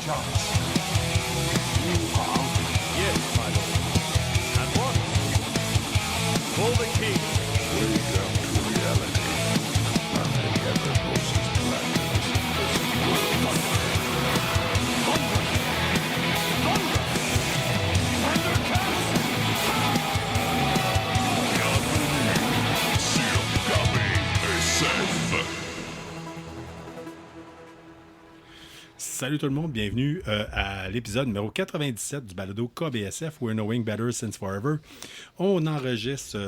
Charles. You are? Yes, my lord. At once. For the king. Wake up to reality. Nothing ever goes as planned as this world. Thunder! Thunder! Thundercats! Salut tout le monde, bienvenue à l'épisode numéro 97 du balado KBSF, We're Knowing Better Since Forever. On enregistre,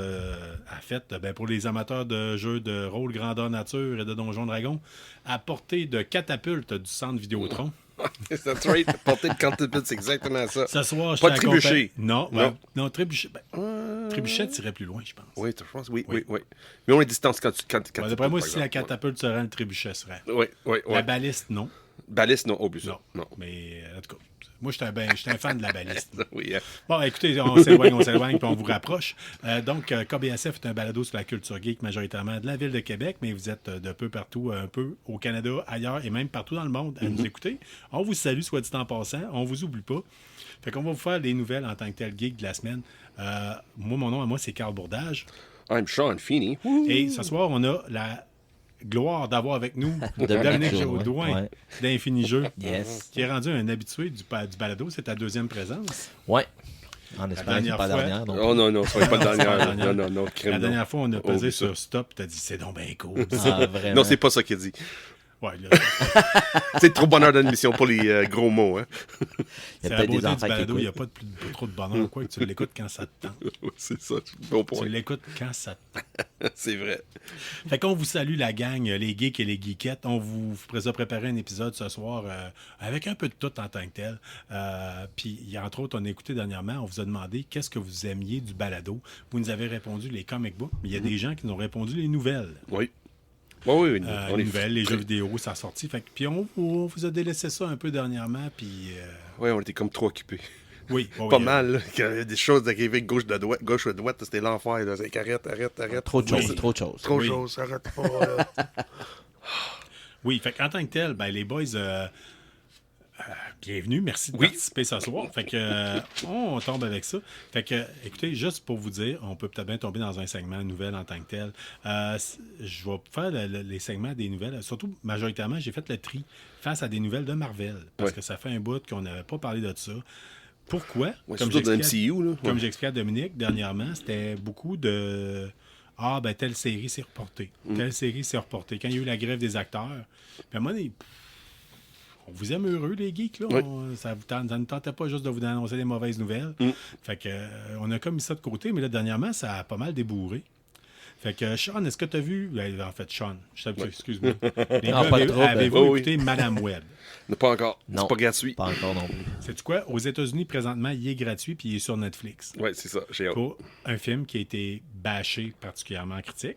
pour les amateurs de jeux de rôle grandeur nature et de Donjons Dragons, à portée de catapulte du centre Vidéotron. That's right. Portée de catapulte, c'est exactement ça. Ce soir, Pas je de t'accompagne- trébuchet. Non, trébuchet. Trébuchet tirait plus loin, je pense. Oui, je pense, oui. Mais on est distance quand tu. Ouais, d'après moi, si la catapulte se rend, le trébuchet serait. Oui. La baliste, non. Baliste, non, au plus ça. Non. Mais en tout cas, moi, je suis un fan de la baliste. Oui. Bon, écoutez, on s'éloigne, puis on vous rapproche. Donc, KBSF est un balado sur la culture geek, majoritairement de la ville de Québec, mais vous êtes de peu partout, un peu au Canada, ailleurs, et même partout dans le monde à nous écouter. On vous salue, soit dit en passant, on vous oublie pas. Fait qu'on va vous faire les nouvelles en tant que tel geek de la semaine. Mon nom à moi, c'est Carl Bourdage. I'm Sean Feeney. Et ce soir, on a la gloire d'avoir avec nous Dominique Jaudoin d'Infini Jeux, Yes. qui est rendu un habitué du balado. C'est ta deuxième présence. Ouais. En espérant que c'est pas la dernière. Donc... Oh non, ce n'est pas la dernière. dernière. Non, crime. La dernière fois, on a pesé Oublie sur stop, t'as dit c'est donc bien cool. Ah, vraiment. Non, c'est pas ça qu'il dit. Ouais, là, C'est trop bonheur d'admission pour les gros mots. Hein? Il y c'est a la peut-être des beauté du enfants qui balado, il n'y a écoutent. pas trop de bonheur, quoi, que tu l'écoutes quand ça te tente. C'est ça, bon Tu point. l'écoutes quand ça te tente. C'est vrai. Fait qu'on vous salue, la gang, les geeks et les geekettes. On vous a préparé un épisode ce soir avec un peu de tout en tant que tel. Puis, entre autres, on a écouté dernièrement, on vous a demandé qu'est-ce que vous aimiez du balado. Vous nous avez répondu les comic books, mais il y a des gens qui nous ont répondu les nouvelles. Oui. Oui, on Les est nouvelles, les jeux vidéo, ça a sorti. Fait que, puis on vous a délaissé ça un peu dernièrement. Puis, Oui, on était comme trop occupés. oui, Pas mal, là. Il y a des choses arrivées gauche ou droite, c'était l'enfer. Là. C'est arrête. Trop de choses, Oui. trop de choses. Trop de Oui. choses, arrête pas. Là. Oui, fait qu'en tant que tel, ben, les boys, bienvenue, merci de Oui. participer ce soir. Fait que on tombe avec ça. Fait que, écoutez, juste pour vous dire, on peut peut-être bien tomber dans un segment nouvelle en tant que tel. Je vais faire les segments des nouvelles. Surtout, majoritairement, j'ai fait le tri face à des nouvelles de Marvel. Parce Ouais. que ça fait un bout qu'on n'avait pas parlé de ça. Pourquoi? Ouais, surtout dans j'expliquais- MCU, là. Comme Ouais. j'expliquais à Dominique dernièrement, c'était beaucoup de telle série s'est reportée. Telle série s'est reportée. Quand il y a eu la grève des acteurs, puis à un moment donné, on vous aime heureux, les geeks, là. Oui. Ça ne tentait pas juste de vous annoncer des mauvaises nouvelles. Fait que on a comme mis ça de côté, mais là, dernièrement, ça a pas mal débourré. Fait que, Sean, est-ce que tu as vu... En fait, Sean, excuse-moi. Les gars, pas de trouble. avez-vous Oui. écouté Madame Web? Pas encore. Non. C'est pas gratuit. Pas encore non plus. Sais-tu quoi? Aux États-Unis, présentement, il est gratuit puis il est sur Netflix. Oui, c'est ça. J'ai hâte. Pour un film qui a été bâché particulièrement en critique.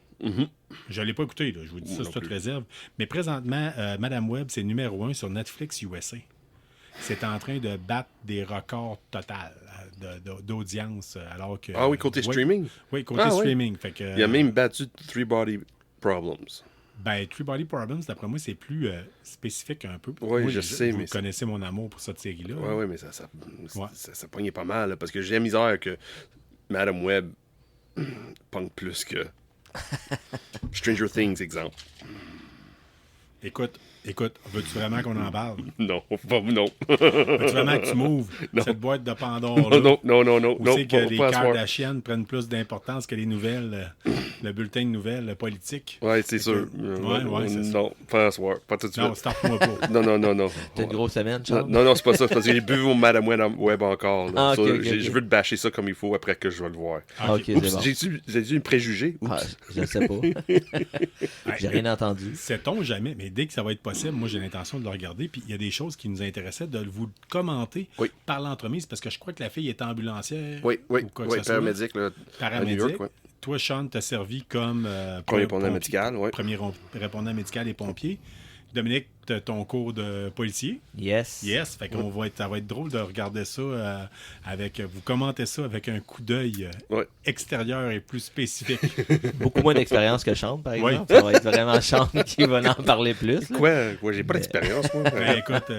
Je ne l'ai pas écouté, là. Je vous dis ça Non sur toute plus. réserve. Mais présentement, Madame Web, c'est numéro 1 sur Netflix USA. C'est en train de battre des records total d'audience. Alors que, Ah oui, côté streaming? Oui, côté Ah oui. streaming. Fait que, Il a même battu Three Body Problems. Ben, Three Body Problems, d'après moi, c'est plus spécifique un peu. Oui, Moi, je sais, vous mais connaissez mon amour pour cette série-là. Oui, mais ça Ouais. pognait pas mal, là, parce que j'ai la misère que Madame Web pogne plus que Stranger Things, exemple. Écoute, veux-tu vraiment qu'on en parle? Non, non. Veux-tu vraiment que tu m'ouvres cette boîte de Pandore-là? non. Où c'est que pas- les pas à soir. Kardashians prennent plus d'importance que les nouvelles, le bulletin de nouvelles politiques? Ouais, c'est sûr. Ouais, c'est ça. Non, pas à soir. Pas tout de Non, suite. starte-moi pas. Non. T'as une grosse semaine, Charles? Non, c'est pas ça. C'est parce que j'ai bu mon Madame Web encore. Là. Ah, Ça, ok, ok. Je veux te bâcher ça comme il faut après que je vais le voir. Ah, ok, c'est Oups, bon. j'ai-tu une préjugé? Oups. Ah, je ne sais pas. J'ai rien entendu. Sait-on jamais, mais dès que ça va être possible, moi j'ai l'intention de le regarder. Puis il y a des choses qui nous intéressaient de vous commenter Oui. par l'entremise, parce que je crois que la fille est ambulancière. Oui, ou quoi que ce soit. paramédic, là, à New Paramédic. York, ouais. Toi, Sean, t'as servi comme Premier répondant pompier- médical, ouais. Premier répondant médical et pompier. Dominique, t'as ton cours de policier. Yes. Yes, fait qu'on ça va être drôle de regarder ça vous commentez ça avec un coup d'œil extérieur et plus spécifique. Beaucoup moins d'expérience que Chante, par Oui. exemple. Ça va être vraiment Chante qui va en parler plus. Là. Quoi? J'ai pas d'expérience, moi. Ben, écoute,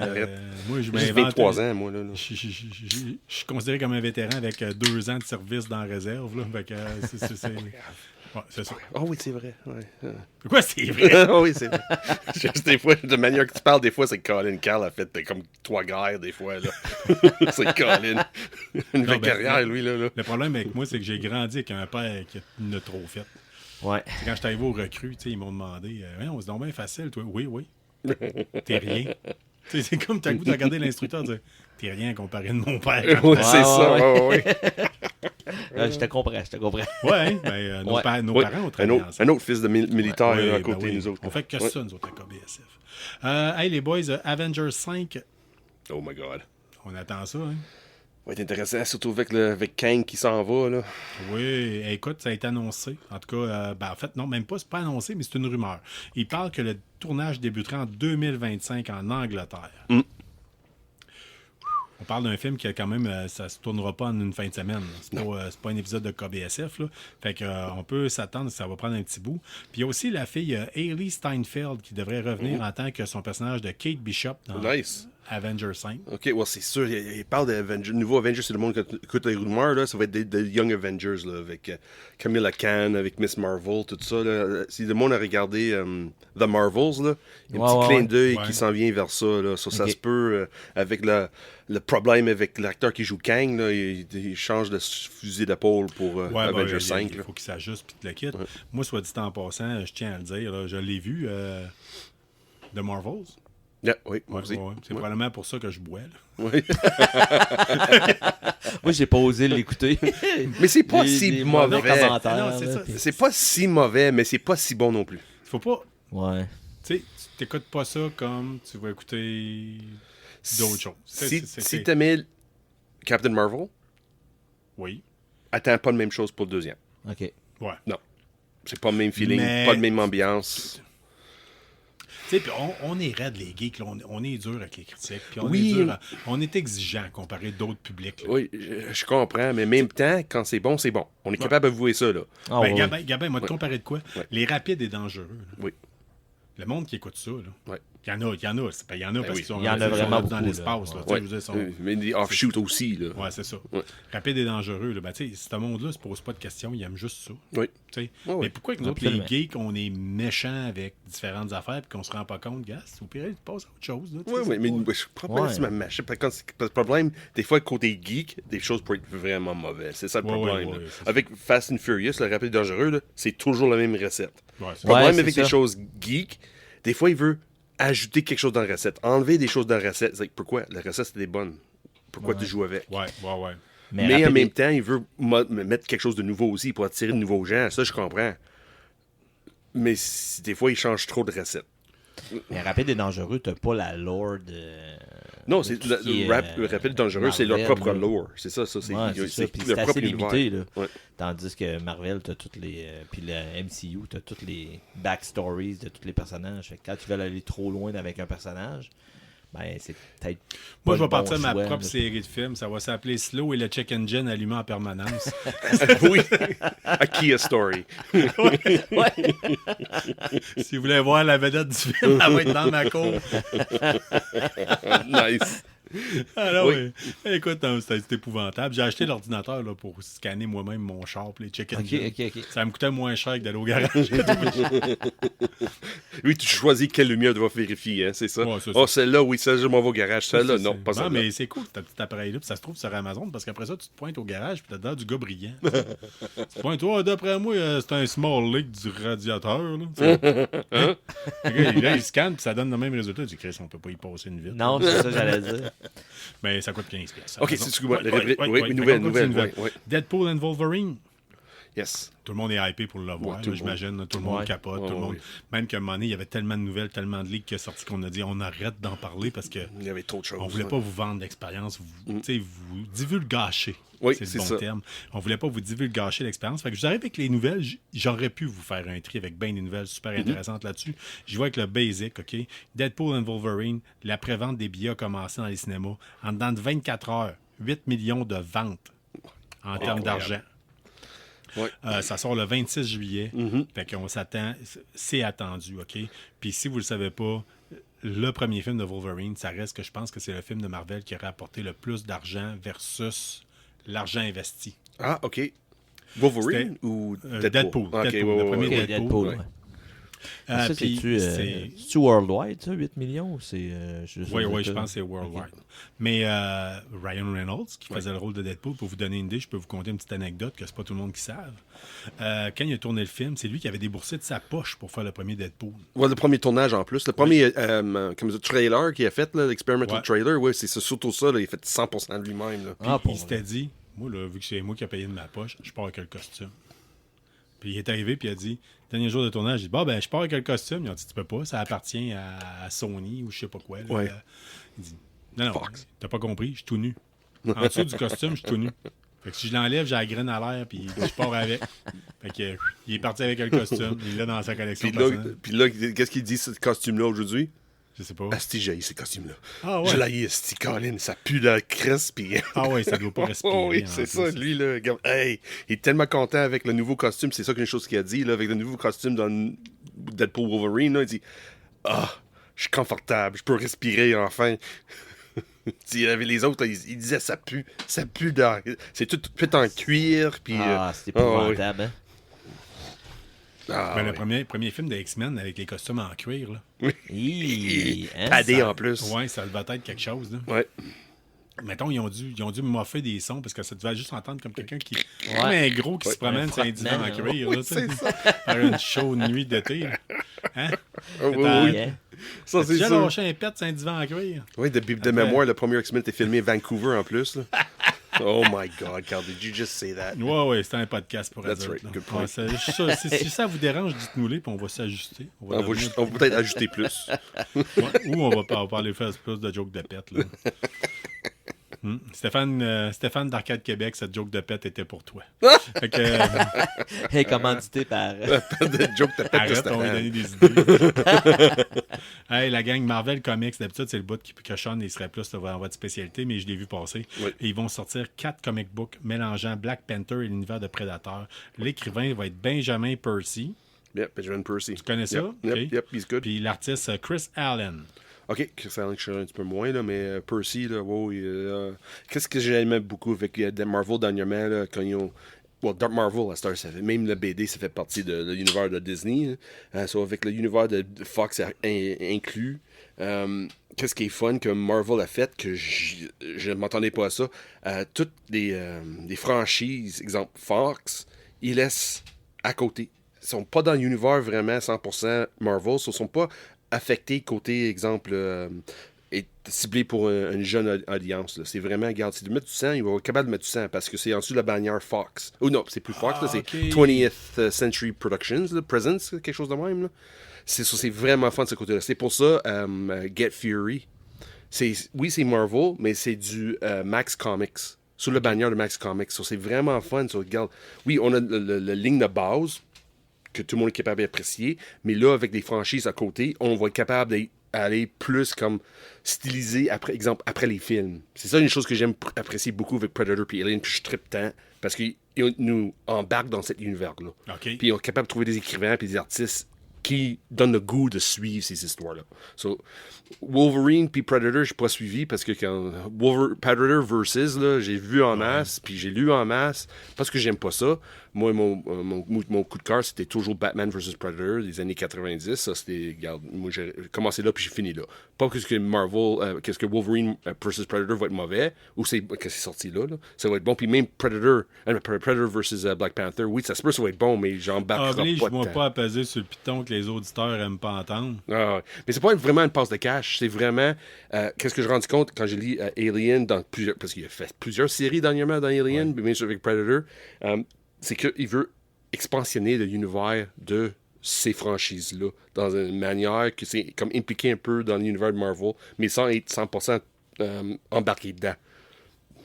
moi, je J'ai m'invente... 23 ans, moi, là. Je suis considéré comme un vétéran avec 2 ans de service dans la réserve. Là. Fait que, ouais, c'est ça. Ah oui, c'est vrai. Ouais. Quoi, c'est vrai? Ah oui, c'est vrai. Juste des fois, de manière que tu parles, des fois, c'est Colin Carl a fait comme 3 guerres, des fois, là. C'est Colin. Une vraie carrière, lui, là. Le problème avec moi, c'est que j'ai grandi avec un père qui en a trop fait. Ouais. C'est quand je suis arrivé au recrue, ils m'ont demandé on se donne bien facile, toi. Oui. T'es rien. C'est comme t'as le goût de regarder l'instructeur et dire t'es rien comparé de mon père. Oui, c'est ça. Ouais. Je te comprends. Ouais, ben, nos parents ont travaillé ensemble. Un autre fils de militaire Oui, à côté de nous autres. On fait que ça, nous autres, à KBSF. Hey, les boys, Avengers 5, Oh my God. on attend ça, hein? Ça va être intéressant, surtout avec Kang qui s'en va, là. Oui, écoute, ça a été annoncé. En tout cas, en fait, non, même pas, c'est pas annoncé, mais c'est une rumeur. Il parle que le tournage débuterait en 2025 en Angleterre. On parle d'un film qui a quand même, ça se tournera pas en une fin de semaine. C'est pas un épisode de KBSF. Là. Fait que on peut s'attendre que ça va prendre un petit bout. Puis il y a aussi la fille Hailey Steinfeld qui devrait revenir en tant que son personnage de Kate Bishop dans Avengers 5. OK, c'est sûr. Il parle de nouveau Avengers, c'est le monde qui écoute les rumeurs, là. Ça va être des Young Avengers, là, avec Kamala Khan, avec Miss Marvel, tout ça. Là. Si le monde a regardé The Marvels, là, il y a un petit clin d'œil qui s'en vient vers ça. Là. Ça se peut, avec le problème avec l'acteur qui joue Kang, là, il change de fusil d'épaule pour Avengers 5. Il faut qu'il s'ajuste puis qu'il le quitte. Moi, soit dit en passant, je tiens à le dire, là, je l'ai vu, The Marvels. Oui, c'est probablement pour ça que je bois. Là. Oui. Moi, j'ai pas osé l'écouter. Mais c'est pas si mauvais. Non, c'est pas si mauvais, mais c'est pas si bon non plus. Faut pas... Ouais. Tu sais, tu t'écoutes pas ça comme tu vas écouter d'autres choses. Si t'aimais Captain Marvel, oui. Attends pas la même chose pour le deuxième. OK. Ouais. Non. C'est pas le même feeling, pas la même ambiance. Tu sais, puis on est raide, les geeks, là, on est dur avec les critiques, puis on est exigeant comparé à d'autres publics. Là. Oui, je comprends, mais en même temps, quand c'est bon, c'est bon. On est capable d'avouer ça, là. Gabin, moi, te comparer de quoi? Les rapides et dangereux. Là. Oui. Le monde qui écoute ça, là. Ouais. Il y en a parce qu'ils sont il y en a vraiment dans beaucoup, l'espace. Mais des offshoots aussi, là. Ouais, c'est ça. Ouais. Rapide et dangereux. Là. Ben, ce monde-là se pose pas de questions, ils aiment juste ça. Oui. Mais pourquoi que nous autres, les geeks, on est méchants avec différentes affaires et qu'on se rend pas compte, gars, au pire, il passe à autre chose. Là, oui, mais je prends pas ma machine. Le problème, des fois, côté geek, des choses peuvent être vraiment mauvaises. C'est ça le problème. Avec Fast and Furious, le rapide et dangereux, là, c'est toujours la même recette. Le problème avec les choses geek, des fois, il veut ajouter quelque chose dans la recette. Enlever des choses dans la recette. C'est pourquoi? La recette, c'était bonne. Pourquoi tu joues avec? Ouais. Mais en même temps, il veut mettre quelque chose de nouveau aussi pour attirer de nouveaux gens. Ça, je comprends. Mais des fois, il change trop de recettes. Mais rapide et dangereux, t'as pas la lore de... Non, le rapide et dangereux, c'est leur propre lore. C'est ça. C'est leur propre limité. Là. Ouais. Tandis que Marvel, t'as toutes les... puis le MCU, t'as toutes les backstories de tous les personnages. Fait que quand tu veux aller trop loin avec un personnage, ben c'est peut-être... Moi, je vais partir de ma propre série de films. Ça va s'appeler Slow et le check engine allumé en permanence. Oui. A Kia Story. Ouais. Si vous voulez voir la vedette du film, elle va être dans ma cour. Nice. Alors, oui. Écoute, c'était épouvantable. J'ai acheté l'ordinateur là, pour scanner moi-même mon char pour les check engine. Ça me coûtait moins cher que d'aller au garage. Oui, tu choisis quelle lumière tu vas vérifier, hein, c'est ça? Ouais, celle-là, oui, celle-là, je m'en vais au garage. Celle-là, non, pas celle-là. Mais c'est cool, ta petit appareil-là, puis ça se trouve sur Amazon, parce qu'après ça, tu te pointes au garage, puis t'as dedans du gars brillant. Tu te pointes, d'après moi, c'est un small leak du radiateur. Là, là, il scanne, puis ça donne le même résultat. Tu dis, Chris, on peut pas y passer une vitre. Non, c'est ça, j'allais dire. Mais ça coûte 15$. Ok, c'est une nouvelle. Deadpool and Wolverine. Yes. Tout le monde est hypé pour le voir, Ouais, tout là, le j'imagine. Là, tout le monde Ouais. capote. Ouais, tout le monde... ouais. Même qu'à un moment donné, il y avait tellement de nouvelles, tellement de ligues qui sont sorties qu'on a dit on arrête d'en parler parce que Il y avait trop de choses. on voulait là. pas vous vendre l'expérience, vous divulgâcher. Oui, c'est c'est le bon ça. terme. On voulait pas vous divulgâcher l'expérience. Fait que je vous arrive avec les nouvelles. J'aurais pu vous faire un tri avec bien des nouvelles super intéressantes là-dessus. Je vois avec le basic, OK? Deadpool and Wolverine, la prévente des billets a commencé dans les cinémas. En dedans de 24 heures, 8 millions de ventes en termes d'argent. Ouais. Ça sort le 26 juillet. Fait qu'on s'attend. C'est attendu, OK? Puis si vous le savez pas, le premier film de Wolverine, ça reste que je pense que c'est le film de Marvel qui aurait apporté le plus d'argent versus l'argent investi. Ah, OK. Wolverine ou Deadpool. Ah, OK, Deadpool, ouais, le premier ouais, ouais. Deadpool, ouais. ouais. Euh, Ça, puis c'est-tu worldwide, ça, 8 millions? Ou c'est juste Oui, aux oui, États? je pense que c'est worldwide. Mais Ryan Reynolds, qui faisait le rôle de Deadpool, pour vous donner une idée, je peux vous conter une petite anecdote que c'est pas tout le monde qui savent. Quand il a tourné le film, c'est lui qui avait déboursé de sa poche pour faire le premier Deadpool. Ouais, le premier tournage en plus. Le premier comme ça, trailer qu'il a fait, là, l'experimental Ouais. trailer, ouais, c'est surtout ça. Là, il a fait 100% de lui-même. Là. Ah, Puis pour il s'était dit, moi, là, vu que c'est moi qui ai payé de ma poche, je pars avec le costume. Puis il est arrivé, puis il a dit, dernier jour de tournage, il dit, ben, je pars avec le costume. Ils ont dit, tu peux pas, ça appartient à Sony ou je sais pas quoi. Là. Ouais. Il dit, non, Fox. t'as pas compris, je suis tout nu. En dessous du costume, je suis tout nu. Fait que si je l'enlève, j'ai la graine à l'air, puis je pars avec. Fait que, il est parti avec le costume, il l'a dans sa collection personnelle. Puis là, qu'est-ce qu'il dit, ce costume-là, aujourd'hui? Je sais pas. Asti, j'ai ce costume-là. Ah ouais. Je l'ai, Asti, Colin, ça pue la crisse, puis... Ah ouais, ça doit pas respirer. Oh oui, en c'est plus. ça, lui, là. Regarde, hey, il est tellement content avec le nouveau costume, c'est ça qu'une chose qu'il a dit, là, avec le nouveau costume dans Deadpool Wolverine, là, il dit, je suis confortable, je peux respirer, enfin. Il y avait les autres, là, ils disaient, ça pue d'air. C'est tout fait en cuir, puis... Ah, c'est oui. épouvantable, hein? Ah, Ben, le oui. premier film de X-Men avec les costumes en cuir, là. Hein, Padé ça- en plus. Ouais, ça devait être quelque chose, là. Ouais. Mettons, ils ont dû moffer des sons parce que ça devait juste entendre comme quelqu'un qui. Ouais. Comme un gros qui se promène sur un divan en frottement, cuir. Là, tu sais. Faire une chaude nuit d'été. Là. Hein? Ah, oui, T'as- oui, Hein? ça, c'est J'ai sûr. lâché un pet sur un divan en cuir. Oui, de mémoire, le premier X-Men était filmé à Vancouver en plus. Là. Oh my God, Carl, did you just say that? Ouais, c'était un podcast pour That's adulte, right, là. good point. Ouais, si ça vous dérange, dites-nous-les, puis on va s'ajuster. On va devenir- On va peut-être ajouter plus. Ouais, ou on va parler faire plus de jokes de pète. Là. Stéphane d'Arcade Québec, cette joke de pète était pour toi. Fait que, Hey, commandité par... de joke de pète arrête, on va restaurant. donner des idées. Hey, la gang Marvel Comics, d'habitude, c'est le bout que Sean, il serait plus dans votre spécialité, mais je l'ai vu passer. Oui. Et ils vont sortir 4 comic books mélangeant Black Panther et l'univers de Predator. L'écrivain va être Benjamin Percy. Yep, Benjamin Percy. Tu connais ça? Yep, Ok. yep, he's good. Puis l'artiste Chris Allen. OK, Chris Allen, je suis un petit peu moins, là, mais Percy, là, wow, qu'est-ce que j'aimais beaucoup avec Marvel dernièrement, là, quand ils ont... Well, Dark Marvel, à Star, même le BD, ça fait partie de l'univers de Disney. So, avec l'univers de Fox inclus, qu'est-ce qui est fun que Marvel a fait, que je ne m'attendais pas à ça, toutes les franchises, exemple Fox, ils laissent à côté. Ils sont pas dans l'univers vraiment 100% Marvel, ils sont pas affectés côté, exemple, est ciblé pour une jeune audience. Là. C'est vraiment, regarde, si tu mets du sang, il va être capable de mettre du sang parce que c'est en dessous de la bannière Fox. Oh non, c'est plus Fox, là, c'est ok. 20th Century Productions, là, Presents, quelque chose de même. Là. C'est vraiment fun de ce côté-là. C'est pour ça, Get Fury, oui, c'est Marvel, mais c'est du Max Comics. Sous le bannière de Max Comics. So, c'est vraiment fun. So, regarde, oui, on a la ligne de base que tout le monde est capable d'apprécier, mais là, avec des franchises à côté, on va être capable d'aller plus comme stylisé, après les films. C'est ça une chose que j'aime apprécier beaucoup avec Predator et Alien, puis je trippe tant, parce qu'ils nous embarquent dans cet univers-là. OK. Puis on est capable de trouver des écrivains et des artistes qui donnent le goût de suivre ces histoires-là. So, Wolverine puis Predator, je n'ai pas suivi parce que quand Predator versus, là, j'ai vu en masse, puis j'ai lu en masse, parce que j'aime pas ça. Moi, mon coup de cœur, c'était toujours Batman versus Predator des années 90. Ça, c'était, regarde, moi, j'ai commencé là, puis j'ai fini là. Pas que Marvel, qu'est-ce que Wolverine versus Predator va être mauvais, ou que c'est sorti là, là. Ça va être bon. Puis même Predator versus Black Panther, oui, ça se peut, ça va être bon, mais j'embarquerai pas Oblige-moi de temps. pas à peser sur le piton que les auditeurs aiment pas entendre. Ah, ouais. Mais c'est pas vraiment une passe de cash, c'est vraiment qu'est-ce que je rendu compte quand j'ai lu Alien dans plusieurs, parce qu'il a fait plusieurs séries dernièrement dans Alien, bien sûr avec Predator, c'est qu'il veut expansionner l'univers de ces franchises-là dans une manière que c'est comme impliqué un peu dans l'univers de Marvel, mais sans être 100% embarqué dedans.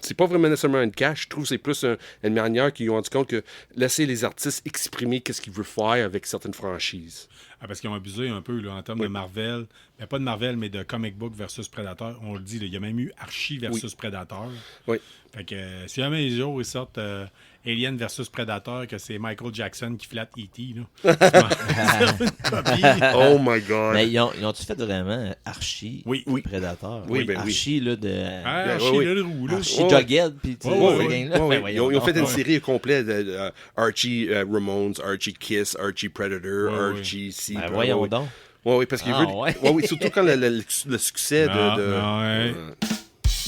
C'est pas vraiment nécessairement une cache. Je trouve que c'est plus une manière qu'ils ont rendu compte que laisser les artistes exprimer qu'est-ce qu'ils veulent faire avec certaines franchises. Ah, parce qu'ils ont abusé un peu là, en termes de Marvel. Mais pas de Marvel, mais de comic book versus Predator. On le dit, là, il y a même eu Archie versus Predator. Oui. Fait que si jamais les jours ils sortent Alien versus Predator, que c'est Michael Jackson qui flatte E.T., là. Une copie. Oh my God. Mais ils ont-tu fait vraiment Archie Oui. Predator? Oui, ben oui. Archie, là, de... Ah, Archie, oui. là, le roux, là. Archie Ouais. Jughead, puis tu sais, Ouais, ce ouais, gang-là. Ouais, Ben, ouais. Ils ont fait une voyons série complète de Archie Ramones, Archie Kiss, Archie Predator, Ouais, ouais. Archie C. donc. Ben, voyons donc. Oui, parce qu'il Ah, veut. ouais. Ouais, oui, surtout quand le succès Ah, de. non, ouais.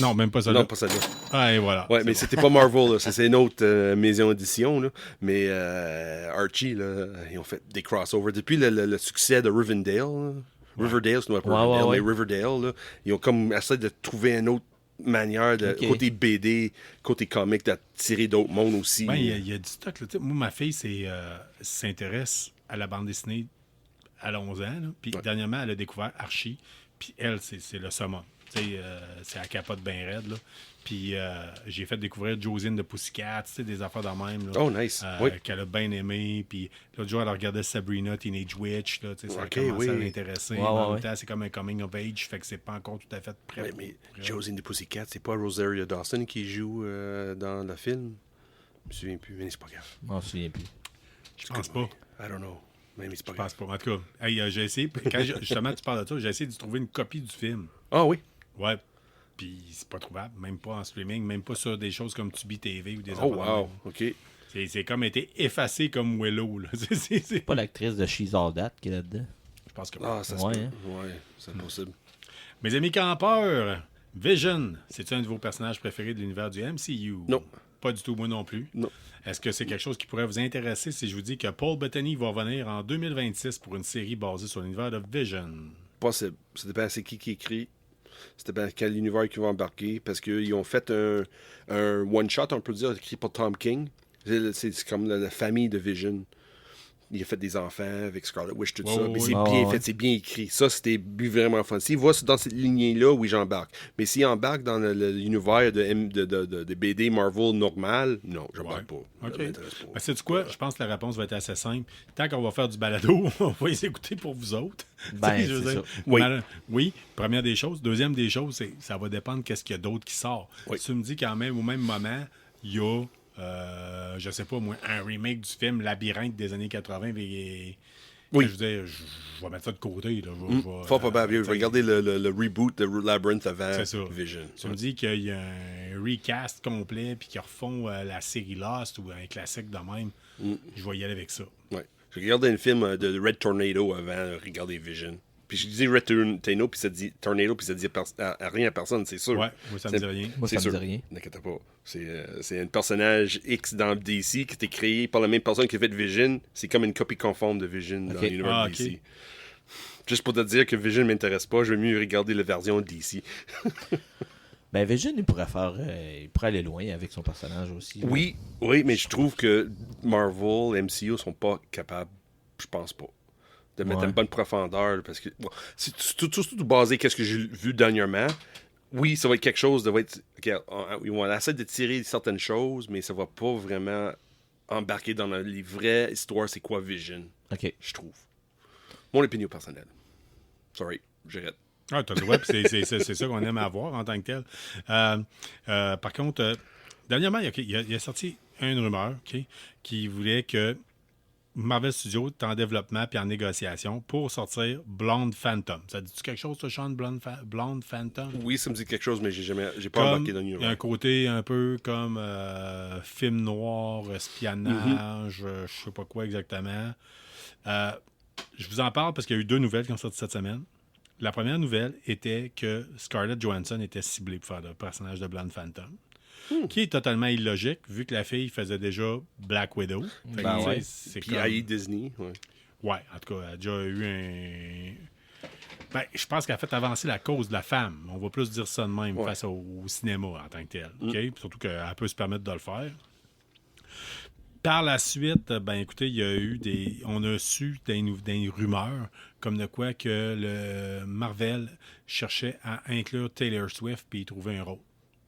Non, même pas ça. Non, pas ça là. Ah, et voilà. Ouais, C'est mais bon. c'était pas Marvel, là. C'est une autre maison d'édition, là. Mais Archie, là, ils ont fait des crossovers. Depuis le succès de Rivendell, là. Riverdale, c'est pas Riverdale, ouais. mais Riverdale, là, ils ont comme essayé de trouver une autre manière, de Ok. côté BD, côté comique, d'attirer d'autres mondes aussi. Ben, il y a du stock. Là. Tu sais, moi, ma fille s'intéresse à la bande dessinée à 11 ans. Là. Puis dernièrement, elle a découvert Archie. Puis elle, c'est le summum. Tu sais, c'est la capote bien raide. Là. Puis j'ai fait découvrir Josine de Pussycat, tu sais, des affaires de même. Là, Oh, nice. Oui. Qu'elle a bien aimé. Puis l'autre jour, elle regardait Sabrina, Teenage Witch. Là, tu sais, ça a Ok, commencé à oui. l'intéresser. Ouais, Mais en ouais. même temps, c'est comme un coming of age. Fait que c'est pas encore tout à fait prêt. Ouais, mais Josie the Pussycat, c'est pas Rosario Dawson qui joue dans le film? Je me souviens plus, mais c'est pas grave. Je m'en souviens plus. Je pense pas. I don't know. Mais c'est pas Je grave. pense pas. En tout cas, hey, j'ai essayé. Justement, tu parles de ça, j'ai essayé de trouver une copie du film. Ah oui? Ouais. Puis c'est pas trouvable, même pas en streaming, même pas sur des choses comme Tubi TV ou des Oh affaires de wow, même. ok. C'est comme été effacé comme Willow. Là. C'est- Pas l'actrice de She's All That qui est là-dedans. Je pense que Ah, ça se Ouais, peut. hein. Ouais, c'est possible. Mes amis campeurs, Vision, c'est-tu un de vos personnages préférés de l'univers du MCU? Non. Pas du tout, moi non plus. Non. Est-ce que c'est quelque chose qui pourrait vous intéresser si je vous dis que Paul Bettany va revenir en 2026 pour une série basée sur l'univers de Vision? Possible. Ça dépend c'est qui écrit. Ça dépend quel univers qui va embarquer. Parce qu'ils ont fait un one-shot, on peut dire, écrit par Tom King. C'est comme la famille de Vision. Il a fait des enfants avec Scarlet Witch, tout ça. Mais c'est bien fait, c'est bien écrit. Ça, c'était vraiment fun. S'il va dans cette lignée-là, oui, j'embarque. Mais s'il embarque dans l'univers de BD Marvel normal, non, j'embarque pas. Ça OK. m'intéresse pas. Ben, sais-tu quoi? Je pense que la réponse va être assez simple. Tant qu'on va faire du balado, on va les écouter pour vous autres. Ben, Tu sais, je veux c'est dire, ça. Oui. oui, première des choses. Deuxième des choses, c'est ça va dépendre qu'est-ce qu'il y a d'autre qui sort. Oui. Si tu me dis quand même, au même moment, il y a, je sais pas moi, un remake du film Labyrinthe des années 80. Et, Oui. je veux dire, je vais mettre ça de côté. Là. Fort probable. Regardez le reboot de Labyrinth avant C'est ça. Vision. Tu me dis qu'il y a un recast complet puis qu'ils refont la série Lost ou un classique de même. Je vais y aller avec ça. Ouais. J'ai regardé un film de Red Tornado avant de regarder Vision. Puis je dis Red Tornado, puis ça dit rien à personne, c'est sûr. Ouais, moi, ça me dit rien. Moi, ça C'est me dit sûr. rien. N'inquiète pas. C'est un personnage X dans DC qui était créé par la même personne qui a fait Vision. C'est comme une copie conforme de Vision dans Ok. l'univers Ah, de DC. ok. Juste pour te dire que Vision ne m'intéresse pas, je vais mieux regarder la version DC. Ben, Vision, il pourrait aller loin avec son personnage aussi. là. Oui, mais je trouve que Marvel, MCU sont pas capables, je pense pas, de mettre Ouais. une bonne profondeur. Parce que bon, c'est tout basé qu'est-ce que j'ai vu dernièrement. Oui, ça va être quelque chose de ils vont essayer de tirer certaines choses, mais ça va pas vraiment embarquer dans les vraies histoires. C'est quoi Vision, OK. je trouve. Mon opinion personnelle. Sorry, j'arrête. Ah, t'as le droit, puis c'est ça qu'on aime avoir en tant que tel. Par contre, dernièrement, il a sorti une rumeur qui voulait que Marvel Studios est en développement puis en négociation pour sortir Blonde Phantom. Ça dit-tu quelque chose, toi, Sean, Blonde Phantom? Oui, ça me dit quelque chose, mais j'ai pas Comme, embarqué dans il y a un l'univers. côté un peu comme film noir, espionnage, je sais pas quoi exactement. Je vous en parle parce qu'il y a eu 2 nouvelles qui ont sorti cette semaine. La première nouvelle était que Scarlett Johansson était ciblée pour faire le personnage de Blonde Phantom. Qui est totalement illogique, vu que la fille faisait déjà Black Widow. Fait que, Ben tu sais, ouais. c'est Puis comme... haï Disney, ouais. Ouais, en tout cas, elle a déjà eu un... Ben, je pense qu'elle a fait avancer la cause de la femme. On va plus dire ça de même Ouais. face au cinéma en tant que tel. OK? Puis surtout qu'elle peut se permettre de le faire. Par la suite, ben écoutez, il y a eu on a su des rumeurs comme de quoi que le Marvel cherchait à inclure Taylor Swift puis y trouver un rôle.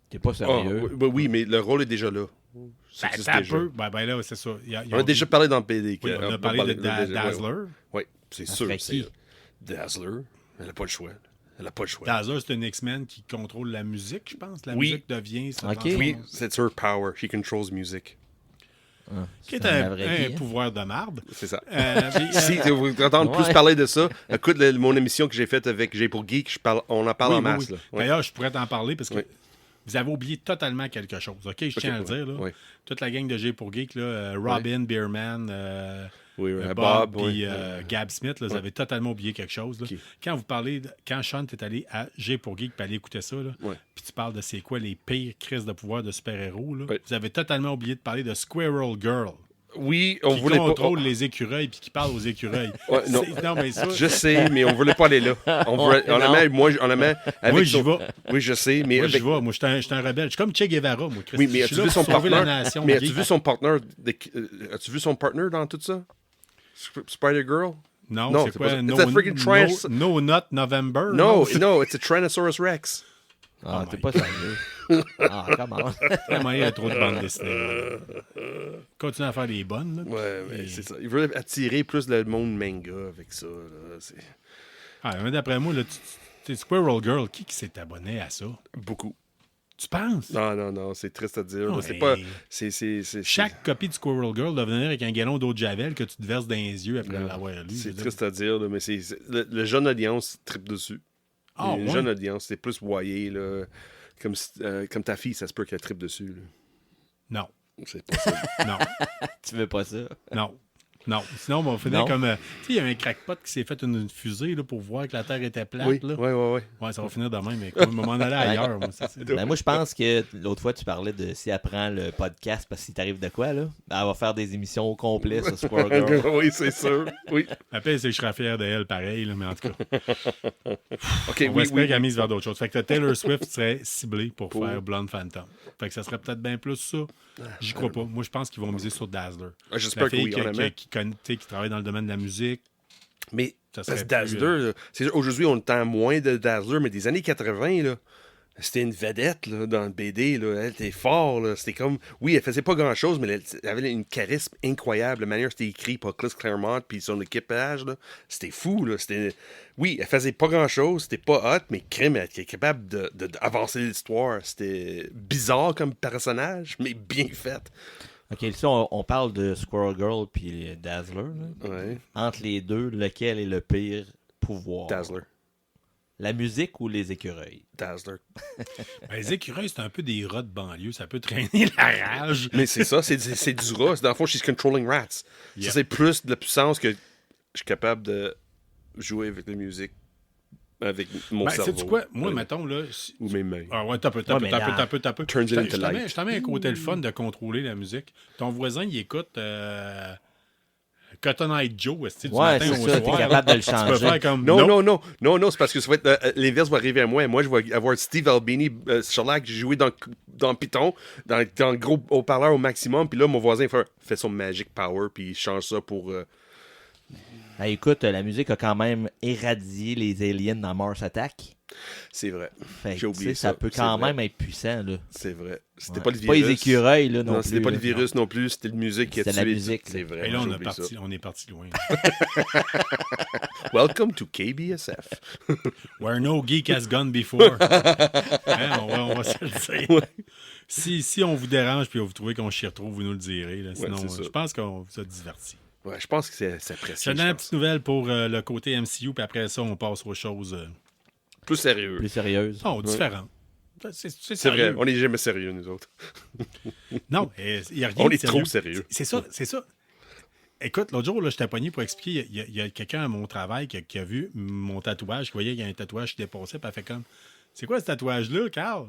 T'es pas sérieux? Oui, mais le rôle est déjà là. Ça Ben, existe t'as déjà. peu. Ben là, c'est ça. On a déjà parlé dans le PD. Oui, on a parlé de Dazzler. Oui, c'est Ça sûr. serait C'est qui? Dazzler. Elle n'a pas le choix. Elle n'a pas le choix. Dazzler, c'est une X-Men qui contrôle la musique, je pense. La Oui. musique devient... ça Ok. transforme- Oui, c'est her power. She controls music. Qui est la un vraie vie, hein? pouvoir de marde. C'est ça. Puis, Si tu veux entendre Ouais. plus parler de ça, écoute mon émission que j'ai faite avec Jay pour Geek, on en parle oui, en oui, masse. oui. Là. Ouais. D'ailleurs, je pourrais t'en parler parce que Oui. vous avez oublié totalement quelque chose. OK, je tiens à le ouais, dire. Là. ouais. Toute la gang de G pour Geek, là, Robin, Beerman, Oui, Bob, oui. puis Gab Smith, là, vous avez totalement oublié quelque chose. Là. Ok. Quand Sean est allé à G pour Geek et allé écouter ça, là, Ouais. puis tu parles de c'est quoi les pires crises de pouvoir de super-héros, là, Ouais. vous avez totalement oublié de parler de Squirrel Girl. Oui, on Qui voulait contrôle pas. les écureuils puis qui parle aux écureuils. Ouais, non. Non, mais ça, Je sais, mais on voulait pas aller là. On la met, moi, on la met avec Moi, j'y son- vais. Oui, je sais, mais moi, j'y avec... vais. Moi, je suis un rebelle. Je suis comme Che Guevara, moi, Christ. Oui, mais Je suis as-tu là vu son pour sauver la partner? nation Mais as-tu geek. vu son partner? As-tu vu son partner dans tout ça? Spider-Girl? Non, Non, c'est c'est quoi? pas ça. No, It's a freaking trash- no Nut November? No, no, it's a Tyrannosaurus Rex. Ah, Oh t'es my pas sérieux. Ah, comment? Vraiment, il y a trop de bandes dessinées. Continue à faire des bonnes. Là. Ouais, mais Et- c'est ça. Il veut attirer plus le monde manga avec ça. Là. C'est Ah, mais d'après moi, là, tu Squirrel Girl, qui s'est abonné à ça? beaucoup. Tu penses? Non, c'est triste à dire. Ouais. C'est pas... C'est... Chaque copie de Squirrel Girl doit venir avec un gallon d'eau de Javel que tu te verses dans les yeux après l'avoir lu. C'est je veux dire. triste à dire, là, mais le jeune audience tripe dessus. Ah, Une ouais? jeune audience, c'est plus voyé, là. Comme ta fille, ça se peut qu'elle tripe dessus. Là. Non, C'est pas ça. non, Tu veux pas ça? non. Non, sinon, on va finir Non. comme... tu sais, il y a un crackpot qui s'est fait une fusée là, pour voir que la Terre était plate. Oui, là. ouais. Ouais, ça va finir de même, mais quand même, on m'en allait ailleurs. Moi, ça, c'est- Ben, moi, je pense que l'autre fois, tu parlais de si elle prend le podcast parce qu'il t'arrive de quoi, là? Ben, elle va faire des émissions au complet sur Squirrel Girl. Oui, c'est sûr. Oui. Après, c'est que je serais fier d'elle, pareil, là, mais en tout cas, OK, on va espérer oui. qu'elle mise vers d'autres choses. Fait que Taylor Swift serait ciblée pour Pour- faire Blonde Phantom. Fait que ça serait peut-être bien plus ça. J'y crois pas. Moi, je pense qu'ils vont miser sur Dazzler. Ah, j'espère La que fille oui, honnêtement. qui travaille dans le domaine de la musique. Mais Ça parce serait que Dazzler, là, c'est sûr, aujourd'hui, on entend moins de Dazzler, mais des années 80, là, c'était une vedette là, dans le BD. Là. Elle était fort. Là. C'était comme... Oui, elle faisait pas grand-chose, mais elle avait une charisme incroyable. La manière dont c'était écrit par Chris Claremont puis son équipage, là, c'était fou. Là. C'était... Oui, elle faisait pas grand-chose. C'était pas hot, mais crème, elle était capable d'avancer l'histoire. C'était bizarre comme personnage, mais bien fait. OK, ici, on parle de Squirrel Girl puis Dazzler. Là. Ouais. Entre les deux, lequel est le pire pouvoir? Dazzler. La musique ou les écureuils? Dazzler. Ben, les écureuils, c'est un peu des rats de banlieue. Ça peut traîner la rage. Mais c'est ça, c'est du rat. Dans le fond, she's controlling rats. Yep. Ça, c'est plus de la puissance que je suis capable de jouer avec la musique, avec mon Ben, cerveau. sais-tu quoi? Moi, Ouais. mettons, là... Ou mes mains. Ah ouais, t'as peu. Ouais, mais là- Turns it into Je light. t'en mets un côté le fun de contrôler la musique. Ton voisin, il écoute Cotton Eye Joe, est-ce que du Ouais, matin c'est au ça, soir. t'es capable de le Tu peux changer. faire comme... Non, c'est parce que ça va être, l'inverse va arriver à moi. Moi, je vais avoir Steve Albini, Sherlock, j'ai joué dans Python, dans le gros haut-parleur au maximum, puis là, mon voisin fait son Magic Power, puis il change ça pour... Ben, écoute, la musique a quand même éradié les aliens dans Mars Attack. C'est vrai. Fait que, J'ai oublié tu sais, ça peut c'est quand vrai. même être puissant. Là. C'est vrai. C'était Ouais. pas le C'est virus. pas les écureuils là, non, Non, plus. c'était pas le là. virus non plus, c'était la musique qui a tué. C'était la musique, C'est là. vrai. Et là, j'ai oublié ça. on est parti loin. Welcome to KBSF. Where no geek has gone before. Hein, on va se le dire. Si on vous dérange puis vous trouvez qu'on s'y retrouve, vous nous le direz. Là. Sinon, c'est ça. je pense qu'on vous a diverti. Ouais, je pense que c'est Je apprécié. te donne une petite nouvelle pour le côté MCU, puis après ça, on passe aux choses Plus sérieux. Plus sérieuse. différentes. C'est C'est vrai, sérieux. on n'est jamais sérieux, nous autres. Non, il n'y a rien On de est trop sérieux. C'est ça. Écoute, l'autre jour, là, j'étais pogné pour expliquer. Il y a quelqu'un à mon travail qui a vu mon tatouage, qui voyait qu'il y a un tatouage qui dépassait, puis elle fait comme c'est quoi ce tatouage-là, Carl?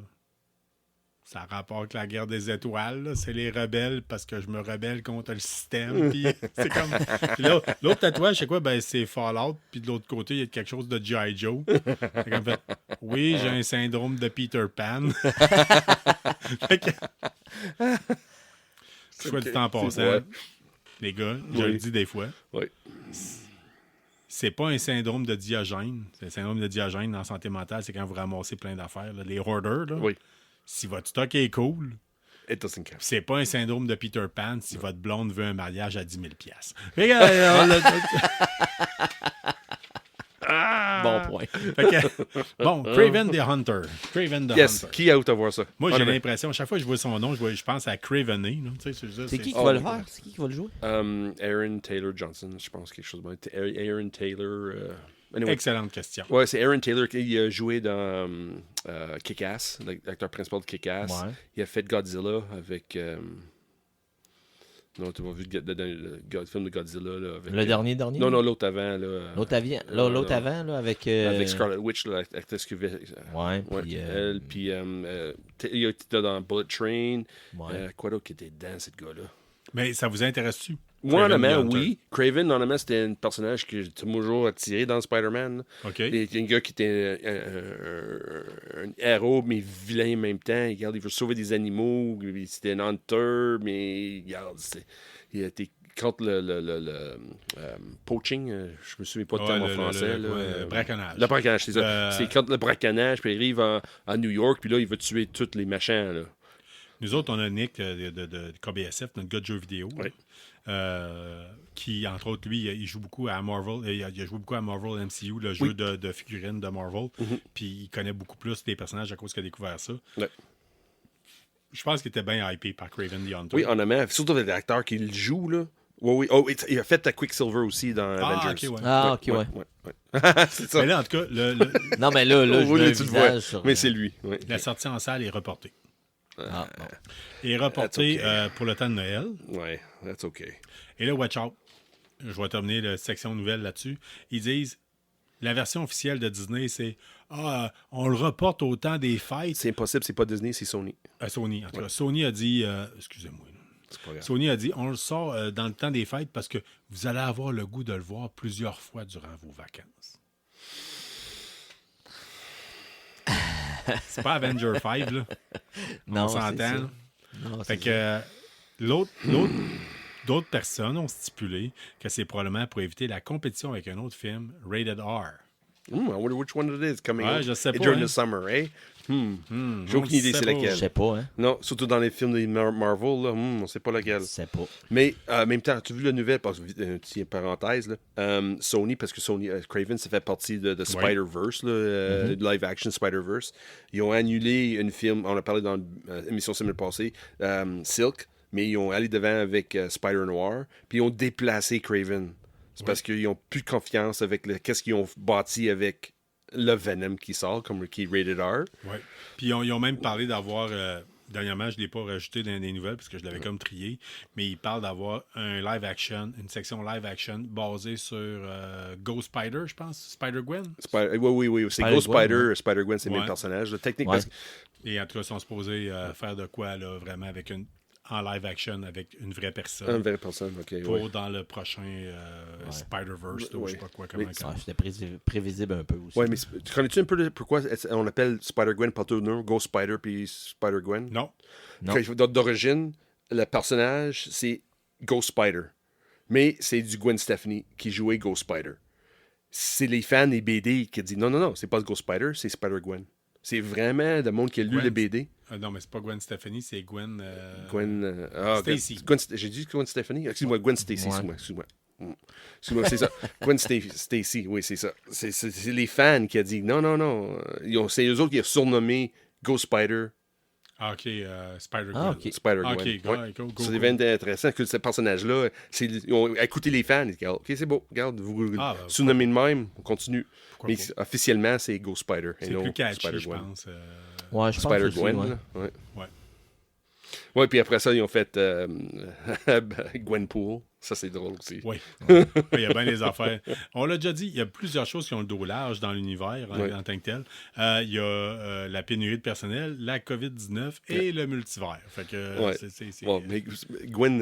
Ça rapporte la guerre des étoiles, là. C'est les rebelles parce que je me rebelle contre le système. Puis c'est comme. Puis là, l'autre tatouage, c'est quoi? Ben, c'est Fallout. Puis de l'autre côté, il y a quelque chose de G.I. Joe. C'est comme fait, oui, j'ai un syndrome de Peter Pan. Fait que- Soit du temps en passant, Ouais. les gars, je le dis des fois, Oui. c'est pas un syndrome de Diogène. C'est un syndrome de Diogène en santé mentale, c'est quand vous ramassez plein d'affaires. Là. Les hoarders, là, Oui. si votre stock est cool, It doesn't count. c'est pas un syndrome de Peter Pan si votre blonde veut un mariage à 10 000 $. Bon point. Bon, Craven the Hunter. Craven the Yes, Hunter. qui a hâte à voir ça? Moi, j'ai Honnêtement. l'impression, à chaque fois que je vois son nom, je pense à Craveney. là. Tu sais, C'est qui Oh, va le oui. faire? C'est qui va le jouer? Aaron Taylor Johnson, je pense quelque chose de bon. Aaron Taylor. Anyway. Excellente question. Ouais, c'est Aaron Taylor qui a joué dans Kick-Ass, l'acteur principal de Kick-Ass. Ouais. Il a fait Godzilla avec. Non, tu m'as vu le film de Godzilla. Là, avec, Le dernier? Non, l'autre avant. Là, L'autre avant, là, avec... Avec Scarlet Witch, là, l'actrice qui fait. Ouais, Ouais, puis... elle, puis il a été dans Bullet Train. Ouais. Quoi d'autre qui était dedans, ce gars-là? Mais ça vous intéresse-tu? Moi, Craven the honnêtement, Hunter. oui. Craven, honnêtement, c'était un personnage que j'ai toujours attiré dans Spider-Man. là. OK. Il y a un gars qui était un héros, mais vilain en même temps. Regarde, il veut sauver des animaux. C'était un hunter, mais regarde, il a été contre le poaching. Je me souviens pas de Ouais, terme en français. là. le braconnage. Le braconnage, c'est ça. C'est contre le braconnage, puis il arrive à New York, puis là, il veut tuer tous les machins. Là. Nous autres, on a Nick de KBSF, notre gars de jeux vidéo, Oui. qui, entre autres, lui, il joue beaucoup à Marvel. Il a joué beaucoup à Marvel MCU, le jeu de figurines de Marvel. Puis il connaît beaucoup plus des personnages à cause qu'il a découvert ça. Ouais. Je pense qu'il était bien hypé par Craven the Hunter. Oui, honnêtement, surtout avec l'acteur qui le joue. Là. Oui. Oh, il a fait à Quicksilver aussi dans Avengers. OK, ouais. Ah, OK, ouais. Ouais. C'est ça. Mais là, en tout cas, Non, mais là, je Oui, mets un tu le vois. visage sur... Mais c'est lui. Ouais. la sortie en salle est reportée. Ah, bon. Et reportée That's okay. pour le temps de Noël. Ouais, that's okay. Et là, watch out. Je vais terminer la section nouvelle là-dessus. Ils disent, la version officielle de Disney, c'est on le reporte au temps des fêtes. C'est impossible, c'est pas Disney, c'est Sony. Sony, en tout cas. Sony a dit, excusez-moi. là. C'est pas grave. Sony a dit, on le sort dans le temps des fêtes parce que vous allez avoir le goût de le voir plusieurs fois durant vos vacances. C'est pas Avenger 5, là. Non, On c'est s'entend. ça. là. Non, Fait c'est que d'autres personnes ont stipulé que c'est probablement pour éviter la compétition avec un autre film, Rated R. I wonder which one it is coming Ouais, out je sais pas, during hein. the summer, eh? J'ai on aucune idée sait c'est pas. Je laquelle. sais pas, hein. Non, surtout dans les films de Marvel, là, on sait pas laquelle. Je sais pas. Mais en même temps, tu as vu la nouvelle, parce que, petite parenthèse, là, Sony, parce que Sony, Craven, ça fait partie de Spider-Verse, là, live-action Spider-Verse. Ils ont annulé un film, on a parlé dans l'émission semaine passée, Silk, mais ils ont allé devant avec Spider-Noir, puis ils ont déplacé Craven. C'est parce qu'ils n'ont plus de confiance avec qu'est-ce qu'ils ont bâti avec le Venom qui sort, comme qui est rated R. Ouais. Puis ils ont même parlé d'avoir. Dernièrement, je ne l'ai pas rajouté dans les nouvelles parce que je l'avais comme trié, mais ils parlent d'avoir un live-action, une section live-action basée sur Ghost Spider, je pense. Spider-Gwen. Oui, c'est Spider-Gwen, Ghost Spider. ouais. Spider-Gwen, c'est le Ouais. même personnage. La technique, Ouais. parce que Et en tout cas, ils sont supposés faire de quoi, là, vraiment, avec en live-action, avec une vraie personne. une vraie personne, ok. Pour Ouais. dans le prochain Spider-Verse, ou je sais pas quoi, comment. Mais- Ouais, c'était prévisible un peu aussi. Ouais, mais tu connais-tu un peu pourquoi on appelle Spider-Gwen par deux noms, Ghost Spider puis Spider-Gwen? Non. Non. D'origine, le personnage, c'est Ghost Spider. Mais c'est du Gwen Stefani qui jouait Ghost Spider. C'est les fans des BD qui disent non, c'est pas Ghost Spider, c'est Spider-Gwen. C'est vraiment le monde qui a lu Gwen. le BD. Non, mais c'est pas Gwen Stefani, c'est Gwen. Gwen. Stacy. J'ai dit Gwen Stefani? Excuse-moi, Gwen Stacy, Ouais. excuse-moi. Excuse-moi, c'est ça. Gwen Stacy, oui, c'est ça. C'est les fans qui ont dit non. C'est eux autres qui ont surnommé Ghost Spider. Ah, ok, Spider-Gwen. Ah, ok. Spider-Gwen. Ok, Ouais. go. C'est vraiment intéressant que ce personnage-là, ils ont écouté les fans. Ils disent, ok, c'est beau, regarde, vous surnommez de même, on continue. Pourquoi Mais pas? officiellement, c'est Ghost Spider. C'est plus catchy, je pense. Ouais, je pense que Spider-Gwen. ouais. là, ouais. Ouais. Ouais, puis après ça, ils ont fait Gwenpool. Ça, c'est drôle aussi. Oui. Il y a bien des affaires. On l'a déjà dit, il y a plusieurs choses qui ont le dos large dans l'univers en tant que tel. Il y a la pénurie de personnel, la COVID-19 et le multivers. Fait que Ouais. c'est- Bon, mais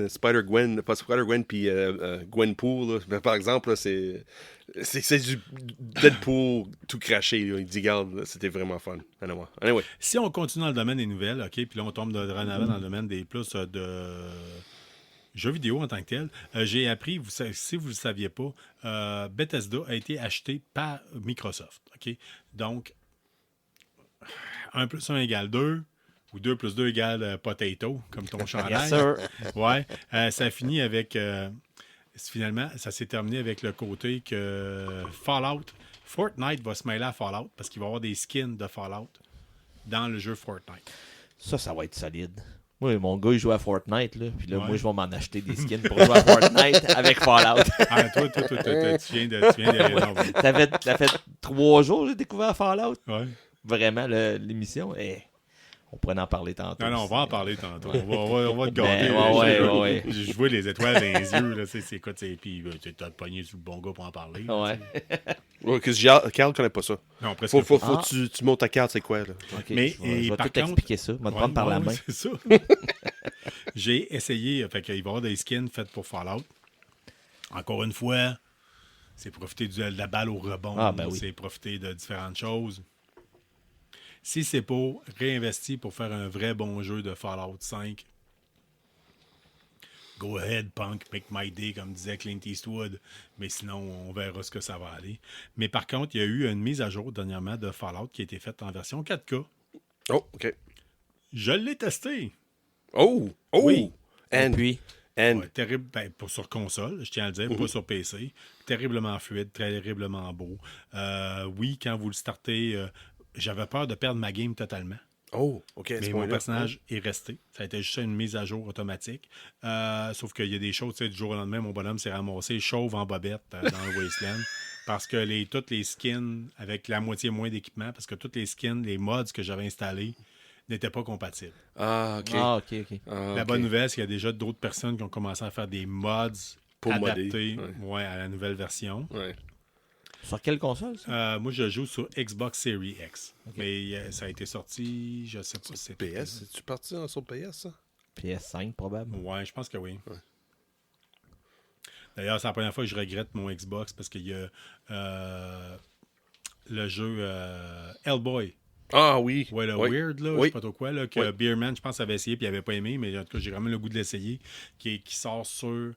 Spider-Gwen, pas Spider-Gwen, puis Gwenpool, là, par exemple, là, c'est du Deadpool tout craché. Là. Il dit, regarde, là, c'était vraiment fun. Anyway. Si on continue dans le domaine des nouvelles, OK, puis là, on tombe de en avant dans le domaine des plus jeux vidéo en tant que tel. J'ai appris, si vous ne le saviez pas, Bethesda a été acheté par Microsoft. OK? Donc, 1 + 1 = 2, ou 2 + 2 = potato, comme ton chandail. Yes, sir. Ouais. Ça a fini avec... finalement, ça s'est terminé avec le côté que Fortnite va se mêler à Fallout parce qu'il va y avoir des skins de Fallout dans le jeu Fortnite. Ça va être solide. Moi, mon gars, il joue à Fortnite, là. Puis là, Ouais. moi, je vais m'en acheter des skins pour jouer à Fortnite avec Fallout. Ah, toi, tu viens de... non, Ça fait 3 jours que j'ai découvert Fallout. ouais. Vraiment, l'émission. On pourrait en parler tantôt. Non, on va en parler tantôt. On va te garder. Ouais. Je vois les étoiles dans les yeux. Là, c'est quoi, puis tu as pogné sur le bon gars pour en parler. Ouais. Ouais, que Carl connaît pas ça. Non, presque Faut pas. que tu montes ta carte, c'est quoi, là? OK, Mais, je vais par tout contre- expliquer ça. Je vais te prendre par la main. C'est ça. J'ai essayé. Fait qu'il va y avoir des skins faits pour Fallout. Encore une fois, c'est profiter de la balle au rebond. Ah, ben oui. C'est profiter de différentes choses. Si c'est pour réinvestir pour faire un vrai bon jeu de Fallout 5, go ahead, punk, make my day, comme disait Clint Eastwood. Mais sinon, on verra ce que ça va aller. Mais par contre, il y a eu une mise à jour dernièrement de Fallout qui a été faite en version 4K. Oh, OK. Je l'ai testé. Oh! Oui. Et puis, Ouais, terrible, sur console, je tiens à le dire, pas sur PC. Terriblement fluide, terriblement beau. Oui, quand vous le startez, j'avais peur de perdre ma game totalement. Oh, OK. Mais mon personnage est resté. Ça a été juste une mise à jour automatique. Sauf qu'il y a des choses, tu sais, du jour au lendemain, mon bonhomme s'est ramassé chauve en bobette dans le Wasteland. Parce que toutes les skins, avec la moitié moins d'équipement, parce que toutes les skins, les mods que j'avais installés, n'étaient pas compatibles. Ah, OK. OK. La bonne nouvelle, c'est qu'il y a déjà d'autres personnes qui ont commencé à faire des mods Pour adaptés modder, à la nouvelle version. Ouais. Sur quelle console, ça? Moi, je joue sur Xbox Series X. Mais ça a été sorti, je sais pas si c'est PS, es-tu parti sur PS, ça? PS5, probablement. Ouais, je pense que oui. D'ailleurs, c'est la première fois que je regrette mon Xbox parce qu'il y a le jeu Hellboy. Ah oui. Ouais, le Oui. Weird, là, Oui. je sais pas trop quoi, là, que Oui. Beerman, je pense, avait essayé puis il avait pas aimé, mais en tout cas, j'ai vraiment le goût de l'essayer, qui sort sur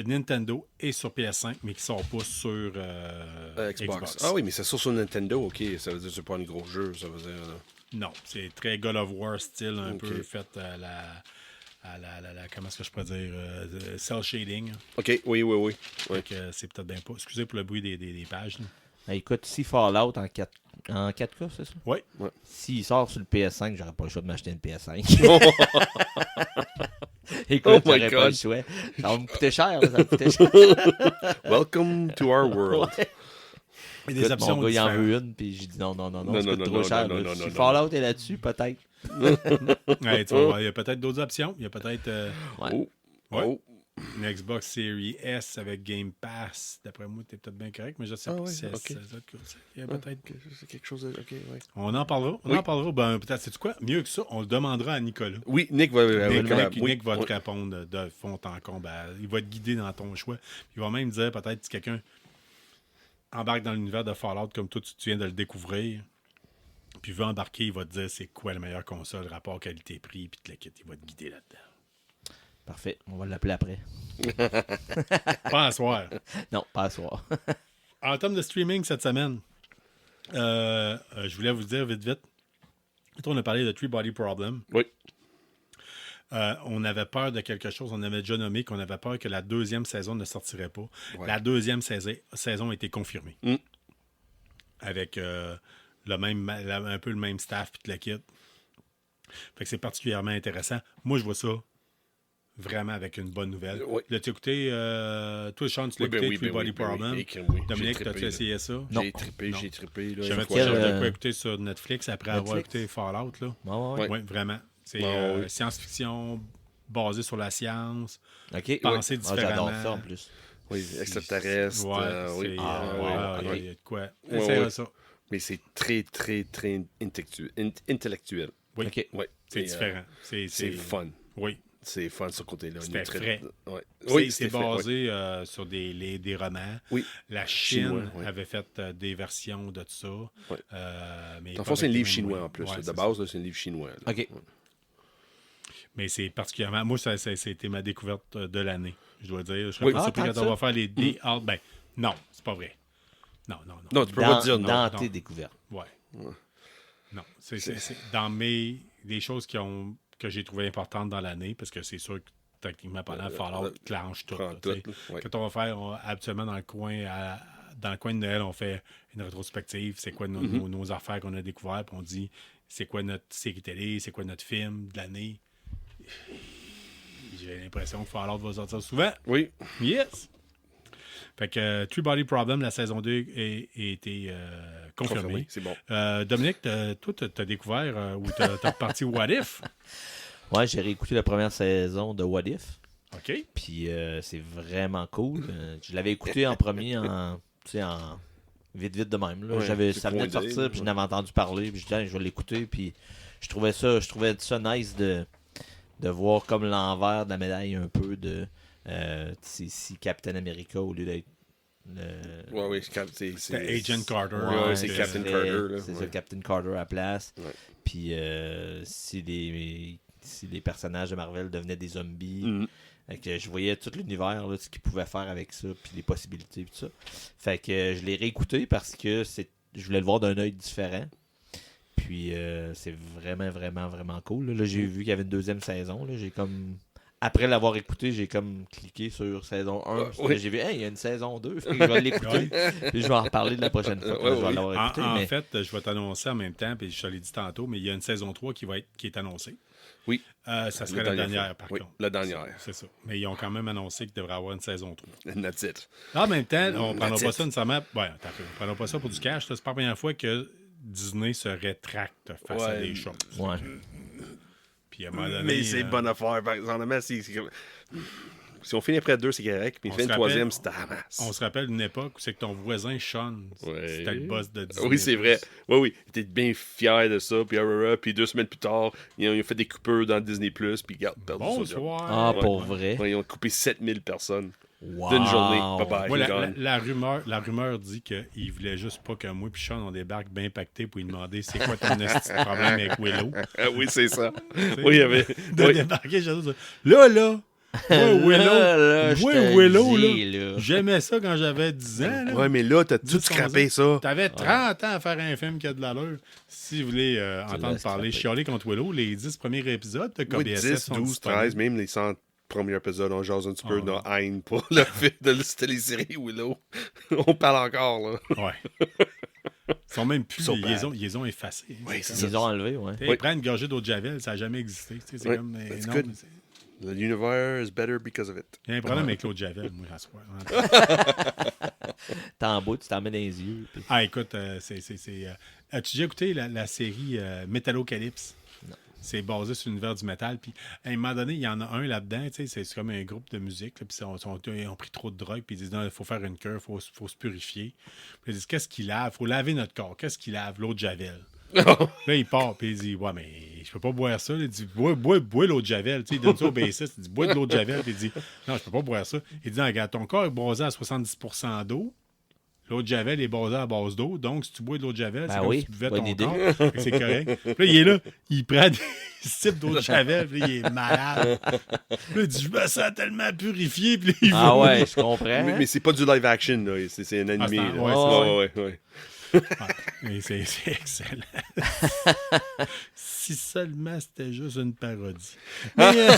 Nintendo et sur PS5, mais qui sort pas sur Xbox. Ah oui, mais c'est sur Nintendo, OK. Ça veut dire que c'est pas un gros jeu, ça veut dire... Non, c'est très God of War style, un Ok. peu fait à la comment est-ce que je pourrais dire, cell shading. OK, oui. Fait que c'est peut-être bien pas. Excusez pour le bruit des pages. là. Écoute, si Fallout en 4K, c'est ça? Oui. S'il sort sur le PS5, j'aurais pas le choix de m'acheter une PS5. Écoute, Oh my j'aurais pas God. le choix. Ça va me coûter cher, là, ça va me coûter cher. Welcome to our world. Ouais. Et des options Mon gars, il en différentes. veut une, puis j'ai dit non, Non, ça non, coûte non, trop non, cher. non, là. non, Si non, Fallout est là-dessus, peut-être. Ouais, tu vas voir, il y a peut-être d'autres options. Il y a peut-être Ouais. Oh. Ouais. Oh. une Xbox Series S avec Game Pass. D'après moi, t'es peut-être bien correct, mais je sais pas ouais, si ok. il y a peut-être... C'est quelque chose de... OK, ouais. On en parlera. On Oui. en parlera. Ben, peut-être, sais-tu quoi? Mieux que ça, on le demandera à Nicolas. Oui, Nick va... Nick va te répondre de fond en comble. Il va te guider dans ton choix. Il va même dire, peut-être, si quelqu'un embarque dans l'univers de Fallout comme toi, tu viens de le découvrir, puis veut embarquer, il va te dire c'est quoi la meilleure console, rapport qualité-prix, puis te le kit. Il va te guider là-dedans. Parfait, on va l'appeler après. Pas à soir. Non, pas à soir. En termes de streaming cette semaine, je voulais vous dire vite. On a parlé de Three Body Problem. Oui. On avait peur de quelque chose. On avait déjà nommé qu'on avait peur que la deuxième saison ne sortirait pas. Ouais. La deuxième saison a été confirmée. Mm. Avec un peu le même staff puis le kit. Fait que c'est particulièrement intéressant. Moi, je vois ça vraiment avec une bonne nouvelle. Oui. L'as-tu écouté? Toi, Sean, tu l'as écouté, Three Body Problem? Oui. Dominique, J'ai t'as-tu trippé, essayé ça? Non. J'ai trippé, Non. j'ai trippé. Là, J'avais incroyable. quel, de quoi écouter sur Netflix après avoir Netflix? écouté Fallout. Là. Ouais. Oui, vraiment. C'est Oui. science-fiction basée sur la science. OK. Penser Ah, différemment. j'adore ça en plus. Oui, extraterrestre. Ouais, oui. il y a de quoi. Ouais, Essayera ouais. ça. Mais c'est très, très, très intellectuel. Oui, OK. Ouais. c'est Et, différent. c'est fun. Oui. C'est fun, ce côté-là. C'était frais. Ouais. C'est frais, ouais. basé sur des romans. Oui. La Chine Chinois, oui. avait fait des versions de ça. Ouais. Mais Dans le pas fond, c'est un avec les livre mêmes chinois moyens. en plus. Ouais, là. c'est De base, là, c'est un livre chinois. là. OK. Mais c'est particulièrement... Moi, c'était ma découverte de l'année, je dois dire. Je serais Oui. pas surpris tant quand que on ça? va faire les D-Out. Ben, non, c'est pas vrai. Non. Non, tu peux pas dire non. Dans non. tes découvertes. Ouais. Non, c'est dans les choses que j'ai trouvées importantes dans l'année, parce que c'est sûr que techniquement, pendant Fallout, clenche tout. prend là, tout, tu sais. ouais. Quand on va faire, habituellement, dans le coin de Noël, on fait une rétrospective. C'est quoi nos affaires qu'on a découvertes, puis on dit c'est quoi notre série télé, c'est quoi notre film de l'année. J'ai l'impression que Fallout va sortir souvent. Oui. Yes! Fait que Three Body Problem, la saison 2 a été confirmée. Confirmé, c'est bon. Dominique, toi, t'as découvert ou t'as reparti What If? Ouais, j'ai réécouté la première saison de What If. OK. Puis c'est vraiment cool. Je l'avais écouté en premier tu sais, en vite de même. Là. Ouais, Ça venait de c'est sortir, puis j'en avais entendu parler, puis je disais, je vais l'écouter, puis je trouvais ça nice de voir comme l'envers de la médaille un peu de si Captain America, au lieu d'être Oui, C'est Agent Carter. Ouais, c'est ce Captain serait- Carter, là, C'est ouais. ça, Captain Carter à la place. Ouais. Puis si les personnages de Marvel devenaient des zombies, Mhm. fait que je voyais tout l'univers, là, ce qu'ils pouvaient faire avec ça, puis les possibilités, puis tout ça. Fait que je l'ai réécouté parce que je voulais le voir d'un œil différent. Puis c'est vraiment, vraiment, vraiment cool. Là, j'ai vu qu'il y avait une deuxième saison. Là, j'ai comme... Après l'avoir écouté, j'ai comme cliqué sur saison 1. Puis oui. là, j'ai vu, hey, il y a une saison 2. Fait que je vais l'écouter. Puis je vais en reparler de la prochaine fois. quand je vais l'avoir écouté. En mais... fait, je vais t'annoncer en même temps, puis je te l'ai dit tantôt, mais il y a une saison 3 qui est annoncée. Oui. Ça serait la dernière, par Oui, contre. la dernière. C'est ça. Mais ils ont quand même annoncé qu'il devrait y avoir une saison 3. That's it. En même temps, on ne prendra That's pas it. ça nécessairement. Ouais, attends un peu. On prendra pas ça pour du cash. là. C'est pas la première fois que Disney se rétracte face à Ouais. des choses. Ouais. Puis à un moment donné, Mais c'est une bonne affaire, par exemple. C'est comme... Si on finit après 2, c'est correct. Puis On on fait se une rappelle- troisième, c'est à la masse. on se rappelle d'une époque où c'est que ton voisin Sean, Ouais. c'était le boss de Disney. Oui, c'est vrai. Oui. Il était bien fier de ça. Puis 2 semaines plus tard, ils ont fait des coupures dans Disney+. Puis regarde, perdu son job. Bonsoir. Ah, Ouais. pour vrai? Ouais, ils ont coupé 7000 personnes Wow. d'une journée. Bye-bye. Moi, gone. la rumeur dit qu'il voulait juste pas que moi et Sean on débarque bien pactés pour lui demander c'est quoi ton esti de problème avec Willow. Ah oui, c'est ça. Oui, il y avait... De oui. débarquer chez nous. Là, Là, je te Willow, dis, là, là. j'aimais ça quand j'avais 10 ans. Là. Ouais, mais là, t'as tout 10, 11 scrappé ans. ça. T'avais 30 ans à faire un film qui a de l'allure. Si vous voulez entendre laisses parler, scraper. chialer contre Willow, les 10 premiers épisodes de Oui, KBSS 10, sont 12, disponibles. 13, même les 100 premiers épisodes, on jase un petit peu Ah, dans haine pour le fait de la télésérie Willow. On parle encore, là. Ouais. Ils sont même plus. So Ils bad. les ont effacés. Oui, c'est Ils ça. les ont enlevés, ouais. Tu sais, Oui. prendre une gorgée d'eau de Javel, ça n'a jamais existé. Tu sais, c'est Oui, comme. that's non, good. mais c'est- The universe is better because of it. Il y a un problème avec l'eau de Javel, moi, à soir. T'es en bas, tu t'en mets dans les yeux. Puis... Ah, écoute, as-tu déjà écouté la série Metallocalypse? Non. C'est basé sur l'univers du métal. Puis, à un moment donné, il y en a un là-dedans, tu sais, c'est comme un groupe de musique. Là, puis, ils ont pris trop de drogue. Puis, ils disent, non, il faut faire une cure, il faut se purifier. Puis, ils disent, qu'est-ce qu'il lave? Il faut laver notre corps. Qu'est-ce qu'il lave? L'eau de Javel. Là, il part, puis il dit, ouais, mais je peux pas boire ça. Il dit, bois l'eau de Javel. Tu sais, il donne ça au bassiste. Il dit, bois de l'eau de Javel. Puis il dit, non, je peux pas boire ça. Il dit, non, regarde, ton corps est basé à 70% d'eau. L'eau de Javel est basée à base d'eau. Donc, si tu bois de l'eau de Javel, c'est Ben comme oui, si tu buvais bonne ton idée. corps. Fait que c'est correct. Puis là, il est là, il prend des sips d'eau de Javel, puis là, il est malade. Puis là, il dit, je me sens tellement purifié. Puis là, il Ah va- ouais, je comprends. Mais c'est pas du live action, là. C'est un animé. c'est un- là. ouais, c'est ouais. Mais c'est excellent. Si seulement c'était juste une parodie. Mais,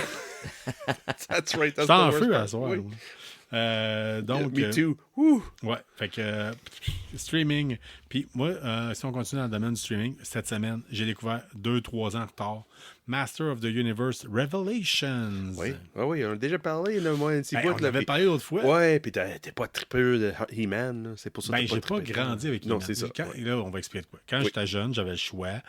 That's right. That's c'est en the worst feu part. à soir. Oui. ouais. Donc, Me too. Woo. ouais, fait que streaming. Puis moi, si on continue dans le domaine du streaming, cette semaine, j'ai découvert 2-3 ans en retard Master of the Universe Revelations. Oui, on en a déjà parlé, là, moi, un petit Ben, bout, on là, avait puis- parlé l'autre fois. Ouais, puis t'es pas tripeux de He-Man, là. C'est pour ça que Ben, t'as j'ai pas trippé. grandi avec Non, He-Man. c'est ça. Quand- ouais. Là, on va expliquer de quoi. Quand Oui. j'étais jeune, j'avais le choix.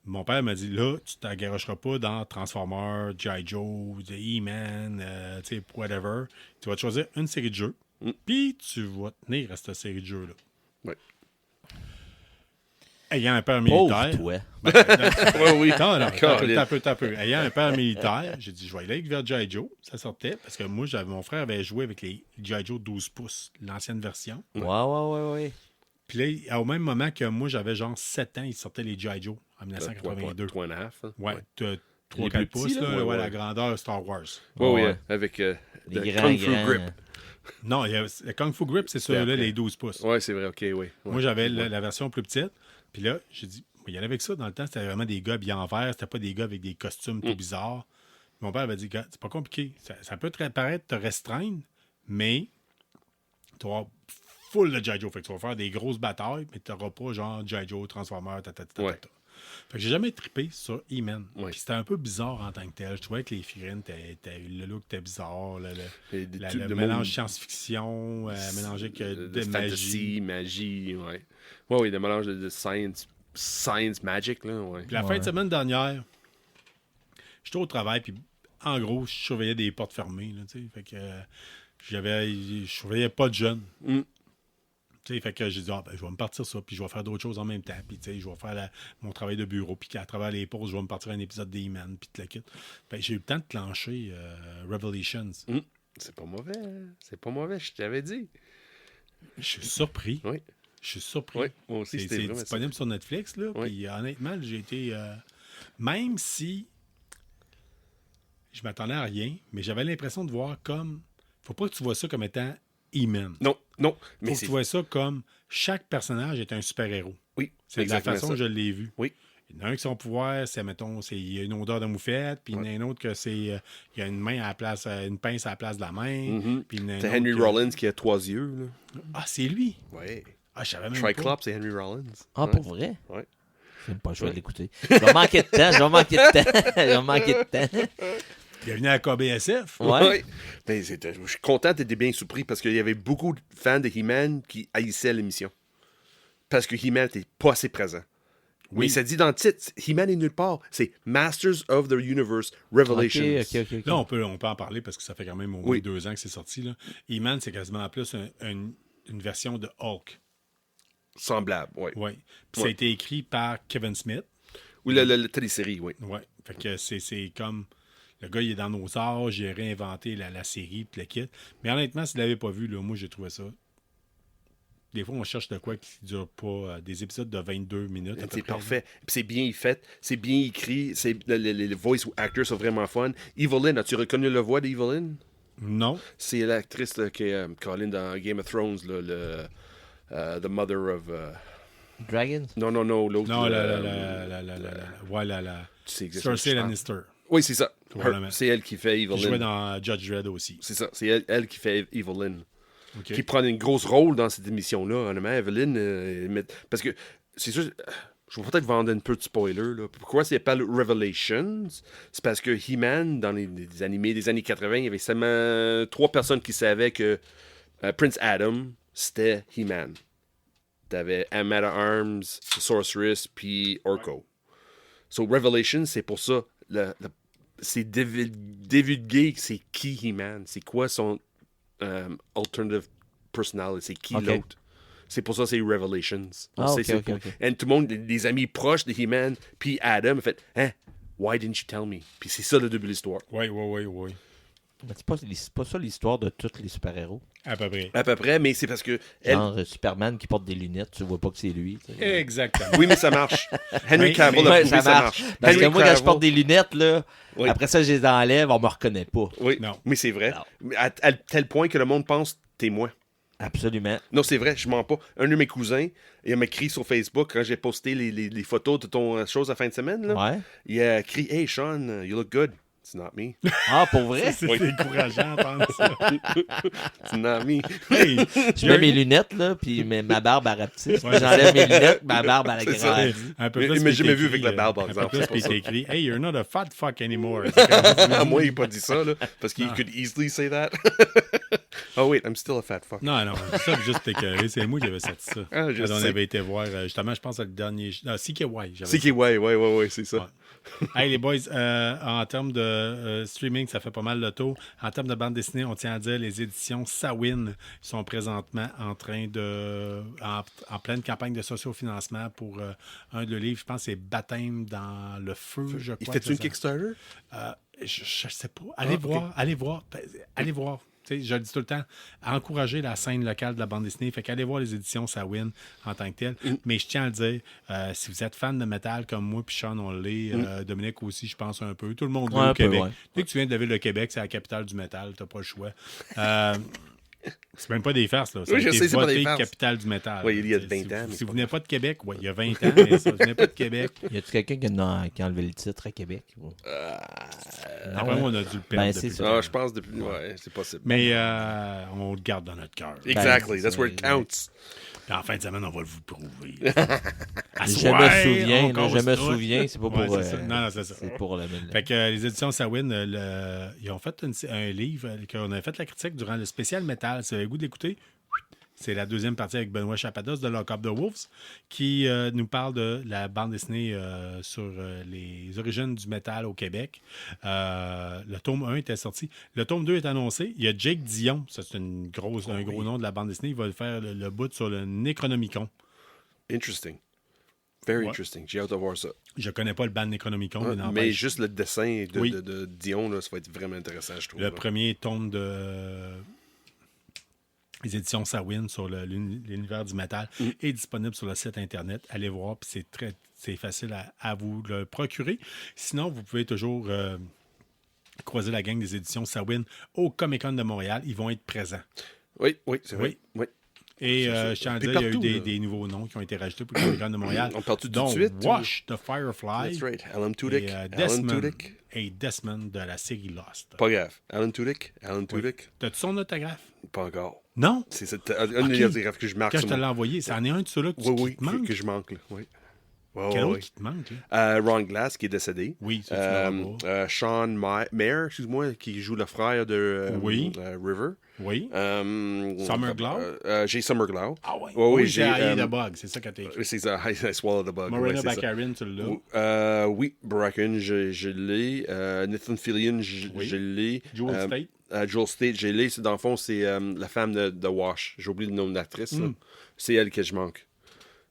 Mon père m'a dit, là, tu t'agarocheras pas dans Transformers, G.I. Joe, The He-Man, tu sais, whatever. Tu vas te choisir une série de jeux, puis tu vas tenir à cette série de jeux-là. Ouais. Ayant un père Pauvre militaire... toi. Ouais, oui. Non, Colin. t'as peu. Ayant un père militaire, j'ai dit, je vais aller vers G.I. Joe. Ça sortait, parce que moi, mon frère avait joué avec les G.I. Joe 12 pouces, l'ancienne version. Ouais. Puis là, au même moment que moi, j'avais genre 7 ans, ils sortaient les G.I. Joe en 1982. 3.5. Hein? Ouais, 3-4 plus pouces, petits, là, là. ouais, la grandeur Star Wars. Oui, Ouais. avec Les le grands, Kung Fu grands. Grip. Non, le Kung Fu Grip, c'est ceux-là, après. les 12 pouces. Ouais, c'est vrai, ok, oui. Moi, j'avais la version plus petite. Puis là, j'ai dit, il y en avait que ça dans le temps, c'était vraiment des gars bien en vert, c'était pas des gars avec des costumes tout bizarres. Mon père avait dit, gars, c'est pas compliqué. Ça peut paraître te restreindre, mais tu vas avoir full de G.I. Joe. Fait que tu vas faire des grosses batailles, mais tu n'auras pas genre G.I. Joe, Transformer, Ouais. Fait que j'ai jamais trippé sur He-Man. Ouais. Puis c'était un peu bizarre en tant que tel. Je trouvais que les figurines, le look était bizarre. Et des Le trucs de mélange monde- science-fiction, mélangé avec de de fantasy, magie, ouais. Ouais, oui, des mélanges de science magic, là, ouais. Puis la fin de semaine dernière, j'étais au travail, puis en gros, je surveillais des portes fermées. Là, tu sais. Fait que je surveillais pas de jeunes. Tu sais, fait que j'ai dit, je vais me partir ça, puis je vais faire d'autres choses en même temps. Puis, tu sais, je vais faire mon travail de bureau, puis à travers les pauses, je vais me partir un épisode d'E-Man, puis tout le kit. Fait que j'ai eu le temps de clencher Revelations. C'est pas mauvais, hein. C'est pas mauvais, je t'avais dit. Je suis surpris. Oui. Je suis surpris. Oui, moi aussi, C'est c'était vraiment disponible sur Netflix, là. Oui. Puis honnêtement, j'ai été... même si je m'attendais à rien, mais j'avais l'impression de voir comme... Faut pas que tu vois ça comme étant He-Man. Non, Faut mais que tu vois ça comme chaque personnage est un super-héros. Oui, C'est de la exactement façon ça. que je l'ai vu. Oui. Il y en a un qui son pouvoir, c'est, mettons, il y a une odeur de moufette, puis il y en a un autre que c'est... il y a une main à la place, une pince à la place de la main. Puis il y en a un C'est autre Henry que- Rollins qui a 3 yeux, là. Ah, c'est lui! Ouais. Ah, je savais même pas. Triclops, c'est Henry Rollins. Ah, Ouais. pour vrai? Ouais. J'ai même pas le choix de l'écouter. Je vais manquer de temps, je vais manquer de temps. Bienvenue à KBSF. Ouais. Mais je suis content d'être bien surpris parce qu'il y avait beaucoup de fans de He-Man qui haïssaient l'émission. Parce que He-Man n'était pas assez présent. Oui. Mais ça dit dans le titre, He-Man est nulle part. C'est Masters of the Universe Revelations. Ok. Là, on peut en parler parce que ça fait quand même au moins 2 ans que c'est sorti. Là. He-Man, c'est quasiment plus une version de Hulk. Semblable, oui. Ouais. Puis ça a Ouais. été écrit par Kevin Smith. Oui, la télésérie, oui. Ouais. Fait que c'est comme... Le gars, il est dans nos âges, il a réinventé la série, puis le kit. Mais honnêtement, si vous ne l'avez pas vu, là, moi, j'ai trouvé ça... Des fois, on cherche de quoi qui ne dure pas des épisodes de 22 minutes. à peu C'est près, parfait. Puis c'est bien fait, c'est bien écrit, les voice actors sont vraiment fun. Evelyn, as-tu reconnu la voix d'Evelyn? là. Non. C'est l'actrice là, qui est Colin dans Game of Thrones, là, the mother of... Dragons? Non, l'autre. Non, tu sais exactement Cersei ce que je parle. Lannister. Oui, c'est ça. Probablement. C'est elle qui fait Qui jouait Evelyn. dans Judge Dredd aussi. C'est ça, c'est elle qui fait Evelyn. OK. Qui prend une grosse rôle dans cette émission-là, honnêtement. Evelyn, parce que, c'est sûr, je vais peut-être vendre un peu de spoiler, là. Pourquoi c'est pas Revelations? C'est parce que He-Man, dans les animés des années 80, il y avait seulement 3 personnes qui savaient que Prince Adam, c'était He-Man. T'avais Amada Arms, Sorceress, puis Orko. So, Revelations, c'est pour ça. C'est divulguer c'est qui He-Man. C'est quoi son alternative personality. C'est qui Ok. l'autre. C'est pour ça c'est Revelations. On Ah, sait ok, c'est ok, quoi. ok. Et tout le monde, les amis proches de He-Man, puis Adam, ont fait « Hein? Why didn't you tell me? » Puis c'est ça le début de l'histoire. Oui. Mais c'est pas ça l'histoire de tous les super-héros. À peu près. À peu près, mais c'est parce que... elle- Genre Superman qui porte des lunettes, tu vois pas que c'est lui. tu sais. Exactement. Oui, mais ça marche. Henry Mais- Cavill Ouais, a prouvé ça marche. Parce que Henry moi, quand je Cavill- porte des lunettes, là, Oui. après ça, je les enlève, on me reconnaît pas. Oui, Non. mais c'est vrai. Non. Mais à tel point que le monde pense « T'es moi ». Absolument. Non, c'est vrai, je mens pas. Un de mes cousins, il m'a écrit sur Facebook quand j'ai posté les photos de ton chose à fin de semaine. Là, Ouais. il a écrit « Hey Sean, you look good ». It's not me. Ah, pour vrai? C'est décourageant d'entendre ça. It's not me. Hey, Je mets mes lunettes, là, puis ma barbe a rapetisse. J'enlève mes lunettes, ma barbe elle a C'est ça. grandi. un peu Mais- plus, mais puis j'ai jamais t'écris, vu avec la barbe, par exemple, Un peu c'est plus, puis pour ça. t'écrit, hey, you're not a fat fuck anymore. C'est comme- À moi, il n'a pas dit ça, là, parce qu'il could easily say that. Oh wait, I'm still a fat fuck. Non, ça, juste t'écœurer. C'est moi qui avais sorti ça. Ah, je Quand on sais. avait été voir, justement, je pense à le dernier. Non, CKY. j'avais C'est qui, ouais, c'est ça. Ouais. Hey les boys, en termes de streaming, ça fait pas mal le tour. En termes de bande dessinée, on tient à dire les éditions Sawin sont présentement en train de en pleine campagne de sociofinancement pour un de leurs livres. Je pense que c'est Baptême dans le feu, je crois. Il fait que une ça. Kickstarter? Je sais pas. Allez voir. Tu sais, je le dis tout le temps, encourager la scène locale de la bande dessinée. Fait qu'allez voir les éditions Sawin en tant que tel. Mais je tiens à le dire, si vous êtes fan de métal comme moi, puis Sean, on l'est, Dominique aussi, je pense un peu. Tout le monde Ouais, l'est un au peu, Québec. ouais. Dès que tu viens de la ville de Québec, c'est la capitale du métal, t'as pas le choix. C'est même pas des farces, là. Ça Oui, a je été sais, c'est pas voté des farces. capitale du métal. Oui, il y a là. 20 ans, mais Si c'est vous pas venez pas de Québec, oui, il y a 20 ans, mais si vous venez pas de Québec, Y a-tu quelqu'un qui a enlevé le titre à Québec? après moi, on a dû le perdre Ben, depuis c'est le ça. Ah, je pense depuis. Ouais, c'est possible. Mais on le garde dans notre cœur. Exactly, Ben, that's where it counts. Puis en fin de semaine, on va vous prouver. Je me souviens, c'est pas pour... Ouais, c'est ça. Non, c'est ça. C'est pour le... Fait que les éditions Sawin, ils ont fait un livre qu'on a fait la critique durant le spécial métal. Si vous avez le goût d'écouter, c'est la deuxième partie avec Benoît Chapados de Lock Up the Wolves qui nous parle de la bande dessinée sur les origines du métal au Québec. Le tome 1 était sorti. Le tome 2 est annoncé. Il y a Jake Dion, ça c'est un gros nom de la bande dessinée. Il va faire le bout sur le Necronomicon. Interesting. Very Ouais. interesting. J'ai hâte de voir ça. Je connais pas le band Necronomicon, mais Mais n'empêche. juste le dessin Oui. de Dion, là, ça va être vraiment intéressant, je trouve. Le là. premier tome de les éditions Sawin sur l'univers du métal est disponible sur le site internet. Allez voir, puis c'est facile à vous le procurer. Sinon, vous pouvez toujours croiser la gang des éditions Sawin au Comic-Con de Montréal. Ils vont être présents. Oui, c'est vrai. Oui. Et C'est je tiens à Puis dire, il y a partout, eu là. des nouveaux noms qui ont été rajoutés pour le Comic-Con de Montréal. On parle tout de dont suite, ou- Wash de Firefly. That's right. Alan Tudyk. Et Alan Desmond. Tudyk. Et Desmond de la série Lost. Pas grave. Alan Tudyk. Alan Tudyk. T'as-tu son autographe? Pas encore. Non? C'est un des autographes que je marque Quand je sur te l'ai mon... envoyé, c'en est un de ceux-là qui Oui, te manque. que je manque, là. Oui. Quel autre oui. qui te manque? Là? Ron Glass, qui est décédé. Oui, ça, tu l'auras pas. Sean Mayer, excuse-moi, qui joue le frère de Oui. River. Oui. Summerglow. Summerglow? J'ai Summerglow. Ah oui. Oui, J'ai j'ai... I the Bug, c'est ça que t'as écrit. C'est ça, I Swallow the Bug. Morena ouais, c'est ça. Baccarin, tu l'as. Oui, Bracken, je l'ai. Nathan Fillion, Oui. je l'ai. Joel State. Joel State, je l'ai. Dans le fond, c'est la femme de Wash. J'ai oublié le nom de l'actrice. là. C'est elle que je manque.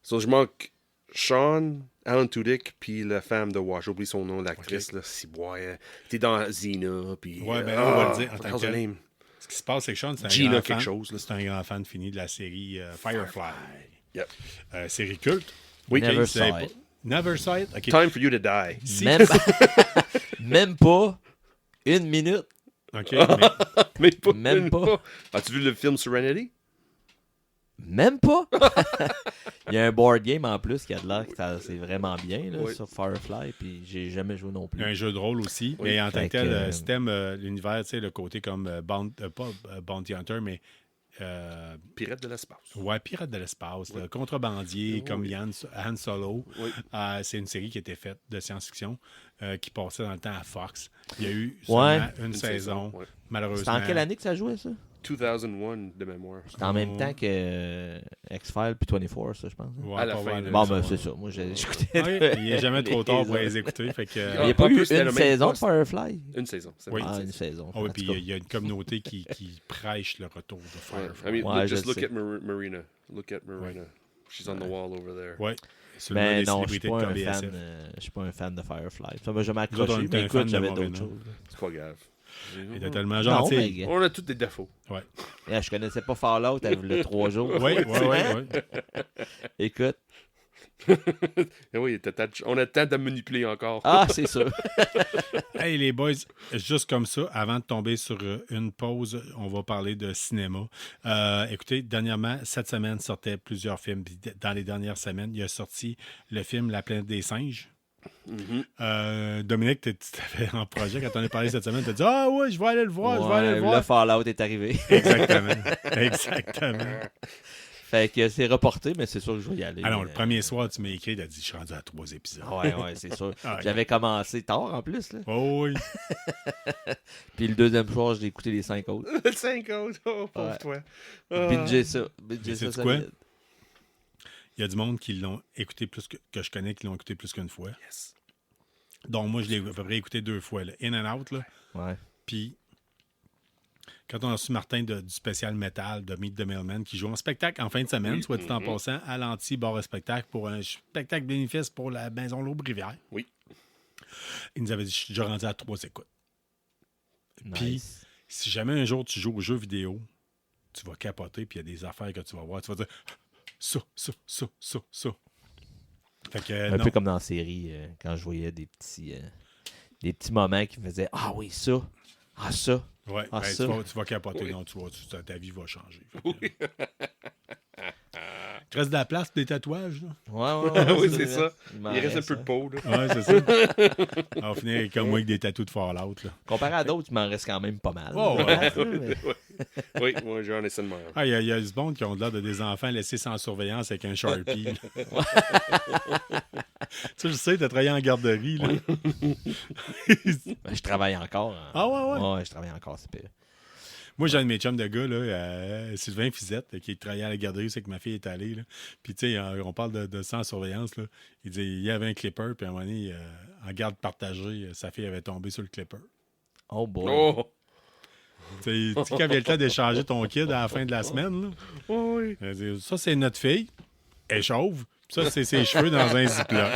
So, je manque Sean, Alan Tudyk, puis la femme de Wash. J'ai oublié son nom, l'actrice. Là. Si, ouais, t'es dans Xena, puis... Ouais, ben, on va le dire en tant how's que her tel. name? Ce qui se passe, c'est que Sean, c'est un Gina grand quelque fan. chose, là. C'est un grand fan fini de la série Firefly. Yep. Série culte. Oui, Never c'est saw pas- it. Never saw it. OK. Time for you to die. Si- Même pas une minute. OK, mais Mais pas, Même pas. As-tu vu le film Serenity? Même pas. Il y a un board game en plus qui a de l'air que c'est vraiment bien là, Oui. sur Firefly, puis j'ai jamais joué non il y a plus. un jeu de rôle aussi. Oui. Mais en tant Fait que tel, que, si t'aimes l'univers, tu sais, le côté comme pas Bounty Hunter, mais Pirate de l'espace. ouais, Pirate de l'espace, là, contrebandier, Oui. comme Han Solo. Oui. C'est une série qui était faite de science-fiction qui passait dans le temps à Fox. Il y a eu Ouais. seulement une saison, ouais. malheureusement. C'était en quelle année que ça jouait, ça? 2001 de mémoire. C'était en même temps que X-Files puis 24, ça, je pense. Ouais, À la pas fin, mal, là. Bon, ça, ben, ouais. c'est ça. Moi, j'écoutais. Oui, il n'est jamais trop tard pour les les écouter. Fait que, Il n'y a pas En eu plus, c'était une le même saison de poste. Firefly? Une saison. C'est Oui. vrai. Ah, une saison. ah oui, En puis tout cas. il y a une communauté qui prêche le retour de Ouais. Firefly. I mean, Ouais, just je look sais. at Marina. Look at Marina. She's on the wall over there. Ouais. Sur le Mais mode des non, je suis célébrités pas de un fan. KBSF. Je suis pas un fan de Firefly. Ça m'a jamais Nous autres, on accroché, était mais un écoute, fan de j'avais Morena. d'autres choses. C'est pas grave. Il était tellement Non, gentil. mais On a tous des défauts. Ouais. yeah, je connaissais pas Fallout le 3 jours. Oui, oui, oui. Écoute. Eh oui, on a le temps de manipuler encore. Ah, c'est sûr. Hey les boys, juste comme ça, avant de tomber sur une pause, on va parler de cinéma. Écoutez, dernièrement, cette semaine sortaient plusieurs films. Puis dans les dernières semaines, il y a sorti le film La planète des singes. Dominique, tu avais en projet quand on a parlé cette semaine, tu as dit ah ouais, je vais aller le voir, je vais aller le voir. Le Fallout est arrivé. Exactement. Exactement. Fait que c'est reporté, mais c'est sûr que je vais y aller. Alors, le premier soir, tu m'as écrit, tu as dit je suis rendu à 3 épisodes. Ouais, c'est sûr. Ah, ouais. J'avais commencé tard en plus. Là. Oh oui. Puis le deuxième soir, j'ai écouté les 5 autres. Le 5 autres. Oh, pauvre Ouais. toi. Binger ça. Mais Binger ça sais-tu quoi? solide. Il y a du monde qui l'ont écouté plus que je connais, qui l'ont écouté plus qu'une fois. Yes. Donc, moi, je l'ai à peu près écouté 2 fois. Là. In and Out, là. Ouais. Puis, quand on a reçu Martin du spécial Metal de Meet the Mailman qui joue en spectacle en fin de semaine, soit dit en passant, à l'anti-bar à spectacle pour un spectacle bénéfice pour la Maison L'Aube-Rivière. Oui. Il nous avait dit, je suis déjà rendu à 3 écoutes. Puis, Nice. si jamais un jour tu joues aux jeux vidéo, tu vas capoter, puis il y a des affaires que tu vas voir. Tu vas dire ça. Fait que, Un non. peu comme dans la série, quand je voyais des petits moments qui me faisaient ah oui, ça. Ah, ça. Ouais, Ah, ben, ça. tu vas capoter. Non, ta vie va changer. Fait que, il te reste de la place pour des tatouages, là? Ouais, Oui, c'est ça. Il m'en Il reste un peu ça. de peau, là. Ouais, c'est ça. On va finir comme moi avec des tatous de Fallout, là. Comparé à d'autres, il m'en reste quand même pas mal. Oh, ouais. Oui, moi, j'en ai ça de même. Ah, il y a du monde qui ont l'air de des enfants laissés sans surveillance avec un Sharpie. là. Tu sais, t'as travaillé en garderie, là. Ben, je travaille encore. Hein. Ah ouais? Ouais, je travaille encore, c'est pire. Moi, j'ai un de mes chums de gars, là, Sylvain Fizette, qui travaillait à la garderie, c'est que ma fille est allée. Là. Puis, tu sais, on parle de sans surveillance. Là. Il dit il y avait un clipper, puis à un moment donné, en garde partagée, sa fille avait tombé sur le clipper. Oh boy. Oh! Tu sais, quand il y a le temps d'échanger ton kid à la fin de la semaine, là, Oui. elle dit, ça, c'est notre fille, elle est chauve, puis ça, c'est ses cheveux dans un ziploc.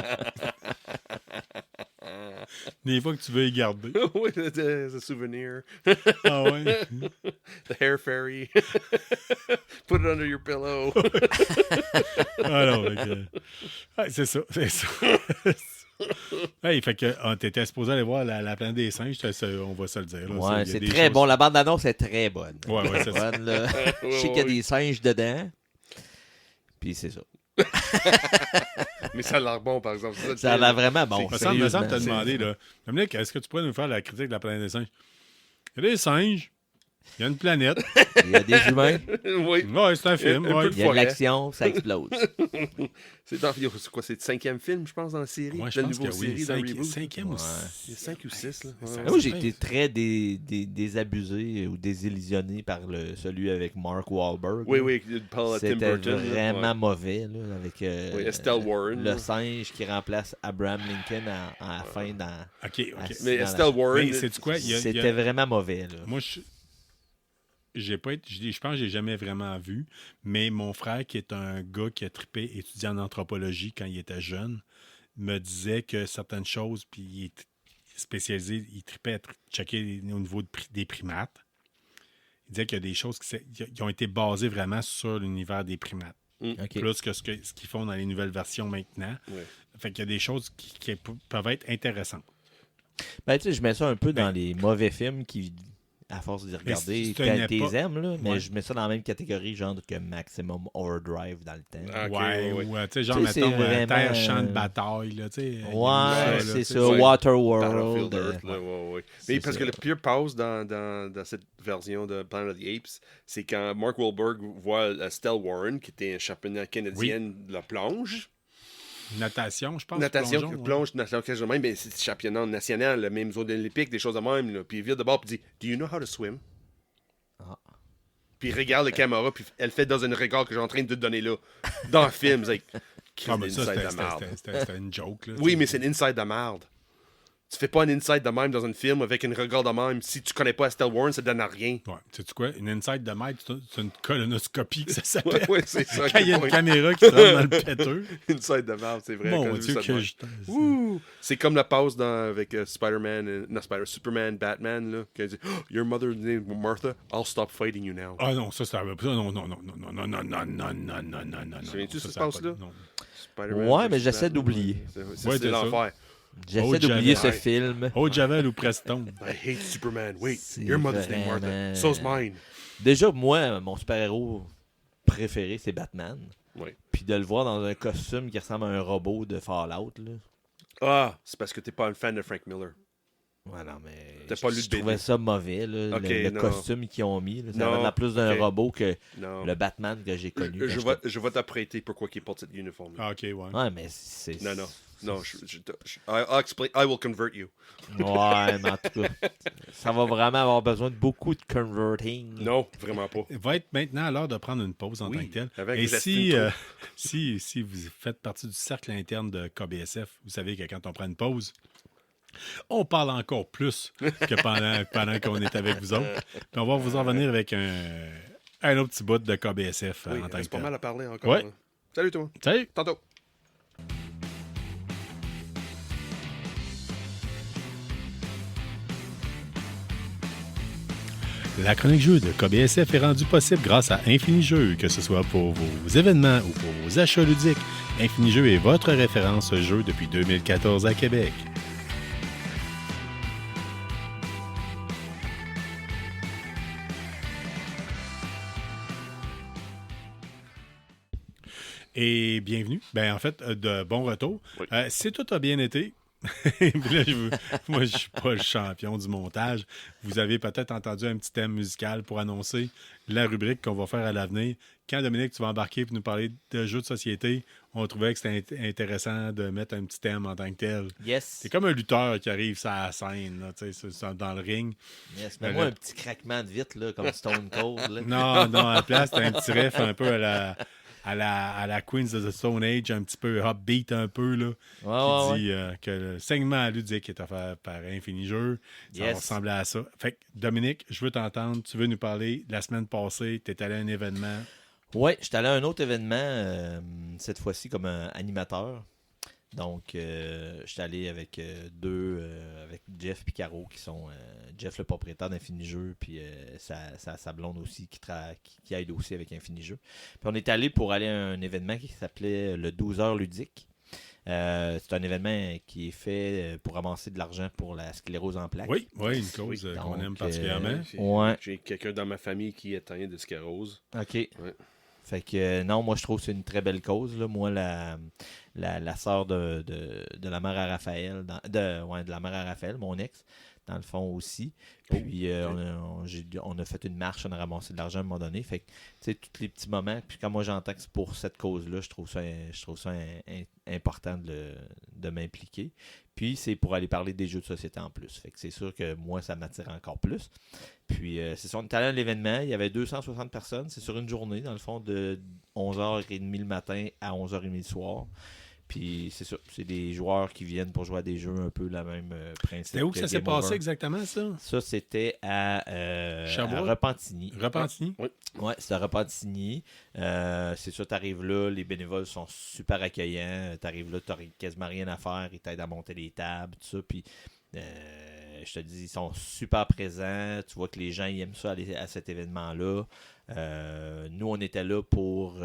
Des fois que tu veux y garder. Oui, c'est un souvenir. Ah ouais? The hair fairy. Put it under your pillow. Ah non, fait que, ouais, c'est ça. Hey, fait que t'étais supposé aller voir la planète des singes, on va se le dire. Là. Ouais, Il y a c'est des très choses- bon. La bande-annonce est très bonne. Ouais, c'est ça. Bonne, là. Je sais qu'il y a des singes dedans. Puis c'est ça. Mais ça a l'air bon, par exemple. C'est Ça a l'air vraiment bon. Ça me semble te sérieusement. demander, là, Dominique, est-ce que tu pourrais nous faire la critique de la planète des singes? Il y a des singes, il y a une planète. Il y a des humains, Oui. Ouais, c'est un film. Un peu Ouais. il y a de forêt. l'action, ça explose. C'est quoi, c'est le 5e film, je pense, dans la série? Ouais, je la pense que nouvelle série, oui. dans le reboot? Cinquième ou Ouais. Il y a 5 ou 6, là. Ouais. Moi, j'ai été très désabusé ou désillusionné par celui avec Mark Wahlberg. Oui, là. oui, Paul Tim C'était Burton. là. vraiment Ouais. mauvais, là, avec Oui, Estelle Warren. le là. singe qui remplace Abraham Lincoln à la fin. OK. Mais dans Estelle Warren. Mais c'est quoi? C'était vraiment mauvais. Là. Moi, je pense que j'ai jamais vraiment vu, mais mon frère, qui est un gars qui a trippé étudiant en anthropologie quand il était jeune, me disait que certaines choses, puis il est spécialisé, il trippait à checker au niveau des primates. Il disait qu'il y a des choses qui ont été basées vraiment sur l'univers des primates. Ok. Plus que ce qu'ils font dans les nouvelles versions maintenant. Ouais. Fait qu'il y a des choses qui peuvent être intéressantes. Ben, tu sais, je mets ça un peu dans les mauvais films qui, à force d'y regarder, c'est quand une t'es époque- aimes, là, mais Ouais. je mets ça dans la même catégorie, genre que Maximum Overdrive dans le temps. Ah, ok, ouais, ouais. ou tu sais, genre, Tu sais, mettons, c'est vraiment- Terre, champ de bataille, là, tu sais. Ouais, il y a c'est ça, ça. là, tu sais. Waterworld. Battlefield Earth, là, ouais. c'est Mais parce ça. que le pire pause dans cette version de Planet of the Apes, c'est quand Mark Wahlberg voit Estelle Warren, qui était une championne canadienne de la plonge. Natation, je pense. Natation, plongeon, ouais. plonge, natation, quelque chose de même, ben, c'est championnat national, le même zone olympique, des choses de même. Là. Puis il vient de bord et dit Do you know how to swim? Ah. Puis il regarde la caméra, puis elle fait dans un regard que j'ai en train de te donner là. Dans le film, c'est Ah, mais ça, inside de merde. c'était une joke. Là, Oui, tu mais sais. c'est une inside de merde. Tu fais pas un inside de même dans un film avec une regard de même. Si tu connais pas Estelle Warren, ça donne à rien. Ouais, sais-tu quoi? Une inside de maître, c'est une colonoscopie que ça s'appelle. Ouais, c'est ça. Quand il y a une caméra qui te rentre dans le péteux. Inside de merde, c'est vrai. Mon quand j'ai vu Dieu, ça de que même. je... Ouh! C'est comme la pause avec Spider-Man, Superman, Batman, là, quand il dit Your mother's name is Martha, I'll stop fighting you now. Ah non, ça, non. Tu souviens-tu de Ça, cette ça a pas pause-là? de- non. Spider-Man Ouais, mais versus j'essaie Batman, d'oublier. ouais. Ouais, C'est c'est l'enfer. J'essaie Oh, d'oublier ce Javel. film. Oh, Javel ou Preston. I hate Superman. Wait, C'est your mother's name vraiment- Martha. So's mine. Déjà, moi, mon super-héros préféré, c'est Batman. Ouais. Puis de le voir dans un costume qui ressemble à un robot de Fallout, là. Ah, c'est parce que t'es pas un fan de Frank Miller. Ouais, non, mais T'as pas lu je de trouvais BD. ça mauvais, là, Ok, le non. costume qu'ils ont mis. Là, ça Non, avait l'air plus d'un ok. robot que Non. le Batman que j'ai connu. quand j'étais- Je vais t'apprêter pourquoi il porte cet uniforme. Ah, OK, ouais. Ouais, mais c'est... Non. I'll explain. I will convert you. Ouais, mais en tout cas, ça va vraiment avoir besoin de beaucoup de converting. Non, vraiment pas. Il va être maintenant à l'heure de prendre une pause en Oui, tant que tel. avec Et Justin si vous faites partie du cercle interne de KBSF, vous savez que quand on prend une pause, on parle encore plus que pendant qu'on est avec vous autres. Puis on va vous en revenir avec un autre petit bout de KBSF Oui, en tant que c'est pas tel. mal à parler encore. Ouais. Hein. Salut toi. Salut! Tantôt. La chronique jeu de KBSF est rendue possible grâce à Infini-Jeux, que ce soit pour vos événements ou pour vos achats ludiques. Infini-Jeux est votre référence jeu depuis 2014 à Québec. Et bienvenue. En fait, de bon retour. Oui. Si tout a bien été, puis là, moi, je suis pas le champion du montage. Vous avez peut-être entendu un petit thème musical pour annoncer la rubrique qu'on va faire à l'avenir. Quand, Dominique, tu vas embarquer pour nous parler de jeux de société, on trouvait que c'était intéressant de mettre un petit thème en tant que tel. Yes. C'est comme un lutteur qui arrive sur la scène, là, dans le ring. Yes. Mets-moi un petit craquement de vitre, là, comme Stone Cold. Là. Non, à la place, t'as un petit ref un peu à la Queens of the Stone Age, un petit peu upbeat un peu, là, qui dit que le segment ludique est offert par Infini-Jeux. Ça va ressembler à ça. Fait que, Dominique, je veux t'entendre. Tu veux nous parler de la semaine passée. Tu es allé à un événement. Oui, j'étais allé à un autre événement, cette fois-ci comme animateur. Donc, j'étais allé avec avec Jeff Picaro, qui sont Jeff, le propriétaire d'Infini-Jeux, puis sa blonde aussi, qui aide aussi avec Infini-Jeux. Puis on est allé pour aller à un événement qui s'appelait le 12 heures ludique. C'est un événement qui est fait pour ramasser de l'argent pour la sclérose en plaques. Oui, une cause qu'on aime particulièrement. J'ai quelqu'un dans ma famille qui est atteint de sclérose. OK. Ouais. Fait que non, moi je trouve que c'est une très belle cause. Là. Moi, la sœur de la mère à Raphaël, de la mère à Raphaël, mon ex, dans le fond aussi. Puis on a fait une marche, on a ramassé de l'argent à un moment donné. Fait que, tu sais, tous les petits moments. Puis quand moi j'entends que c'est pour cette cause-là, je trouve ça important de m'impliquer. Puis c'est pour aller parler des jeux de société en plus. Fait que c'est sûr que moi, ça m'attire encore plus. Puis c'est ça, on est allé à l'événement, il y avait 260 personnes. C'est sur une journée, dans le fond, de 11h30 le matin à 11h30 le soir. Puis c'est ça, c'est des joueurs qui viennent pour jouer à des jeux un peu la même principe. C'était où que ça s'est Game Over. passé exactement, ça? Ça, c'était à Repentigny. Repentigny? Oui. Ouais, c'était à Repentigny. C'est ça, t'arrives là, les bénévoles sont super accueillants. T'arrives là, t'as quasiment rien à faire. Ils t'aident à monter les tables, tout ça. Puis, je te dis, ils sont super présents. Tu vois que les gens ils aiment ça aller à cet événement-là. Nous, on était là pour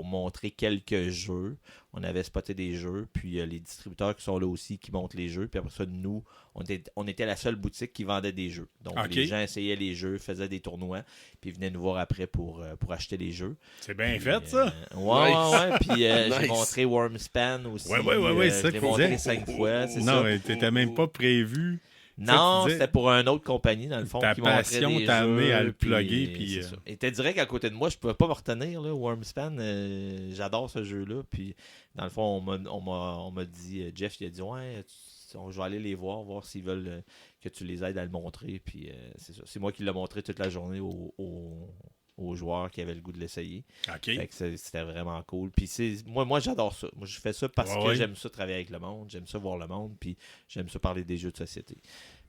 montrer quelques jeux. On avait spoté des jeux, puis les distributeurs qui sont là aussi qui montrent les jeux. Puis après ça, nous, on était la seule boutique qui vendait des jeux. Donc, les gens essayaient les jeux, faisaient des tournois, puis venaient nous voir après pour acheter les jeux. C'est bien fait, ça? Ouais. Puis j'ai montré Wormspan aussi. Ouais, c'est ça je l'ai montré 5 fois. C'est non, ça. mais t'étais même pas prévu. Non, c'était pour une autre compagnie, dans le fond. Ta qui montrait passion des t'a amené jeux, à le puis, plugger. Puis, c'est ça. Il était direct à côté de moi. Je pouvais pas me retenir, là, Wormspan. J'adore ce jeu-là. Puis, dans le fond, on m'a dit, Jeff, il a dit, ouais, je vais aller les voir s'ils veulent que tu les aides à le montrer. Puis, c'est ça. C'est moi qui l'ai montré toute la journée aux joueurs qui avaient le goût de l'essayer. OK. Fait que c'était vraiment cool. Puis moi j'adore ça. Moi je fais ça parce que j'aime ça travailler avec le monde, j'aime ça voir le monde, puis j'aime ça parler des jeux de société.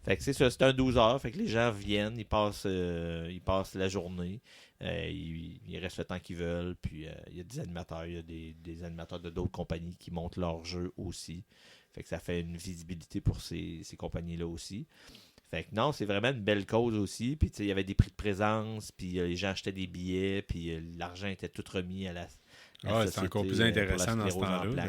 Fait que c'est ça, c'est un 12 heures, fait que les gens viennent, ils passent la journée, ils restent le temps qu'ils veulent, puis il y a des animateurs, il y a des animateurs de d'autres compagnies qui montent leurs jeux aussi. Fait que ça fait une visibilité pour ces compagnies-là aussi. Fait que non, c'est vraiment une belle cause aussi. Puis, tu sais, il y avait des prix de présence, puis les gens achetaient des billets, puis l'argent était tout remis à la société. C'est encore plus intéressant dans ce temps-là.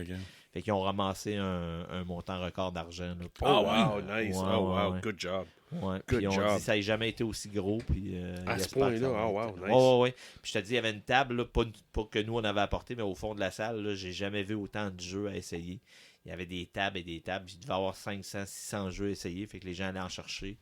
Fait qu'ils ont ramassé un montant record d'argent. Là, wow, nice. Ouais. Good job. Ouais. Good Puis ils ont job. dit ça n'a jamais été aussi gros. Puis, À ce point-là, nice. Ouais. Puis je te dis, il y avait une table, là, pas que nous on avait apporté, mais au fond de la salle, là, j'ai jamais vu autant de jeux à essayer. Il y avait des tables et des tables. Il devait y avoir 500, 600 jeux à essayer. Fait que les gens allaient en chercher.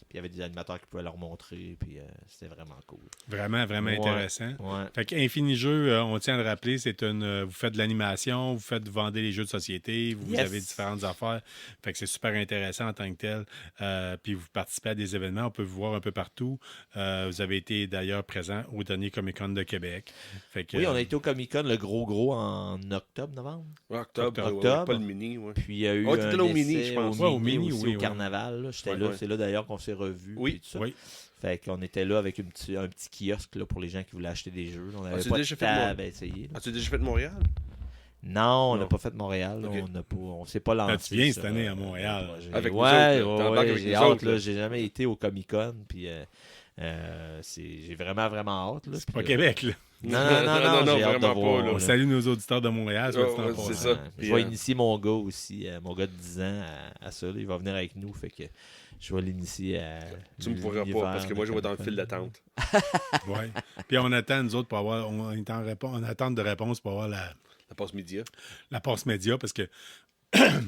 Puis il y avait des animateurs qui pouvaient leur montrer. Puis c'était vraiment cool. Vraiment intéressant. Ouais. Fait qu'Infini-Jeux, on tient à le rappeler, vous faites de l'animation, vous vendez les jeux de société, vous avez différentes affaires. Fait que c'est super intéressant en tant que tel. Puis vous participez à des événements, on peut vous voir un peu partout. Vous avez été d'ailleurs présent au dernier Comic-Con de Québec. Fait que, oui, on a été au Comic-Con, le gros, en novembre. Octobre. Pas le mini, ouais. Puis il y a eu t'étais là au mini, je pense. au mini oui, aussi, oui. au carnaval. J'étais là, c'est là d'ailleurs qu'on s'est revus. Oui. Tout ça. Oui. Fait qu'on était là avec un petit kiosque là, pour les gens qui voulaient acheter des jeux. On avait As-tu pas de déjà fait table à essayer. As-tu déjà fait de Montréal? Non, on n'a Non. pas fait de Montréal. Là. Ok. On s'est pas lancé. tu viens sur, cette année à Montréal. Avec nous ouais, autres, là. T'embarques avec j'ai nous hâte. autres, Là. là. J'ai jamais été au Comic-Con. Puis J'ai vraiment, vraiment hâte. Là, C'est puis pas là- Québec, là. Non, Non, j'ai hâte de vraiment voir. pas, là. On là. salue nos auditeurs de Montréal. soit dit en ouais, passant. c'est ça. Puis, Je vais initier mon gars aussi, mon gars de 10 ans à ça. Là. Il va venir avec nous, fait que je vais l'initier à. Tu me pourras pas, parce que moi, je vais dans le fil d'attente. Ouais. Puis on attend, nous autres, pour avoir. On est en attente de réponse pour avoir La passe média. la passe média parce que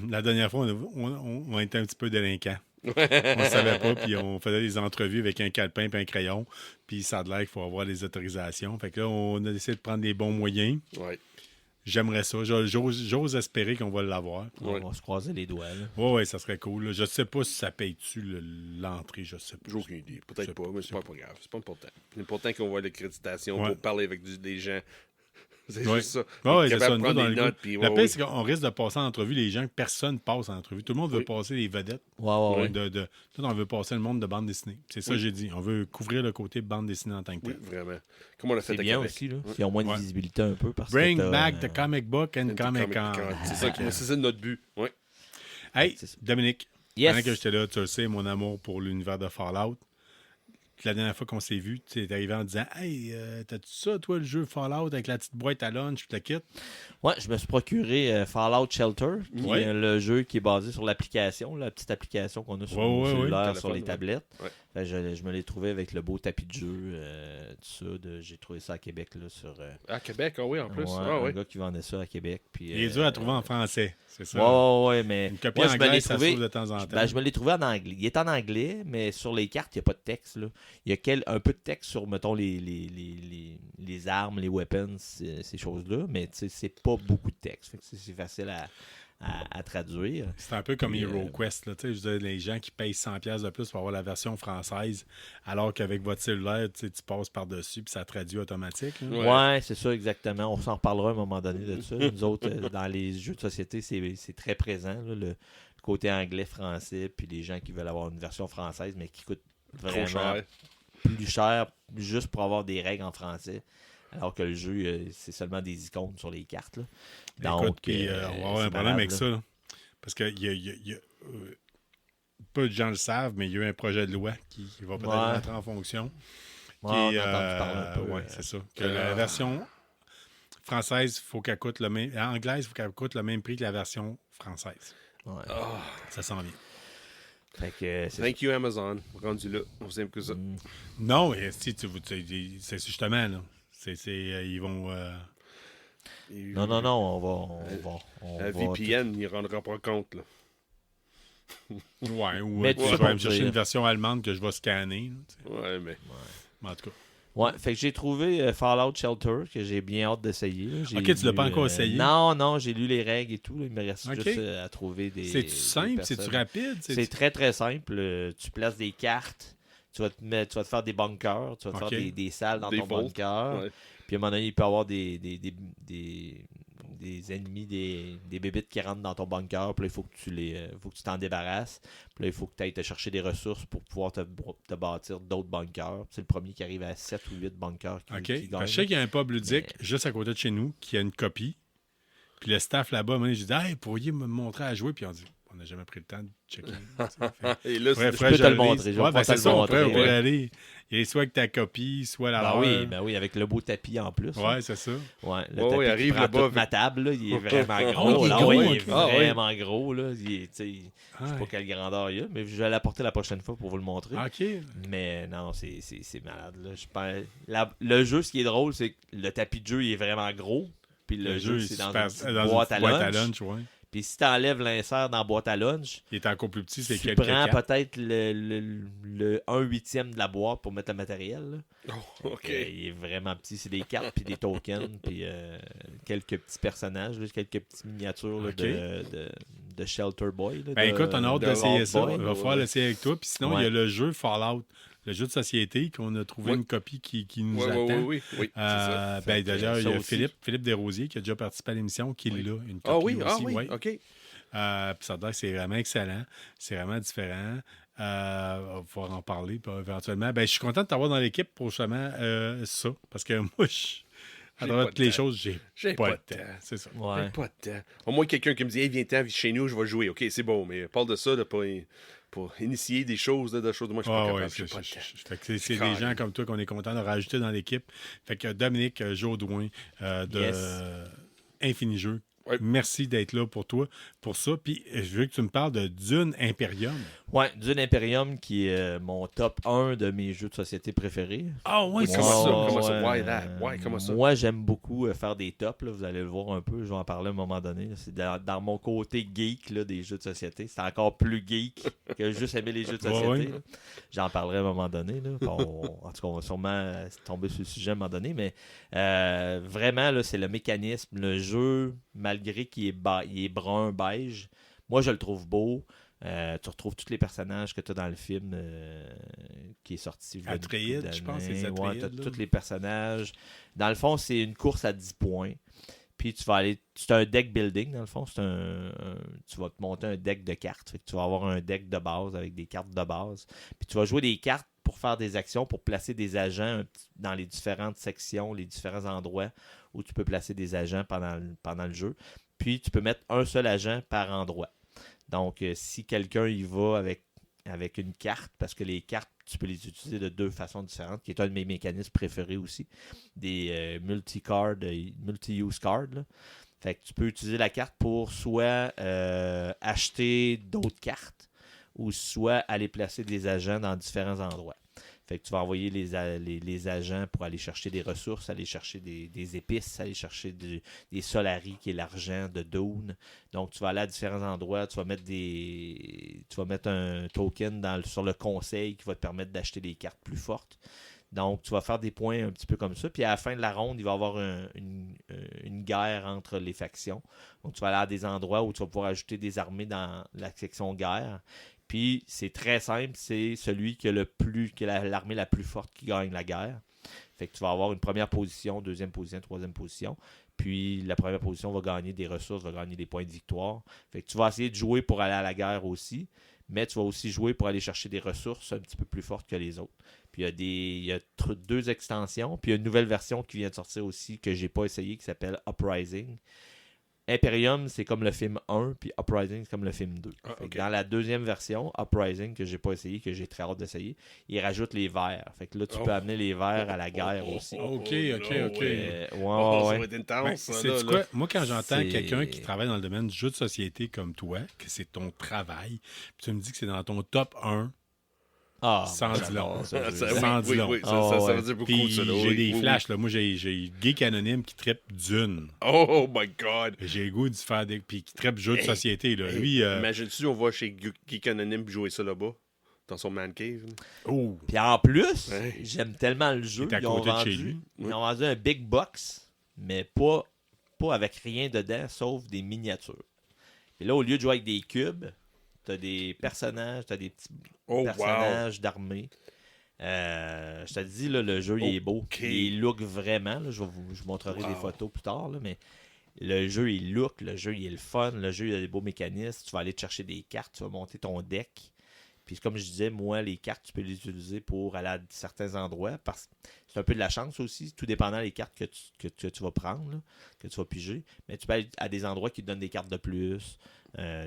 la dernière fois, on était un petit peu délinquants. On ne savait pas, puis on faisait des entrevues avec un calepin et un crayon, puis ça a l'air qu'il faut avoir les autorisations. Fait que là, on a décidé de prendre les bons moyens. Ouais. J'aimerais ça. J'ose espérer qu'on va l'avoir. On va se croiser les doigts. Là. Oui, ça serait cool. Là. Je sais pas si ça paye-tu l'entrée, je sais pas. J'ai aucune idée. Peut-être C'est pas, mais c'est pas grave. C'est pas important. L'important qu'on voit l'accréditation Ouais. pour parler avec des gens. C'est Ouais. juste ça. Ouais, Être c'est ça. capable de Nous, prendre dans des le notes. goût. Puis, La ouais, pire, ouais. c'est qu'on risque de passer en entrevue les gens que personne passe en entrevue. Tout le monde veut Oui. passer les vedettes. Ouais. Tout, on veut passer le monde de bande dessinée. C'est ça que j'ai dit. On veut couvrir le côté bande dessinée en tant que Oui, tel. vraiment. Comme on l'a fait C'est à bien Québec. aussi, là. S'ils ont moins de Ouais. visibilité un peu. Parce Bring que t'as, back the comic book and comic con. C'est ça notre but. Ouais. Hey, C'est ça. Dominique, Yes. pendant que j'étais là, tu le sais, mon amour pour l'univers de Fallout. La dernière fois qu'on s'est vu, tu es arrivé en disant Hey, t'as-tu ça, toi, le jeu Fallout avec la petite boîte à lunch, puis le kit? Ouais, je me suis procuré Fallout Shelter, qui Ouais. est le jeu qui est basé sur l'application, la petite application qu'on a sur Ouais, nos ouais, cellulaires, ouais. sur les Téléphone, tablettes. ouais. Fait que je me l'ai trouvé avec le beau tapis de jeu, tout ça. J'ai trouvé ça à Québec, là, sur... À Québec, oui, en plus. ouais, Ah, un ouais. gars qui vendait ça à Québec. Puis, Il est dur à trouver en français, c'est ça? Ouais, mais Une copie moi, je me l'ai anglaise, ça se trouvé... trouve de temps en temps. Ben, je me l'ai trouvé en anglais. Il est en anglais, mais sur les cartes, il n'y a pas de texte. Là. Il y a un peu de texte sur, mettons, les armes, les weapons, ces choses-là, mais tu sais, c'est pas beaucoup de texte. Fait que c'est facile à traduire. C'est un peu comme Puis, HeroQuest. Là, tu sais, je veux dire, les gens qui payent 100$ de plus pour avoir la version française, alors qu'avec votre cellulaire, tu sais, tu passes par-dessus puis ça traduit automatique. là. Ouais. Ouais, c'est ça, exactement. On s'en reparlera à un moment donné de ça. Nous autres, dans les jeux de société, c'est très présent, là, le côté anglais-français, puis les gens qui veulent avoir une version française, mais qui coûte Trop vraiment cher. plus cher juste pour avoir des règles en français. Alors que le jeu, c'est seulement des icônes sur les cartes. Là. Écoute, puis, on va avoir un problème avec ça. Là. Parce que peu de gens le savent, mais il y a eu un projet de loi qui va peut-être Ouais. entrer en fonction. Ouais, Qui on est, a entendu parler un peu. ouais, c'est ça. Que la version française, faut qu'elle coûte le même. Anglaise, il faut qu'elle coûte le même prix que la version française. Ouais. Ça s'en vient. Fait que c'est Thank you, Amazon. Rendu là. On simple que ça. Non, mais si c'est justement là. Ils vont. Non, on La va VPN, il ne rendra pas compte. Là. Ouais, ou Mais tu tout vas ça me pour chercher dire. une version allemande que je vais scanner. Là, tu sais. Ouais, mais. Mais en tout cas. Ouais, fait que j'ai trouvé Fallout Shelter que j'ai bien hâte d'essayer. Là. J'ai Ok, tu l'as lu, pas encore essayé? Non, j'ai lu les règles et tout. Là. Il me reste Ok. juste à trouver des. C'est-tu des simple? personnes. C'est-tu rapide? C'est très très simple. Tu places des cartes, tu vas te faire des bunkers, tu vas te Ok. faire des salles dans Des ton vaults. bunker. Ouais. Puis à un moment donné, il peut y avoir des ennemis, des bébites qui rentrent dans ton bunker. Puis là, il faut que tu t'en débarrasses. Puis là, il faut que tu ailles te chercher des ressources pour pouvoir te bâtir d'autres bunkers. C'est le premier qui arrive à 7 ou 8 bunkers OK. qui gagne. Je sais qu'il y a un pub ludique Mais- juste à côté de chez nous qui a une copie. Puis le staff là-bas, j'ai dit Hey, pourriez me montrer à jouer? Puis on dit On n'a jamais pris le temps de checker. Et là, Faudrait c'est- que peux je te le lise. montrer, je vais Ouais, pouvoir te c'est le ça, on montrer, pourrait ouais. aller. Il est soit avec ta copie, soit la leur. Ben oui, avec le beau tapis en plus. Ouais, c'est ça. Ouais, le Ouais, tapis ouais, qui arrive prend là-bas toute avec- ma table, là, il est vraiment il gros. est là, gros, ouais, il ok. est Ah, ouais. vraiment gros. Là. Je sais Ouais. pas quelle grandeur il y a, mais je vais l'apporter la prochaine fois pour vous le montrer. OK. Mais non, c'est malade. Là. Le jeu, ce qui est drôle, c'est que le tapis de jeu il est vraiment gros. Puis le jeu, est c'est dans super- une petite dans boîte à lunch. ouais. Puis si tu enlèves l'insert dans la boîte à lunch, Il est encore plus petit, c'est tu quelques prends cartes. peut-être le 1/8 de la boîte pour mettre le matériel. Là. Oh, OK. Il est vraiment petit. C'est des cartes, puis des tokens, puis quelques petits personnages, là, quelques petites miniatures là, Ok. de Shelter Boy. Là, Ben écoute, on a hâte de d'essayer Lost ça. Boy. On va falloir l'essayer avec toi. Puis sinon, Ouais. il y a le jeu Fallout, le jeu de société, qu'on a trouvé Ouais. une copie qui nous Oui, attend. oui, c'est ça. Ben, d'ailleurs, il y a aussi. Philippe Desrosiers qui a déjà participé à l'émission, qui l'a, une copie Ah oui, aussi. Ouais. OK. Puis ça a l'air que c'est vraiment excellent. C'est vraiment différent. On va pouvoir en parler éventuellement. Ben, je suis content de t'avoir dans l'équipe pour justement ça. Parce que moi, à J'ai travers pas toutes de les temps. choses, j'ai pas de temps. C'est ça. Ouais. Pas de temps. Au moins, quelqu'un qui me dit, hey, viens-t'en chez nous, je vais jouer. OK, c'est bon, mais parle de ça, de pas pour initier des choses, là, de choses de moi, je suis pas capable. J'ai pas le temps. Fait que c'est des gens comme toi qu'on est content de rajouter dans l'équipe. Fait que Dominique Jaudoin de Infini Jeux, Ouais. merci d'être là pour toi, pour ça. Puis je veux que tu me parles de Dune Imperium. Ouais, Dune Imperium qui est mon top 1 de mes jeux de société préférés. Ah ouais, Comment ça? Comment ça? Ouais, Why that? Why? Comment ça? Moi, j'aime beaucoup faire des tops. Là, vous allez le voir un peu. Je vais en parler à un moment donné. Là. C'est dans mon côté geek là, des jeux de société. C'est encore plus geek que juste aimer les jeux de société. Ouais. Là. J'en parlerai à un moment donné. Là. En tout cas, on va sûrement tomber sur le sujet à un moment donné. Mais vraiment, là, c'est le mécanisme. Le jeu, malgré qu'il est brun, beige, moi, je le trouve beau. Tu retrouves tous les personnages que tu as dans le film qui est sorti. Atreides, je pense, c'est Atreides. Ouais, tu as tous les personnages. Dans le fond, c'est une course à 10 points. Puis tu vas aller. C'est un deck building, dans le fond. Tu vas te monter un deck de cartes. Fait que tu vas avoir un deck de base avec des cartes de base. Puis tu vas jouer des cartes pour faire des actions, pour placer des agents dans les différentes sections, les différents endroits où tu peux placer des agents pendant le jeu. Puis tu peux mettre un seul agent par endroit. Donc, si quelqu'un y va avec une carte, parce que les cartes, tu peux les utiliser de deux façons différentes, qui est un de mes mécanismes préférés aussi, des multi-use cards. Là. Fait que tu peux utiliser la carte pour soit acheter d'autres cartes, ou soit aller placer des agents dans différents endroits. Fait que tu vas envoyer les agents pour aller chercher des ressources, aller chercher des épices, aller chercher des solaris, qui est l'argent de Dune. Donc, tu vas aller à différents endroits, tu vas mettre un token sur le conseil qui va te permettre d'acheter des cartes plus fortes. Donc, tu vas faire des points un petit peu comme ça. Puis, à la fin de la ronde, il va y avoir une guerre entre les factions. Donc, tu vas aller à des endroits où tu vas pouvoir ajouter des armées dans la section guerre. Puis, c'est très simple, c'est celui qui a l'armée la plus forte qui gagne la guerre. Fait que tu vas avoir une première position, deuxième position, troisième position. Puis, la première position va gagner des ressources, va gagner des points de victoire. Fait que tu vas essayer de jouer pour aller à la guerre aussi, mais tu vas aussi jouer pour aller chercher des ressources un petit peu plus fortes que les autres. Puis, il y a 2 extensions. Puis, il y a une nouvelle version qui vient de sortir aussi que j'ai pas essayé, qui s'appelle Uprising. Imperium, c'est comme le film 1, puis Uprising, c'est comme le film 2. Okay. Dans la deuxième version, Uprising, que j'ai pas essayé, que j'ai très hâte d'essayer, il rajoute les verres. Fait que là, tu peux amener les verres à la guerre aussi. OK. Ouais. Ça va être intense. Ben, ça, sais-tu là. quoi? Moi, quand j'entends C'est- quelqu'un qui travaille dans le domaine du jeu de société comme toi, que c'est ton travail, puis tu me dis que c'est dans ton top 1, sans moi, dire long. j'adore ce jeu. Sans dire long. Ça veut dire beaucoup, Puis ça. Là. j'ai Oui, des oui, flashs. Là. Moi, j'ai Geek Anonyme qui trippe Dune. oui. Oh my God. J'ai le goût de faire des... Puis qui trippe jeu de société. Là. Lui, Imagine-tu, on va chez Geek Anonyme jouer ça là-bas, dans son man cave. oh, Puis en plus, Ouais. j'aime tellement le jeu. Il est à côté de chez lui. Ils ont vendu un big box, mais pas avec rien dedans, sauf des miniatures. Et là, au lieu de jouer avec des cubes, t'as des personnages, t'as des petits personnages d'armée. Je te dis, là, le jeu il est beau. Il look vraiment. Là, je vous montrerai des photos plus tard, là, mais le jeu il look, le jeu il est le fun, le jeu il a des beaux mécanismes. Tu vas aller te chercher des cartes, tu vas monter ton deck. Puis comme je disais, moi, les cartes, tu peux les utiliser pour aller à certains endroits. Parce que c'est un peu de la chance aussi, tout dépendant des cartes que tu vas prendre, là, que tu vas piger. Mais tu peux aller à des endroits qui te donnent des cartes de plus.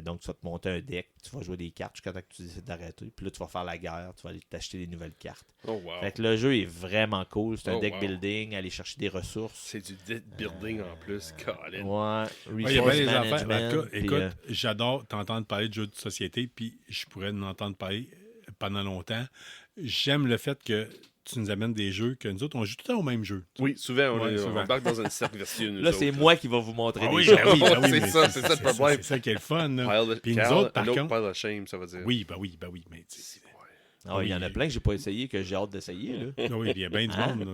Donc, tu vas te monter un deck, tu vas jouer des cartes jusqu'à temps que tu décides d'arrêter. Puis là, tu vas faire la guerre, tu vas aller t'acheter des nouvelles cartes. Oh wow. Fait que le jeu est vraiment cool. C'est un Oh, deck wow. building, aller chercher des ressources. C'est du deck building en plus, Colin. Ouais, il y a bien des affaires. management, En tout cas, puis, écoute, j'adore t'entendre parler de jeux de société, puis je pourrais en entendre parler pendant longtemps. J'aime le fait que tu nous amènes des jeux que nous autres, on joue tout le temps au même jeu. Oui, souvent, on souvent. embarque dans un cercle vertueux. nous là, autres, c'est moi qui va vous montrer Ah des oui, choses. ben oui, ben oui, C'est mais ça, c'est ça le problème. C'est ça qui est le fun. là. Pile, Puis nous autres, par pile contre... of shame, ça veut dire. Oui, ben oui. Mais Ah, il y en a plein que j'ai pas essayé, que j'ai hâte d'essayer. Là. oui, il y a bien du monde.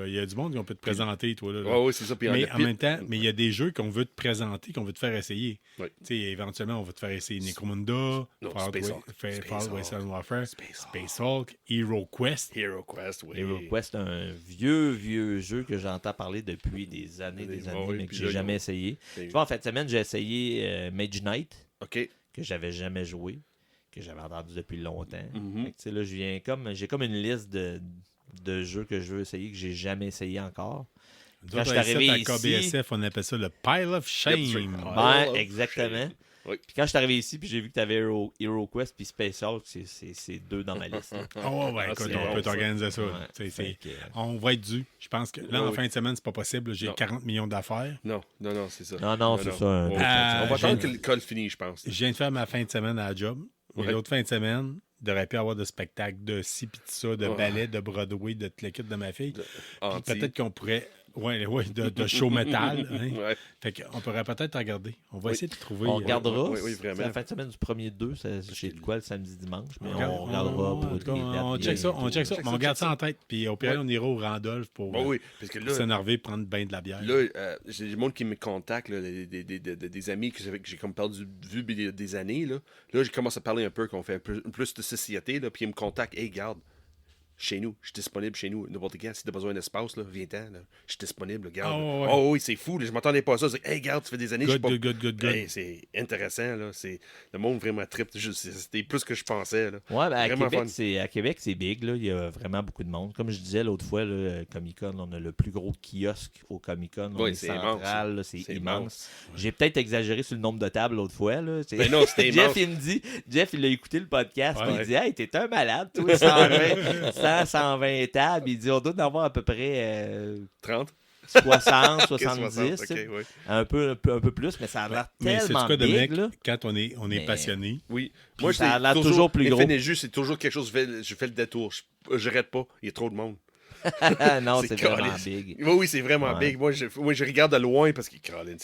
Il y a du monde qu'on peut te présenter, toi. Là. Ouais, oui, c'est ça. Puis Mais en même temps, il y a des jeux qu'on veut te présenter, qu'on veut te faire essayer. Oui. Tu sais, éventuellement, on va te faire essayer Necromunda, Non, Space Hulk. Fall Western Warfare, Space Space Hulk, Hero Quest. Hero Quest, oui. Hero Quest, c'est un vieux jeu que j'entends parler depuis des années, Oui, mais que puis j'ai là, jamais essayé. c'est- Tu vois, en fin de semaine, j'ai essayé Mage Knight, OK. que j'avais jamais joué, que j'avais entendu depuis longtemps. Mhm. Fait que, tu sais, là, j'ai comme une liste de jeux que je veux essayer, que j'ai jamais essayé encore. Nous Quand autres, je suis arrivé à ici- KBSF, on appelle ça le Pile of Shame. Yep, Ben, of exactement. Oui. Puis quand je suis arrivé ici, puis j'ai vu que tu avais Hero Quest puis Space Hulk, c'est 2 dans ma liste. là. Oh, ouais, écoute, c'est on bon, peut ça. t'organiser ça. Ouais. Tu sais, Fait que, on va être dû. Je pense que là, en Oui. fin de semaine, c'est pas possible. J'ai Non. 40 millions d'affaires. Non, c'est ça. Non, c'est ça. Un On peu va de temps. attendre que l'école finisse, je pense. Je viens de faire ma fin de semaine à la job. Mais Ouais. l'autre fin de semaine, j'aurais pu avoir de spectacles de ci pis de ça, de ballet, de Broadway, de toute l'équipe de ma fille. Puis Anti. peut-être qu'on pourrait... Ouais, de show metal. Hein. Ouais. Fait qu'on pourrait peut-être regarder. On va essayer de trouver... On regardera. oui, vraiment. C'est la fin de semaine du premier 2, c'est de quoi le samedi dimanche, mais regarde- on regardera pour des dates. on check ça, on check ça. check Mais on ça, garde check ça ça. en tête. Puis au pire, Ouais. on ira au Randolph pour Bon, oui, parce que là, s'énerver, prendre bien de la bière. j'ai du monde qui me contacte, là, des amis que j'ai comme perdu de vue des années. Là, je commence à parler un peu, qu'on fait un peu plus de société, là, puis ils me contactent. Hey, garde, chez nous, je suis disponible chez nous. N'importe quand, si t'as besoin d'espace, là, viens-ten. Là. Je suis disponible, garde. Ah, ouais. Oh oui, c'est fou, là, je m'attendais pas à ça. Hey, garde, ça fait des années que je suis pas. Good. Hey, c'est intéressant, là. Le monde vraiment trip. C'était plus que je pensais, là. Ouais, ben Vraiment à Québec, c'est big. Là. Il y a vraiment beaucoup de monde. Comme je disais l'autre fois, là, Comic-Con, on a le plus gros kiosque au Comic-Con. On Oui, est c'est central, immense. là, c'est C'est immense. J'ai peut-être exagéré sur le nombre de tables l'autre fois. Là. Ben non, c'était Jeff, immense. Jeff, il a écouté le podcast. Ouais. Puis il dit Hey, t'es un malade, toi, 120 tables. Il dit On doit en avoir à peu près 30? 60, Ok, 70. 60, ok, oui. un peu plus, mais ça a l'air Mais c'est tellement quoi, big. Dominique, Là. quand on est Mais- passionné, Oui. Puis ça a l'air toujours plus gros. C'est toujours quelque chose, je fais le détour. Je rate pas, il y a trop de monde. Non, C'est c'est vraiment caliste. big. Oui, c'est vraiment Ouais. big. Moi, je regarde de loin parce que, Colin,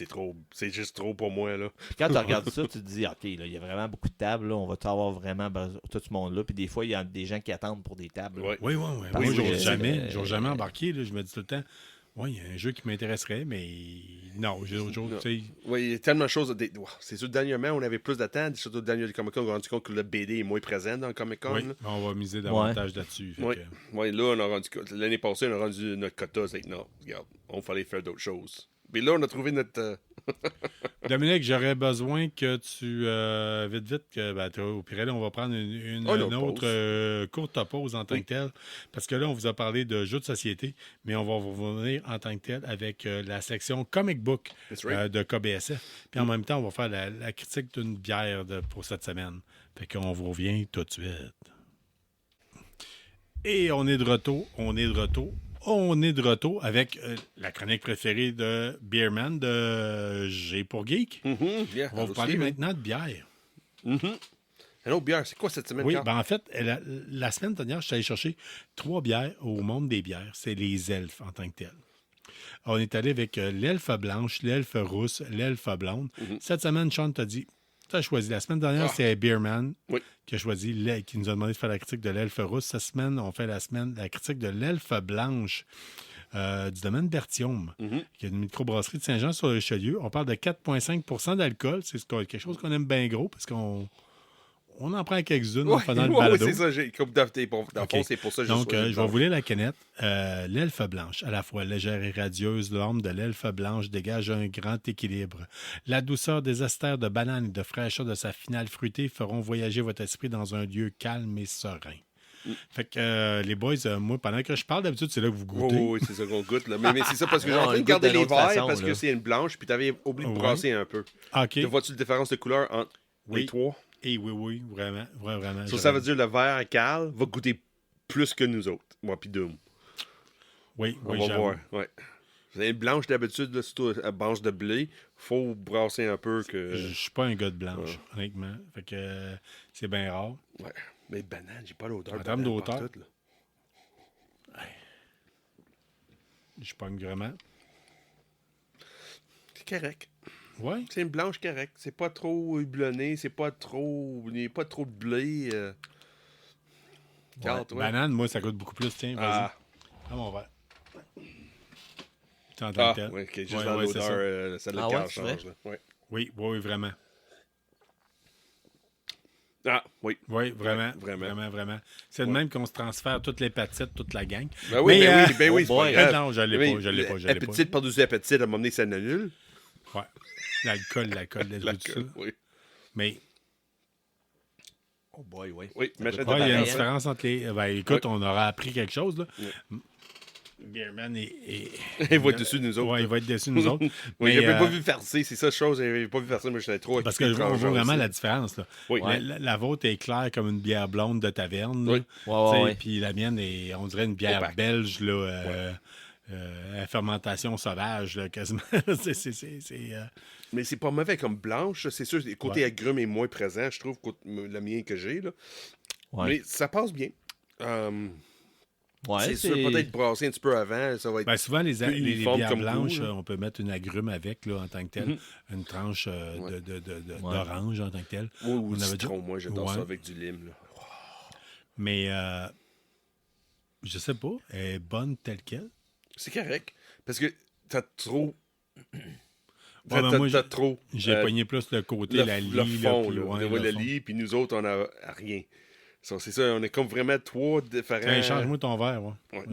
c'est juste trop pour moi, là. Puis quand tu regardes ça, tu te dis, OK, là, il y a vraiment beaucoup de tables, là, on va avoir vraiment tout ce monde-là. Puis des fois, il y a des gens qui attendent pour des tables. là. Ouais. oui. Parce Moi, que, j'ose jamais embarquer. Là. Je me dis tout le temps, oui, il y a un jeu qui m'intéresserait, mais non, j'ai d'autres choses. Non. Tu sais. Oui, il y a tellement de choses. C'est sûr, dernièrement, on avait plus d'attentes. Surtout au dernier Comic-Con, on s'est rendu compte que le BD est moins présent dans le Comic-Con. Oui, là. on va miser davantage là-dessus. Fait Oui. que- Ouais, là, on a rendu l'année passée, on a rendu notre quota. C'est non, regarde, on fallait faire d'autres choses. Mais là, on a trouvé notre. Dominique, j'aurais besoin que tu, vite, que, ben, au pire, là, on va prendre une autre courte pause en tant que telle, parce que là, on vous a parlé de jeux de société, mais on va vous revenir en tant que tel avec la section comic book That's right. de KBSF. Puis en même temps, on va faire la critique d'une bière pour cette semaine. Fait qu'on vous revient tout de suite. Et on est de retour avec la chronique préférée de Beerman de G pour Geek. Yeah, On va vous parler maintenant de bière. Un autre bière, c'est quoi cette semaine? Oui, Carl? ben en fait, la semaine dernière, je suis allé chercher 3 bières au monde des bières. C'est les elfes en tant que tels. On est allé avec l'elfe blanche, l'elfe rousse, l'elfe blonde. Cette semaine, Sean t'a dit, tu as choisi. La semaine dernière, c'est Beerman Oui. qui a choisi, qui nous a demandé de faire la critique de l'elfe rousse. Cette semaine, on fait la critique de l'elfe blanche du domaine Berthiaume, qui est une microbrasserie de Saint-Jean-sur-Richelieu. On parle de 4,5 d'alcool. C'est quelque chose qu'on aime bien gros parce qu'on en prend quelques-unes en faisant le balado. c'est ça. J'ai comme dans le fond, c'est pour ça que j'ai Donc, choisi je vais vous lire la canette. L'elfe blanche, à la fois légère et radieuse, l'arme de l'elfe blanche dégage un grand équilibre. La douceur des esters de banane et de fraîcheur de sa finale fruitée feront voyager votre esprit dans un lieu calme et serein. Fait que les boys, moi, pendant que je parle, d'habitude, c'est là que vous goûtez. Oui, c'est ça qu'on goûte. Là. Mais c'est ça parce que j'ai Non, en train on de garder goûte les d'une autre verres façon, parce là. que c'est une blanche, puis t'avais oublié de Ouais. brasser un peu. OK. Tu vois-tu la différence de couleur entre Oui. les trois? Et oui, vraiment. Ça veut dire le verre à Carl va goûter plus que nous autres, moi puis Doom. Oui, On va j'avoue. voir. Ouais. Vous avez une blanche d'habitude, là, surtout à base de blé. Faut brasser un peu que. Je suis pas un gars de blanche, honnêtement. Fait que c'est bien rare. Ouais. Mais banane, j'ai pas l'odeur. En de termes banane d'auteur. partout, là. Je pogne vraiment. C'est correct. Ouais. C'est une blanche correcte. C'est pas trop houblonné, c'est pas trop. Il n'y a pas trop de blé. Carl, toi? Banane, moi, ça coûte beaucoup plus. Tiens, vas-y. Ah, Ah, mon verre. Tu entends ah le ouais, ok, juste Ouais, dans ouais, c'est l'odeur, celle de Ah ouais, Carl c'est vrai? change. Là. Ouais. Oui, vraiment. Ah, oui. Oui, vraiment. Ouais, vraiment. Vraiment. C'est de même qu'on se transfère toutes les patites, toute la gang. Ben oui, Mais, ben oui, c'est oh pas boy. grave. Non, je l'ai Oui, pas, je l'ai pas. Appétit par-dessus appétit, à un moment donné, ça annule. Ouais. L'alcool, tout ça. Oui. Mais Oh boy, oui. Oui, Ça m'achète goûte ouais, il y a une pareil, hein. différence entre les. Ben, écoute, on aura appris quelque chose, là. Beerman Il va être dessus de nous autres. Ouais, il va être déçu de nous autres. Oui, Mais, il n'avait pas vu farcer, c'est ça la chose. Il n'avait pas vu farcer, mais j'étais trop parce occupé que de on changer voit vraiment aussi. la différence. Là. Oui. La vôtre est claire comme une bière blonde de taverne. là. Oui. Tu sais, Ouais. Puis la mienne est, on dirait, une bière Opaque. belge là, à fermentation sauvage, là, quasiment. c'est. Mais c'est pas mauvais comme blanche. C'est sûr, le côté Ouais. agrumes est moins présent, je trouve, que le mien que j'ai. Là. Ouais. Mais ça passe bien. Ouais, c'est sûr, peut-être brasser un petit peu avant, ça va être... Ben, souvent, les plus uniforme bières comme blanches, goût, là. on peut mettre une agrume avec, là, en tant que tel. Une tranche d'orange, en tant que tel. Oui, ou On du avait citron, moi, j'adore Ouais. ça avec du lime. Là. Mais, je sais pas, elle est bonne telle qu'elle. C'est correct, parce que t'as trop... Ouais, ben, moi, t'as trop... J'ai pogné plus le côté, la lie. le fond, puis là. ouais, Ouais, le la fond. lie, puis nous autres, on a rien. Ça, c'est ça, on est comme vraiment trois différents... Hey, change-moi ton verre, ouais. Ouais.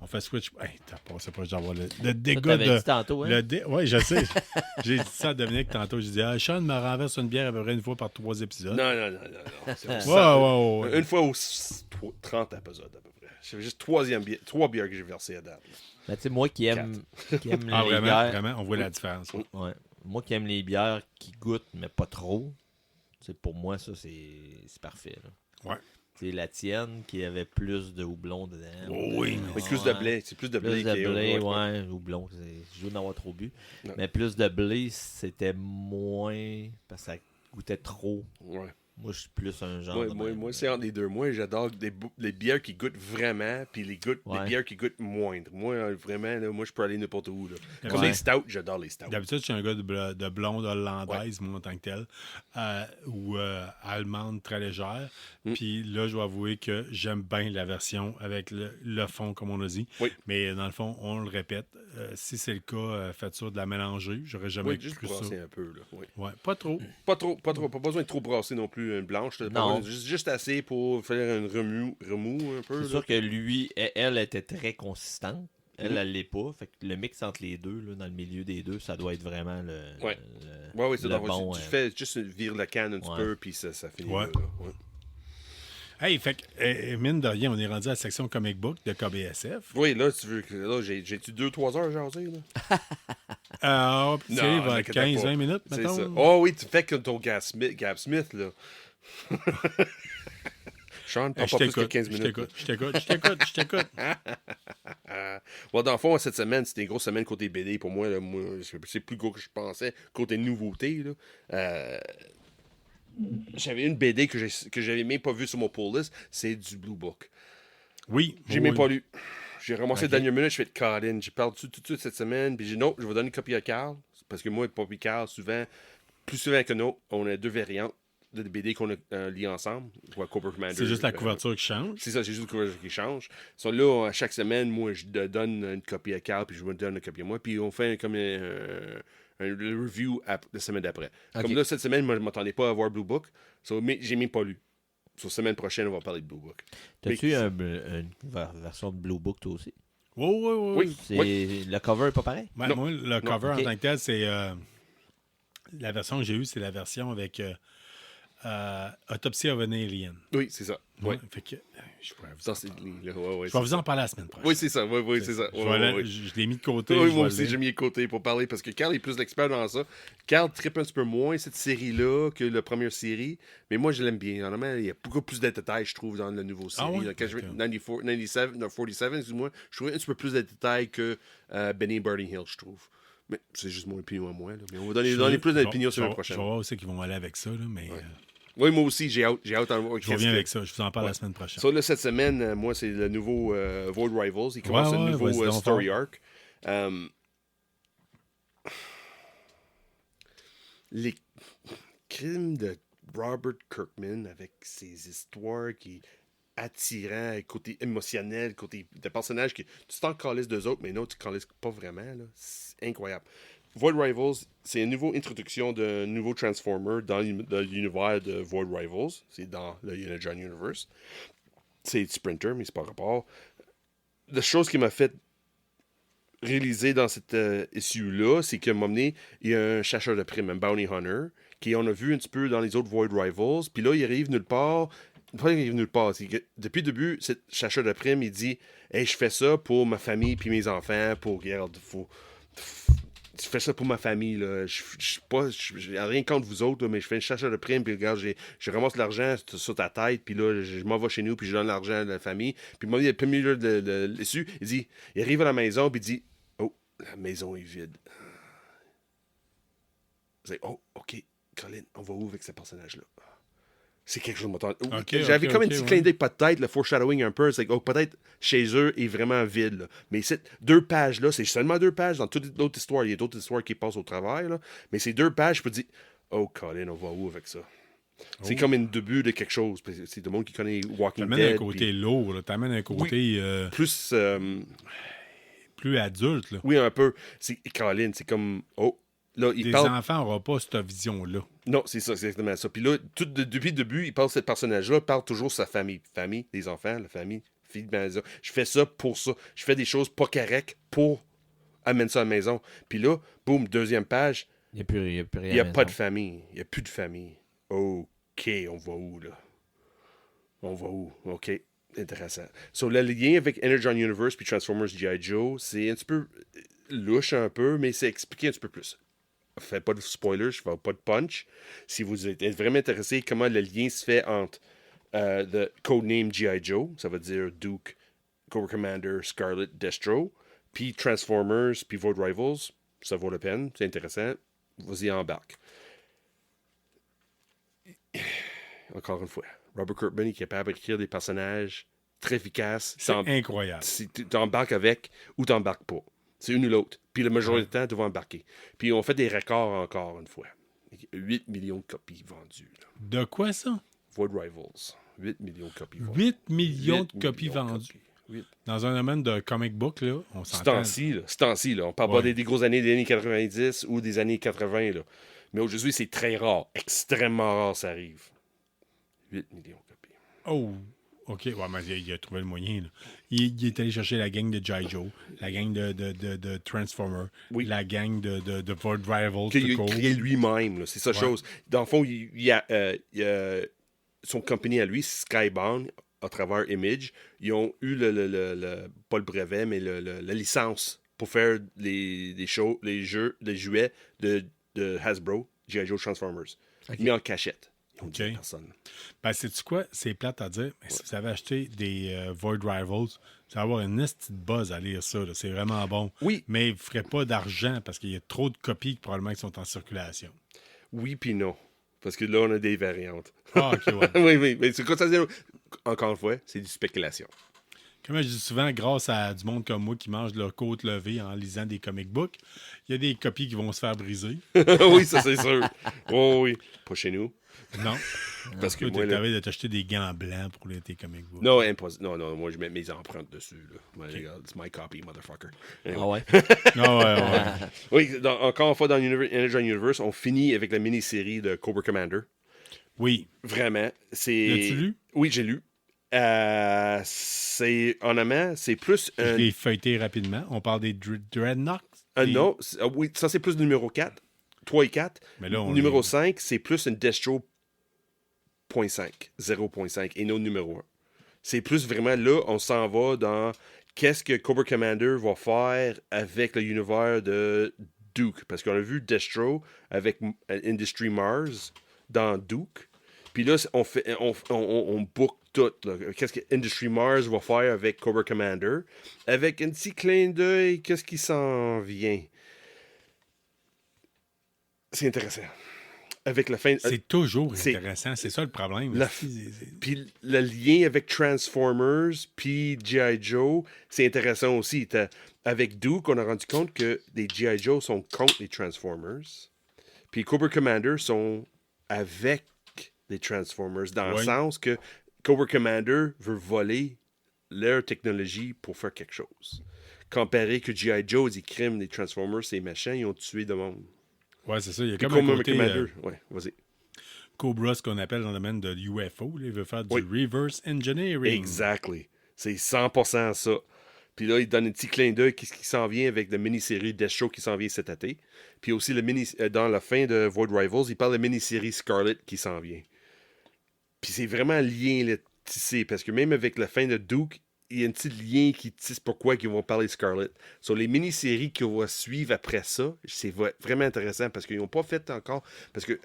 On fait switch. Hey, t'as passé pas d'avoir le Ça, dégât t'avais de. dit tantôt, hein? Oui, je sais. J'ai dit ça à Dominique tantôt. J'ai dit, Sean me renverse une bière à peu près une fois par 3 épisodes. Non. C'est Ouais, ça. ouais. Une fois aux 30 épisodes, à peu près. C'est juste 3 bières que j'ai versées à date. Mais tu sais, moi qui aime Ah, les vraiment, bières... vraiment, on voit la différence. ouais. Ouais. Moi qui aime les bières qui goûtent, mais pas trop, pour moi, ça, c'est parfait. Là. Ouais. C'est la tienne qui avait plus de houblon dedans. Oh oui, Mais plus de blé, c'est plus de blé. Plus de qui est- blé, ouais. houblon. Je veux en avoir trop bu. Ouais. Mais plus de blé, c'était moins... Parce que ça goûtait trop. Ouais. Moi, je suis plus un genre de même. Moi, c'est entre les deux. Moi, j'adore les bières qui goûtent vraiment, puis les bières qui goûtent moindre. Moi, vraiment, là, moi, je peux aller n'importe où. Là. Comme Ouais. les stouts, j'adore les stouts. D'habitude, je suis un gars de blonde hollandaise, moi, en tant que tel, ou allemande très légère. Puis là, je dois avouer que j'aime bien la version avec le fond, comme on a dit. Oui. Mais dans le fond, on le répète, si c'est le cas, faites ça de la mélanger. J'aurais jamais Oui, juste cru ça. brasser un peu. Là. Oui. Ouais, pas trop. Pas trop, pas besoin de trop brasser non plus une blanche. Là. Pas Non. besoin- juste assez pour faire un remous un peu. C'est là. sûr que lui, elle était très consistante. Elle l'est pas. Fait que le mix entre les deux, là, dans le milieu des deux, ça doit être vraiment le. Ouais. le- Ouais, c'est le bon, tu fais juste vire la canne un petit Ouais. peu, puis ça finit Ouais. là. Ouais. Hey, fait que, mine de rien, on est rendu à la section comic book de KBSF. Oui, là, tu veux que. Là, j'ai-tu 2-3 heures à jaser, là? Puis il va t'inquiète pas. 15-20 minutes, C'est mettons. ça. Oh oui, tu fais que ton Gab Smith, là. Sean, pas Je plus que t'écoute, 15 je minutes. t'écoute. Bon, dans le fond, cette semaine, c'était une grosse semaine côté BD. Pour moi, là, c'est plus gros que je pensais. Côté nouveauté, là. J'avais une BD que j'avais même pas vue sur mon pull list. C'est du Blue Book. Oui. J'ai même pas lu. J'ai ramassé Ok. la dernière minute, je fais de Colin. J'ai perdu tout de suite cette semaine. Puis j'ai dit non, je vais donner une copie à Carl. Parce que moi et Poppy Carl, plus souvent que non, on a deux variantes de BD qu'on a liées ensemble. Ou Cobra Commander. C'est juste la couverture qui change. C'est ça, c'est juste la couverture qui change. So, là, à chaque semaine, moi, je donne une copie à Carl, puis je me donne une copie à moi. Puis on fait comme un review la semaine d'après. Ok. Comme là, cette semaine, moi, je ne m'attendais pas à voir Blue Book. So, mais j'ai même pas lu. So, semaine prochaine, on va parler de Blue Book. T'as-tu une version de Blue Book, toi aussi? Oui. Le cover est pas pareil? Ben, Non. moi, le cover ok. en tant que tel, c'est. La version que j'ai eue, c'est la version avec Autopsy of an Alien. Oui, c'est ça. Ouais. Oui. Fait que, je pourrais vous Ça, en c'est parler. là, ouais, Je vais vous en parler la semaine prochaine. Oui, c'est ça. Oui, c'est ça. Je, Ouais, vais ouais, aller- ouais. je l'ai mis de côté. Oui, je moi vais aussi, le- j'ai mis de côté pour parler parce que Carl est plus l'expert dans ça. Carl trippe un petit peu moins cette série-là que la première série, mais moi, je l'aime bien. Normalement, il y a beaucoup plus de détails, je trouve, dans la nouvelle série. Ah ouais? Là, quand je vais Ok. 47, excuse-moi, je trouve un petit peu plus de détails que Benny Burning Hill, je trouve. Mais c'est juste mon opinion à moi. Là. Mais on va donner plus d'opinions sur la Je prochaine. vais voir aussi qu'ils vont aller avec ça, là, mais Oui, moi aussi, j'ai hâte d'en voir. je reviens avec ça. Je vous en parle la semaine prochaine. Ça, là, cette semaine, moi, c'est le nouveau Void Rivals. Il commence Ouais, un nouveau vas-y donc, story fort. arc. Les crimes de Robert Kirkman avec ses histoires qui attirant, côté émotionnel, côté de personnages qui tu t'en calisses d'eux autres, mais non, tu ne calisses pas vraiment. Là. C'est incroyable. Void Rivals, c'est une nouvelle introduction d'un nouveau Transformer dans l'univers de Void Rivals. C'est dans le Energon Universe. C'est Sprinter, mais c'est pas rapport. La chose qui m'a fait réaliser dans cette issue-là, c'est qu'à un moment donné, il y a un chercheur de primes, un bounty hunter, qui on a vu un petit peu dans les autres Void Rivals, puis là, il arrive nulle part, problème est venu nulle part. C'est que depuis le début, c'est chasseur de primes, il dit hey, je fais ça pour ma famille puis mes enfants, pour regarde, je fais ça pour ma famille, là. J'ai rien contre vous autres, là, mais je fais une chasseur de primes, puis regarde, je ramasse l'argent sur ta tête, puis là, je m'en vais chez nous, puis je donne l'argent à la famille. Puis moi, il est le milieu de l'issue, il arrive à la maison, puis il dit oh, la maison est vide. C'est oh, ok, Colin, on va où avec ce personnage-là? C'est quelque chose de moteur. J'avais comme un petit clin d'œil, peut-être, le foreshadowing un peu. C'est que peut-être chez eux est vraiment vide. Là. Mais ces 2 pages-là, c'est seulement 2 pages dans toute l'autre histoire. Il y a d'autres histoires qui passent au travers. Là. Mais ces 2 pages, je peux dire oh, Colin, on va où avec ça? C'est comme un début de quelque chose. C'est le monde qui connaît Walking Dead. T'amènes un côté lourd. T'amènes un côté plus adulte. Là. Oui, un peu. Colin, c'est comme oh. Là, les enfants n'auront pas cette vision-là. Non, c'est ça, c'est exactement ça. Puis là, depuis le début, il parle de ce personnage-là, il parle toujours de sa famille. Famille, les enfants, la famille, fille de maison. Je fais ça pour ça. Je fais des choses pas correctes pour amener ça à la maison. Puis là, boum, 2e page. Il n'y a plus rien. Il n'y a pas de famille. Il n'y a plus de famille. OK, on va où, là? On va où? OK, intéressant. So, le lien avec Energon Universe puis Transformers G.I. Joe, c'est un petit peu louche un peu, mais c'est expliqué un petit peu plus. Fais pas de spoilers, je fais pas de punch. Si vous êtes vraiment intéressé comment le lien se fait entre the codename G.I. Joe, ça veut dire Duke, Cobra Commander, Scarlet, Destro, puis Transformers, puis Void Rivals, ça vaut la peine, c'est intéressant. Vas-y, embarque. Encore une fois, Robert Kirkman est capable d'écrire des personnages très efficaces. C'est incroyable. Si tu embarques avec ou tu n'embarques pas. C'est une ou l'autre. Puis la majorité du temps, tu vas embarquer. Puis on fait des records encore une fois. 8 millions de copies vendues. Là. De quoi ça? Void Rivals. 8 millions de copies vendues. 8 millions de copies vendues. Dans un domaine de comic book, là, on s'entend. Ce temps-ci, là. On parle pas des grosses années des années 90 ou des années 80. Là. Mais aujourd'hui, c'est très rare. Extrêmement rare, ça arrive. 8 millions de copies. Oh! OK, ouais, mais il a trouvé le moyen. Là. Il est allé chercher la gang de G.I. Joe, la gang de Transformers, la gang de Void Rivals. Qu'il a créé lui-même, là, c'est ça chose. Dans le fond, il y a son compagnie à lui, Skybound, à travers Image, ils ont eu pas le brevet, mais la licence pour faire les jouets de Hasbro, G.I. Joe Transformers. Okay. Mis en cachette. OK. Ben, sais-tu quoi? C'est plate à dire, mais si vous avez acheté des Void Rivals, vous allez avoir une petite buzz à lire ça. Là. C'est vraiment bon. Oui. Mais vous ne ferez pas d'argent parce qu'il y a trop de copies probablement qui sont en circulation. Oui, puis non. Parce que là, on a des variantes. Ah, OK, ouais. oui. Mais c'est quoi ça? Encore une fois, c'est du spéculation. Comme je dis souvent, grâce à du monde comme moi qui mange leur côte levée en lisant des comic books, il y a des copies qui vont se faire briser. Oui, ça c'est sûr. Oh, oui. Pas chez nous. Non. Parce que tu es de t'acheter des gants blancs pour tes comic books. Non, impossible. Non, moi je mets mes empreintes dessus. Là. Okay. It's my copy, motherfucker. Anyway. Ah ouais? ouais. Oui, encore une fois, dans Energon Universe, on finit avec la mini-série de Cobra Commander. Oui. Vraiment. L'as-tu lu? Oui, j'ai lu. Honnêtement, c'est plus Je l'ai feuilleté rapidement. On parle des Dreadnoughts? Non, oui, ça c'est plus le numéro 4. 3 et 4. Mais là, numéro 5, c'est plus une Destro 0.5 et non numéro 1. C'est plus vraiment là, on s'en va dans qu'est-ce que Cobra Commander va faire avec l'univers de Duke. Parce qu'on a vu Destro avec Industry Mars dans Duke. Puis là, on book tout. Là. Qu'est-ce que Industry Mars va faire avec Cobra Commander? Avec un petit clin d'œil, qu'est-ce qui s'en vient? C'est intéressant. Avec la fin... C'est toujours intéressant. C'est ça le problème. Puis le lien avec Transformers puis G.I. Joe, c'est intéressant aussi. Avec Duke, on a rendu compte que les G.I. Joe sont contre les Transformers. Puis Cobra Commander sont avec les Transformers, dans le sens que Cobra Commander veut voler leur technologie pour faire quelque chose. Comparé que G.I. Joe, ils criment les Transformers, ces machins, ils ont tué de monde. Ouais, c'est ça. Il y a comme un côté... Commander. Ouais, vas-y. Cobra, ce qu'on appelle dans le domaine de l'UFO, il veut faire du reverse engineering. Exactly. C'est 100% ça. Puis là, il donne un petit clin d'œil qui s'en vient avec la mini-série Deathstroke qui s'en vient cet été. Puis aussi, dans la fin de Void Rivals, il parle de la mini-série Scarlet qui s'en vient. Puis c'est vraiment lié, là, tissé, parce que même avec la fin de Duke, il y a un petit lien qui tisse pourquoi ils vont parler de Scarlet. Sur les mini-séries qui vont suivre après ça, c'est vraiment intéressant parce qu'ils n'ont pas fait encore. Parce que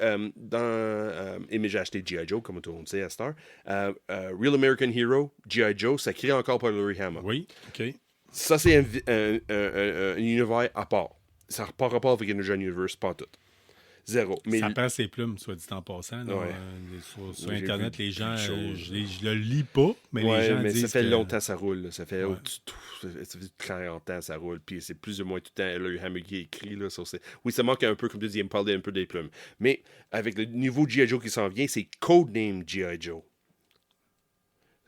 mais j'ai acheté G.I. Joe, comme tout le monde sait à Star. Real American Hero, G.I. Joe, ça crée encore par Larry Hama. Oui, OK. Ça, c'est un univers à part. Ça n'a pas rapport avec Energon Universe, pas tout. Zéro. Mais ça perd ses plumes, soit dit en passant. Là, Ouais. sur J'ai Internet, vu les gens, quelque chose. je le lis pas, mais les gens mais disent ça fait que... longtemps que ça roule. Là. Ça fait Ouais. ça fait 40 ans que ça roule. Puis c'est plus ou moins tout le temps le Hammer qui est écrit. Là, oui, ça manque un peu, comme tu dis, il me parlait un peu des plumes. Mais avec le nouveau G.I. Joe qui s'en vient, c'est Codename G.I. Joe.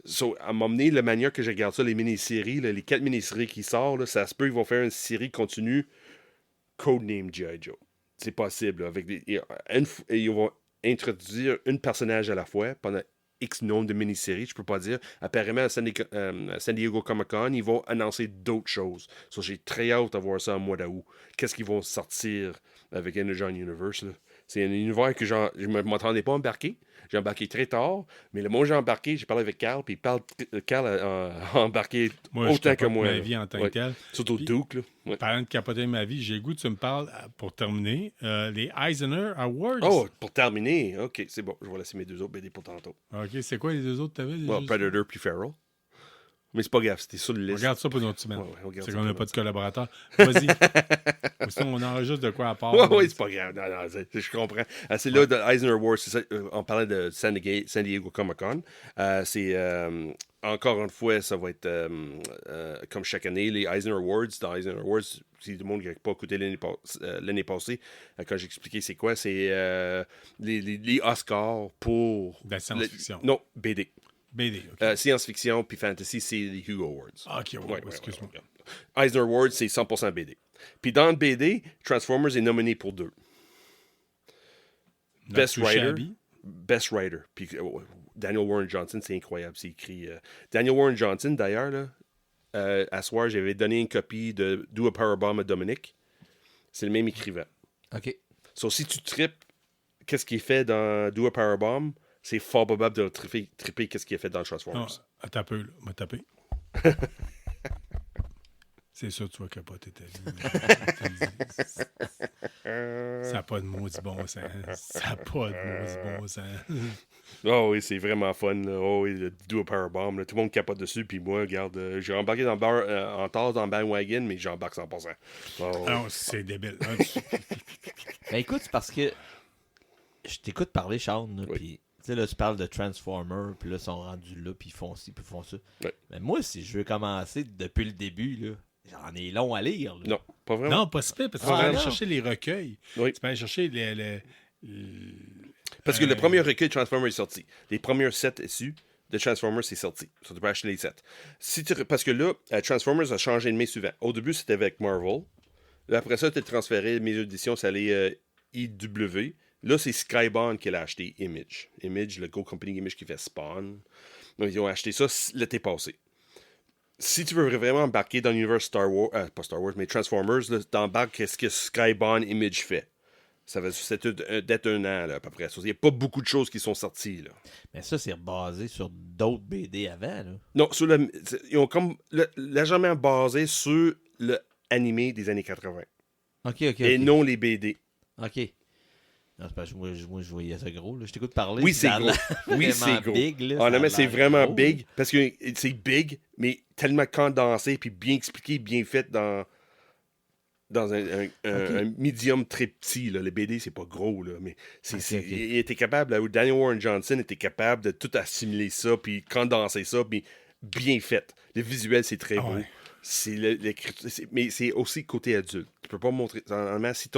So, à m'emmener la manière que je regarde ça, les mini-séries, là, les 4 mini-séries qui sortent, là, ça se peut qu'ils vont faire une série continue Codename G.I. Joe. C'est possible. Là, avec ils vont introduire un personnage à la fois pendant X nombre de mini-séries, je peux pas dire. Apparemment, à San Diego Comic-Con, ils vont annoncer d'autres choses. So, j'ai très hâte de voir ça en mois d'août. Qu'est-ce qu'ils vont sortir avec Energon Universe, là. C'est un univers que je ne m'attendais pas à embarquer. J'ai embarqué très tard, mais le moment où j'ai embarqué, j'ai parlé avec Carl, puis Carl a embarqué Moi, je autant que capote moi. ma là. vie en tant Ouais. que tel. Surtout Puis- Duke. Là. Ouais. Parlant de capoter ma vie, j'ai le goût que tu me parles, pour terminer, les Eisner Awards. Oh, pour terminer, ok, c'est bon. Je vais laisser mes 2 autres BD pour tantôt. OK, c'est quoi les 2 autres que tu avais? Bon, Predator puis Feral. Mais c'est pas grave, c'était sur le liste. Regarde ça pour une autre semaine. Ouais, regarde C'est ça qu'on n'a pour pas de collaborateur. Vas-y. Sinon, on enregistre de quoi à part. Ouais, ouais, c'est pas grave. Non, je comprends. C'est là, de Eisner Awards, c'est ça, on parlait de San Diego Comic-Con. Encore une fois, ça va être comme chaque année, les Eisner Awards. Dans Eisner Awards, si tout le monde n'a pas écouté l'année passée, quand j'ai expliqué c'est quoi, c'est les Oscars pour... De la science-fiction. Non, BD. BD, OK. Science-fiction puis fantasy, c'est les Hugo Awards. Ah, OK, ouais, excuse-moi. Eisner Awards, c'est 100% BD. Puis dans le BD, Transformers est nominé pour 2. Best Not too Writer. shabby. Best Writer. Puis Daniel Warren Johnson, c'est incroyable. C'est écrit. Daniel Warren Johnson, d'ailleurs, là, à soir, j'avais donné une copie de Do a Powerbomb à Dominique. C'est le même écrivain. OK. So, si tu tripes qu'est-ce qui est fait dans Do a Powerbomb, c'est fort probable de tripper qu'est-ce qui est fait dans Non, Transformers. attends un peu, là. M'a tapé. C'est sûr que tu vas capoter ta vie. Ça n'a pas de maudit bon sens. Ça n'a pas de maudit bon sens. Oh oui, c'est vraiment fun. Là. Oh oui, le Do a Powerbomb. Là. Tout le monde capote dessus. Puis moi, regarde, j'ai embarqué en tasse dans le bandwagon, mais j'embarque 100%. Oh, oui. Non, c'est débile. Ben écoute, c'est parce que je t'écoute parler, Sean, là, Oui. puis tu sais, là, tu parles de Transformers, puis là, ils sont rendus là, puis ils font ci, puis ils font ça. Ouais. Mais moi, si je veux commencer depuis le début, là, j'en ai long à lire. là. Non, pas vraiment. Non, pas si pire, parce que Ah, tu peux aller non. chercher les recueils. Oui. Tu peux aller chercher Parce que le premier recueil de Transformers est sorti. Les premiers 7 issus de Transformers, c'est sorti. So, tu peux acheter les 7. Parce que là, Transformers a changé de main souvent. Au début, c'était avec Marvel. Là, après ça, tu as transféré mes éditions, ça allait IW. Là, c'est Skybound qui l'a acheté Image. Image, le Go Company Image qui fait Spawn. Donc, ils ont acheté ça l'été passé. Si tu veux vraiment embarquer dans l'univers Star Wars, pas Star Wars, mais Transformers, t'embarques qu'est-ce que Skybound Image fait. Ça va d'être 1 an, là, à peu près. Il n'y a pas beaucoup de choses qui sont sorties, là. Mais ça, c'est basé sur d'autres BD avant. Là. Non, ils ont comme légèrement basé sur le animé des années 80. OK. Et non les BD. OK. Non, c'est parce que moi, je voyais ça gros. Là. Je t'écoute parler. Oui, puis c'est ça a gros. l'air Oui, vraiment c'est gros. Big, là, Ah, ça non, a mais c'est l'air vraiment gros, big là. parce que c'est big, mais tellement condensé puis bien expliqué, bien fait dans un médium très petit. Là. Les BD, c'est pas gros, là, mais Ok. il était capable, là, Daniel Warren Johnson était capable de tout assimiler ça, puis condenser ça, puis bien fait. Le visuel, c'est très beau. Ouais. C'est mais c'est aussi côté adulte. Tu peux pas montrer. Normalement, si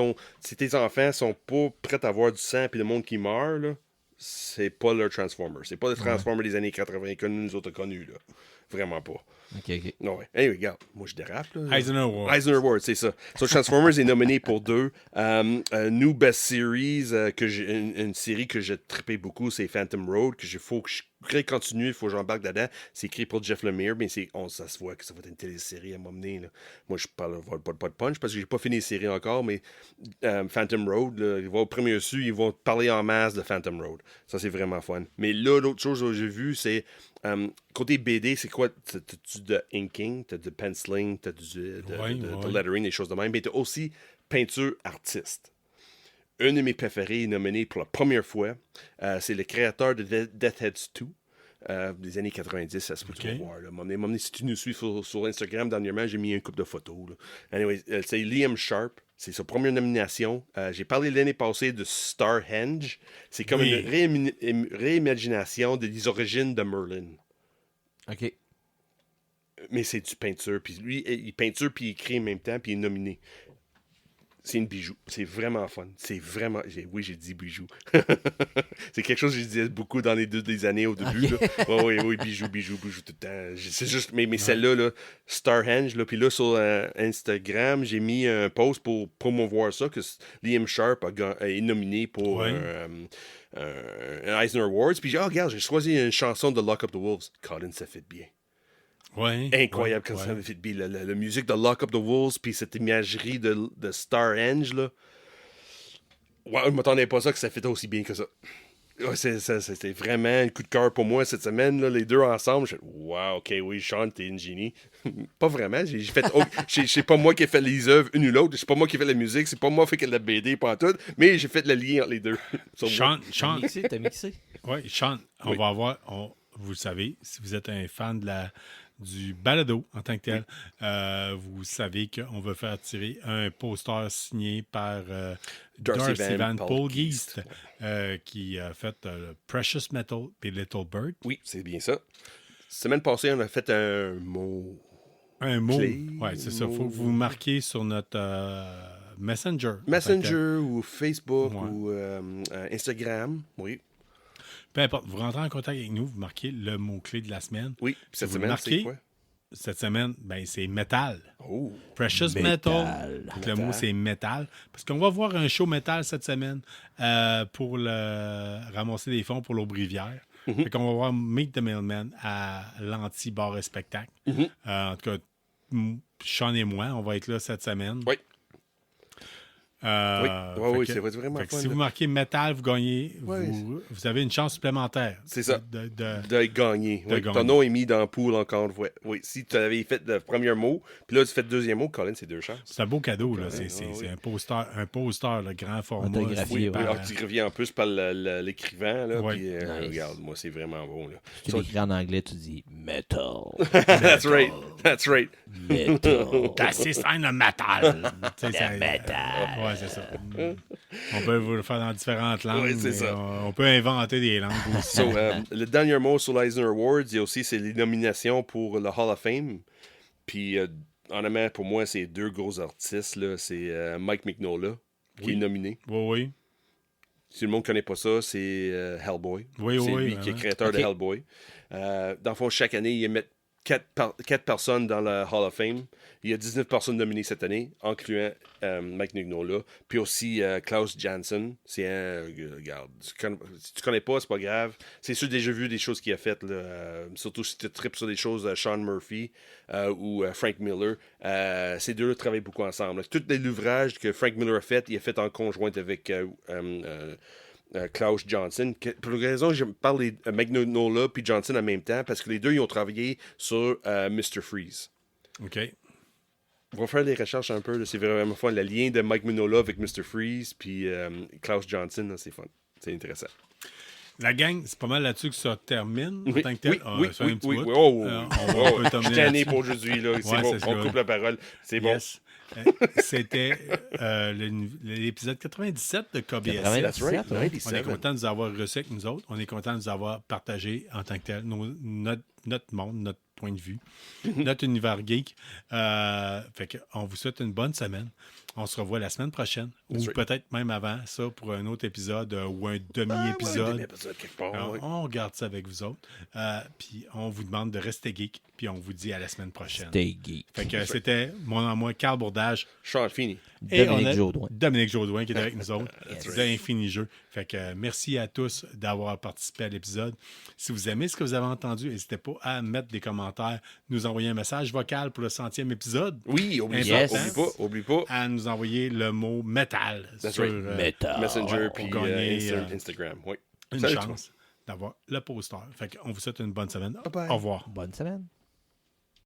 tes enfants sont pas prêts à voir du sang puis le monde qui meurt, là, c'est pas leur Transformer. C'est pas le Transformer des années 80 que nous autres connus, là. Vraiment pas. OK. Non, ouais. Hey, regarde, moi je dérape, là. Eisner Awards. Eisner Awards, c'est ça. So, Transformers est nominé pour 2. New Best Series, une série que j'ai trippé beaucoup, c'est Phantom Road, que faut que je continuer, il faut que j'embarque dedans. C'est écrit pour Jeff Lemire, mais ça se voit que ça va être une télésérie à m'emmener. Là. Moi, je parle pas de punch parce que j'ai pas fini les séries encore, mais Phantom Road, là, ils vont au premier su, ils vont parler en masse de Phantom Road. Ça, c'est vraiment fun. Mais là, l'autre chose que j'ai vu, c'est côté BD, c'est quoi? T'as-tu de inking, t'as du penciling, t'as de lettering, des choses de même, mais t'as aussi peinture artiste. Un de mes préférés est nominé pour la première fois. C'est le créateur de Death Heads 2 des années 90. Ça se peut voir. Si tu nous suis sur Instagram, dernièrement, j'ai mis une couple de photos. Là. Anyway, c'est Liam Sharp. C'est sa première nomination. J'ai parlé l'année passée de Starhenge. C'est comme une réimagination des origines de Merlin. OK. Mais c'est du peinture. Puis lui, il peinture puis il écrit en même temps puis il est nominé. C'est une bijou. C'est vraiment fun. C'est vraiment... Oui, j'ai dit bijou. C'est quelque chose que je disais beaucoup dans les des années au début. Okay. Là. Oui, bijou tout le temps. C'est juste... Mais celle-là, là, Starhenge, là, puis là, sur Instagram, j'ai mis un post pour promouvoir ça, que Liam Sharp est nominé pour un Eisner Awards. Puis regarde, j'ai choisi une chanson de Lock Up the Wolves. Colin, ça fait bien. Ouais, incroyable quand ça fait bien. La musique de Lock Up the Wolves, puis cette imagerie de Starhenge, là. Ouais, je m'attendais pas à ça que ça fait aussi bien que ça. Ouais, c'était vraiment un coup de cœur pour moi cette semaine, là, les deux ensemble. Wow, ok, oui, Sean, t'es une génie. Pas vraiment, c'est pas moi qui ai fait les œuvres, une ou l'autre. C'est pas moi qui ai fait la musique, c'est pas moi qui ai fait la BD, pas tout, mais j'ai fait le lien entre les deux. Sean. T'as mixé? Oui, Sean, on va avoir, vous le savez, si vous êtes un fan du balado en tant que tel, vous savez qu'on veut faire tirer un poster signé par Darcy Van Polgeest, qui a fait Precious Metal et Little Bird. Oui, c'est bien ça. Semaine passée, on a fait un mot. Un mot. Oui, c'est ça. Il faut que vous marquiez sur notre Messenger. Messenger ou Facebook ou Instagram. Oui. Peu importe, vous rentrez en contact avec nous, vous marquez le mot-clé de la semaine. Oui, cette semaine, c'est quoi? Cette semaine, c'est métal. Oh, Precious Metal. Donc, le mot, c'est métal. Parce qu'on va voir un show métal cette semaine pour ramasser des fonds pour l'Aubrivière. Fait qu'on va voir Meet the Mailman à l'Anti-Bar et Spectacle. En tout cas, Sean et moi, on va être là cette semaine. Oui. Oui, c'est vraiment fun. Si vous marquez métal, vous gagnez. Vous avez une chance supplémentaire. C'est ça. De gagner. Ton nom est mis dans le pool encore. Oui. Si tu avais fait le premier mot, puis là, tu fais le deuxième mot, Colin, c'est 2 chances. C'est un beau cadeau. Là. C'est un poster, le grand format. Autographié en plus par l'écrivain. Là, puis, regarde, moi, c'est vraiment bon. Là. Tu l'écris en anglais, tu dis metal. That's right. Metal. Das ist ein Metal. Metal. Ouais, c'est ça. On peut vous le faire dans différentes langues. Oui, c'est ça. On peut inventer des langues aussi. Le dernier mot sur l'Eisner Awards, il y a aussi les nominations pour le Hall of Fame. Puis, honnêtement, pour moi, c'est 2 gros artistes. Là. C'est Mike Mignola qui est nominé. Oui. Si le monde ne connaît pas ça, c'est Hellboy. C'est lui qui est créateur de Hellboy. Dans le fond, chaque année, ils mettent 4 personnes dans le Hall of Fame. Il y a 19 personnes nominées cette année, incluant Mike Mignola. Puis aussi Klaus Janson. C'est un... regarde, si tu connais pas, c'est pas grave. C'est sûr déjà vu des choses qu'il a faites. Surtout si tu tripes sur des choses de Sean Murphy ou Frank Miller. Ces deux-là travaillent beaucoup ensemble. Tous les ouvrages que Frank Miller a fait, il a fait en conjointe avec... Klaus Janson. Pour la raison que je parle de Mignola puis Janson en même temps, parce que les deux, ils ont travaillé sur Mr. Freeze. OK. On va faire des recherches un peu. Là, c'est vraiment fun. Le lien de Mike Mignola avec Mr. Freeze puis Klaus Janson, là, c'est fun. C'est intéressant. La gang, c'est pas mal là-dessus que ça termine. En tant que tel. Oui. Je suis tanné pour aujourd'hui. Là. C'est bon, on coupe la parole. C'est bon. C'était l'épisode 97 de KBSF. That's right. On est content de vous avoir reçu avec nous autres. On est content de vous avoir partagé en tant que tel notre monde, notre point de vue, notre univers geek. Fait qu'on vous souhaite une bonne semaine. On se revoit la semaine prochaine. Ou peut-être même avant ça pour un autre épisode ou un demi-épisode. On regarde ça avec vous autres. Puis on vous demande de rester geek. Puis on vous dit à la semaine prochaine. Stay geek. Fait que c'était moi, Carl Bourdage. Sean Fini. Dominique Jaudoin. Dominique Jaudoin qui est avec nous autres. De Infini Jeu. Fait que merci à tous d'avoir participé à l'épisode. Si vous aimez ce que vous avez entendu, n'hésitez pas à mettre des commentaires, nous envoyer un message vocal pour le 100e épisode. Oui, oublie Important. oublie pas. À nous envoyer le mot métal That's sur right. Metal. Messenger puis pour gagner, Instagram. Oui. une Salut, chance d'avoir le poster. Fait qu'on vous souhaite une bonne semaine. Bye-bye. Au revoir. Bonne semaine.